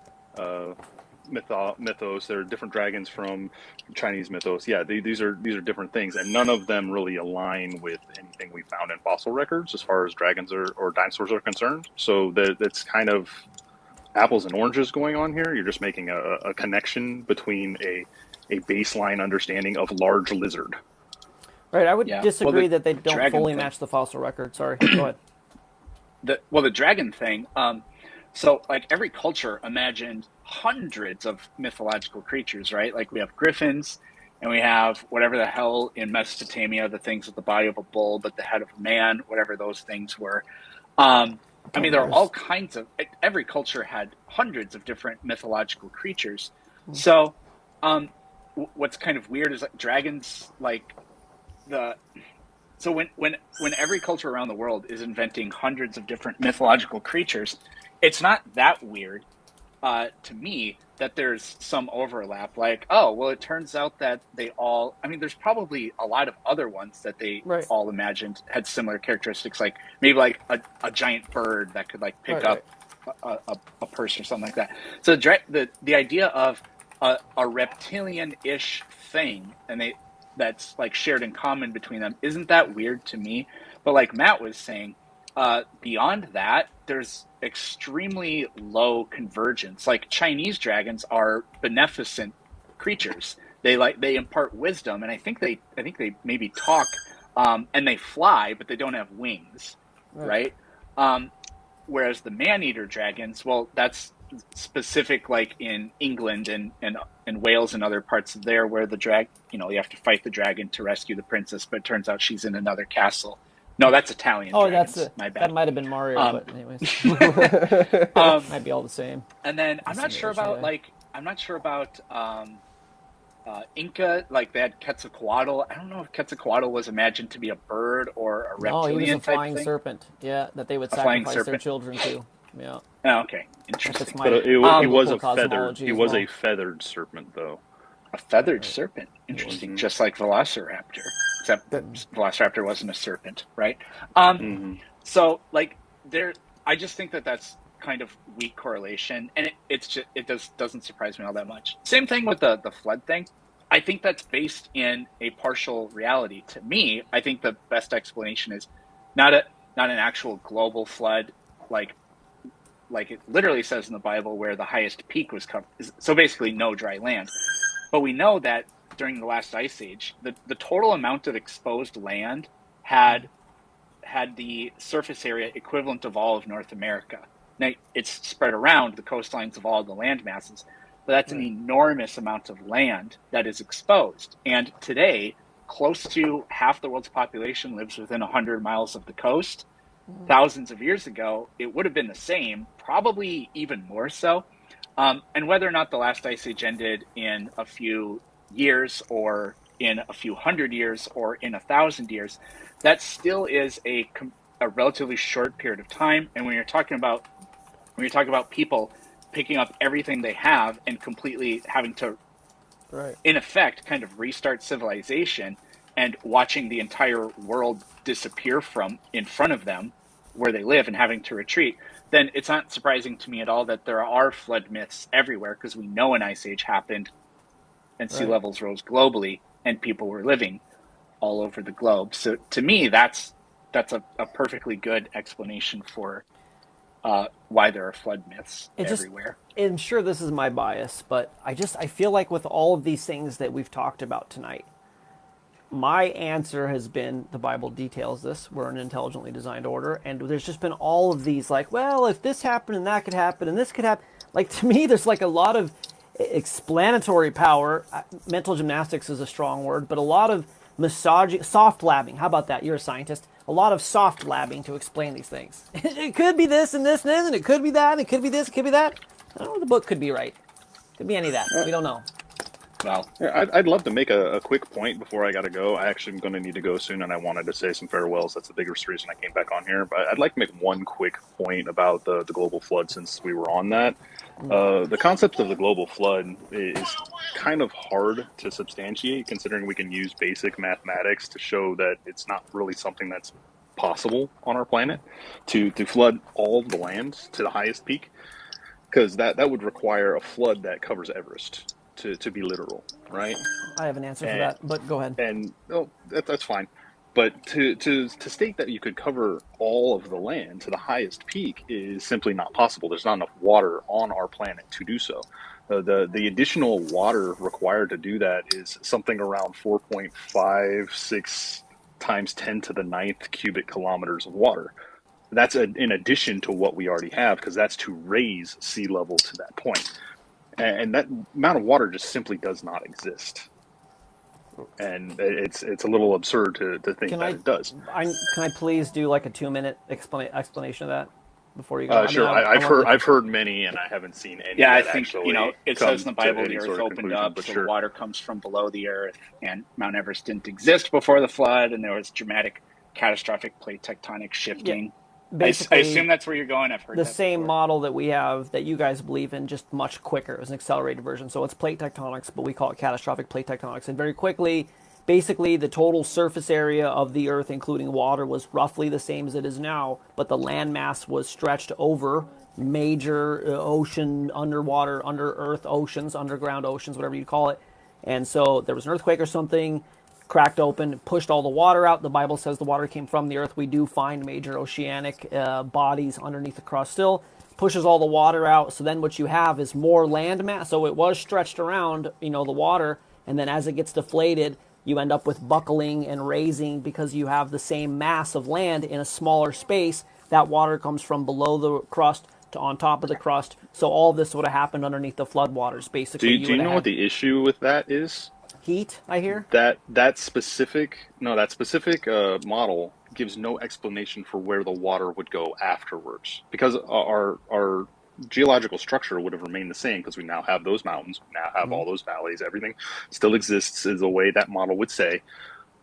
mythos. There are different dragons from Chinese mythos. Yeah, these are different things, and none of them really align with anything we found in fossil records as far as dragons or dinosaurs are concerned. So that's kind of apples and oranges going on here. You're just making a connection between a baseline understanding of large lizard. Right, I would Yeah. disagree Well, the that they don't dragon fully thing. match the fossil record. Sorry, go ahead. The dragon thing. So like every culture imagined hundreds of mythological creatures, right? Like we have griffins, and we have whatever the hell in Mesopotamia, the things with the body of a bull but the head of a man, whatever those things were. I mean, there are all kinds of. Every culture had hundreds of different mythological creatures. So, what's kind of weird is like dragons, like the. So when every culture around the world is inventing hundreds of different mythological creatures, it's not that weird to me that there's some overlap. Like, oh, well, it turns out that they all. I mean, there's probably a lot of other ones that they Right. all imagined had similar characteristics. Like maybe like a giant bird that could like pick Right, up a person or something like that. So the idea of a reptilian-ish thing, and that's like shared in common between them, isn't that weird to me? But like Matt was saying, beyond that, there's extremely low convergence. Like Chinese dragons are beneficent creatures. They impart wisdom, and I think they maybe talk, and they fly, but they don't have wings, right? Whereas the man-eater dragons, well, that's specific, like in England and Wales and other parts of there, where you have to fight the dragon to rescue the princess, but it turns out she's in another castle. No, that's Italian. Oh, dragons. My bad. that might have been Mario, but anyways, might be all the same. And then I'm not sure about Inca, like they had Quetzalcoatl. I don't know if Quetzalcoatl was imagined to be a bird or a reptilian Oh, he was a type flying thing. serpent. Yeah, that they would flying sacrifice their serpent. children to. Yeah, Oh, okay, that's interesting. my But he was biblical a feathered. cosmology He as was well. a feathered serpent, though. A feathered serpent. Interesting. Just like Velociraptor, except Velociraptor wasn't a serpent, right? So like I just think that's kind of weak correlation, and it doesn't surprise me all that much. Same thing with the flood thing. I think that's based in a partial reality. To me, I think the best explanation is not an actual global flood, like it literally says in the Bible, where the highest peak was covered. So basically, no dry land. But we know that during the last ice age, the total amount of exposed land had the surface area equivalent of all of North America. Now, it's spread around the coastlines of all the land masses, but that's an enormous amount of land that is exposed. And today, close to half the world's population lives within 100 miles of the coast. Thousands of years ago, it would have been the same, probably even more so. And whether or not the last ice age ended in a few years or in a few hundred years or in 1,000 years, that still is a relatively short period of time. And when you're talking about people picking up everything they have and completely having to, Right. in effect, kind of restart civilization and watching the entire world disappear from in front of them where they live and having to retreat, then it's not surprising to me at all that there are flood myths everywhere, because we know an ice age happened and sea Right. levels rose globally and people were living all over the globe. So to me, that's a perfectly good explanation for why there are flood myths It just, everywhere. I'm sure this is my bias, but I feel like with all of these things that we've talked about tonight, my answer has been the Bible details this. We're an intelligently designed order, and there's just been all of these like, well, if this happened and that could happen and this could happen. Like to me, there's like a lot of explanatory power. Mental gymnastics is a strong word, but a lot of soft labbing. How about that? You're a scientist. A lot of soft labbing to explain these things. It could be this and this and this, and it could be that, and it could be this, it could be that. Oh, the book could be right. Could be any of that. We don't know. Well, Yeah, I'd love to make a quick point before I got to go. I actually am going to need to go soon, and I wanted to say some farewells. That's the biggest reason I came back on here. But I'd like to make one quick point about the global flood since we were on that. The concept of the global flood is kind of hard to substantiate, considering we can use basic mathematics to show that it's not really something that's possible on our planet to flood all of the land to the highest peak, because that would require a flood that covers Everest to be literal, right? I have an answer for And that, but go ahead. that's fine. But to state that you could cover all of the land to the highest peak is simply not possible. There's not enough water on our planet to do so. The additional water required to do that is something around 4.56 times 10 to the ninth cubic kilometers of water. That's in addition to what we already have, because that's to raise sea level to that point. And that amount of water just simply does not exist. And it's a little absurd to think Can that I, it does. can I please do like a 2 minute explanation of that before you go? I mean, Sure. I I've want heard to. I've heard many, and I haven't seen any yeah, I that think, actually it come says in the to Bible the any earth sort of opened conclusion. up, But so the sure. water comes from below the earth, and Mount Everest didn't exist before the flood, and there was dramatic, catastrophic plate tectonic Yeah, shifting. I basically assume that's where you're going. I've heard the that same before. model that we have that you guys believe in, just much quicker. It's an accelerated version. So it's plate tectonics, but we call it catastrophic plate tectonics. And very quickly, basically, the total surface area of the Earth, including water, was roughly the same as it is now, but the land mass was stretched over major ocean, underwater, under Earth oceans, underground oceans, whatever you call it. And so there was an earthquake or something, cracked open, pushed all the water out. The Bible says the water came from the earth. We do find major oceanic bodies underneath the crust still. Pushes all the water out. So then what you have is more land mass. So it was stretched around, the water. And then as it gets deflated, you end up with buckling and raising because you have the same mass of land in a smaller space. That water comes from below the crust to on top of the crust. So all of this would have happened underneath the floodwaters. Do Basically, you, you do would you have know what had the issue with that is? heat, I hear. That specific model gives no explanation for where the water would go afterwards, because our geological structure would have remained the same, because we now have those mountains, we now have all those valleys, everything still exists is the way that model would say.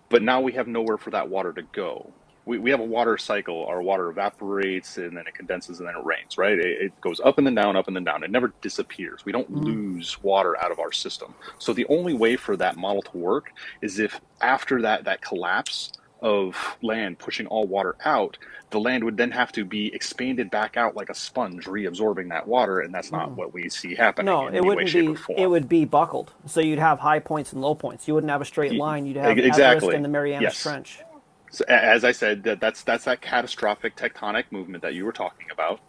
But now we have nowhere for that water to go. We have a water cycle. Our water evaporates and then it condenses and then it rains, right? It goes up and then down, up and then down. It never disappears. We don't lose water out of our system. So the only way for that model to work is if after that collapse of land pushing all water out, the land would then have to be expanded back out like a sponge, reabsorbing that water, and that's not what we see happening No, in it any way, wouldn't shape, or be. It form. would be buckled. So you'd have high points and low points. You wouldn't have a straight line. You'd have Everest and Exactly. the Marianas Yes. Trench. So, as I said, that's that catastrophic tectonic movement that you were talking about,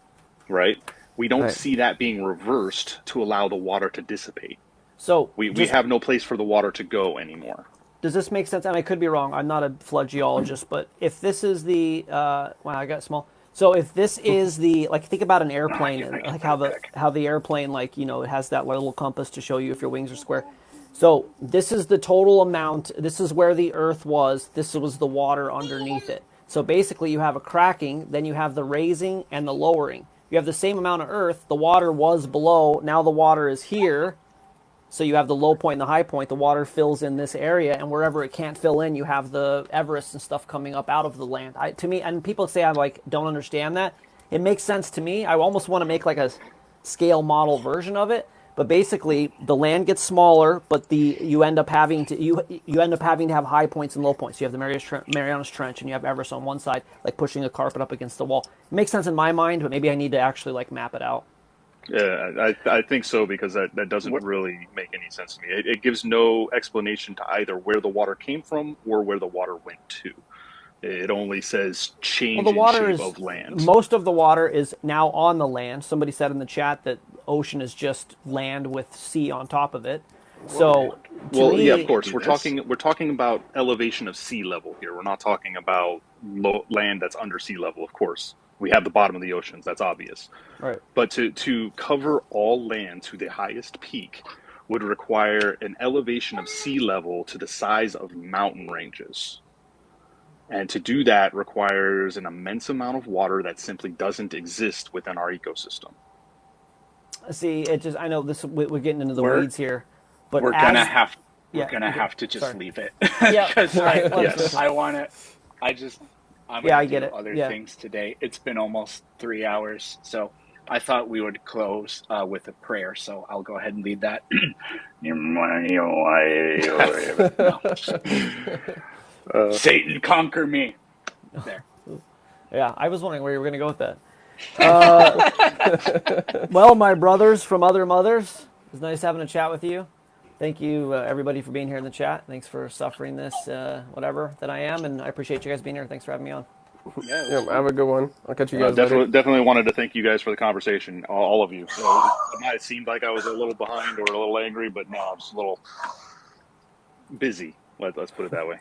right? We don't Right. see that being reversed to allow the water to dissipate. So We have no place for the water to go anymore. does this make sense? And I could be wrong. I'm not a flood geologist, but if this is the wow, I got small. So if this is the like, think about an airplane and like how the airplane, like, you know, it has that little compass to show you if your wings are square. So this is the total amount. This is where the Earth was. This was the water underneath it. So basically, you have a cracking, then you have the raising and the lowering. You have the same amount of Earth. The water was below. Now the water is here. So you have the low point and the high point. The water fills in this area, and wherever it can't fill in, you have the Everest and stuff coming up out of the land. To me, and people say I like don't understand that. It makes sense to me. I almost want to make like a scale model version of it. But basically, the land gets smaller, but you end up having to have high points and low points. You have the Marianas Trench, and you have Everest on one side, like pushing a carpet up against the wall. It makes sense in my mind, but maybe I need to actually like map it out. Yeah, I think so, because that doesn't really make any sense to me. It gives no explanation to either where the water came from or where the water went to. It only says Well, change the in water shape is of land. most of the water is now on the land. Somebody said in the chat that ocean is just land with sea on top of it. So to Well, yeah, of me, course. We're talking about elevation of sea level here. We're not talking about land that's under sea level. Of course, we have the bottom of the oceans. That's obvious. right. But to cover all land to the highest peak would require an elevation of sea level to the size of mountain ranges. And to do that requires an immense amount of water that simply doesn't exist within our ecosystem. See, it just I know this we're getting into the We're weeds here, but we're gonna as have we're yeah, gonna okay, have to just sorry, leave it yeah, because right, Yes. I want to. I just I'm yeah, gonna I get do it, other yeah. things today. It's been almost 3 hours, so I thought we would close with a prayer. So I'll go ahead and lead that. Satan, conquer me. There. Yeah, I was wondering where you were going to go with that. Well, my brothers from other mothers, it was nice having a chat with you. Thank you, everybody, for being here in the chat. Thanks for suffering this, whatever that I am, and I appreciate you guys being here. Thanks for having me on. Yeah, it was Yeah, fun. have a good one. I'll catch you guys later. Definitely wanted to thank you guys for the conversation, all of you. It might have seemed like I was a little behind or a little angry, but no, I'm just a little busy. Let's put it that way.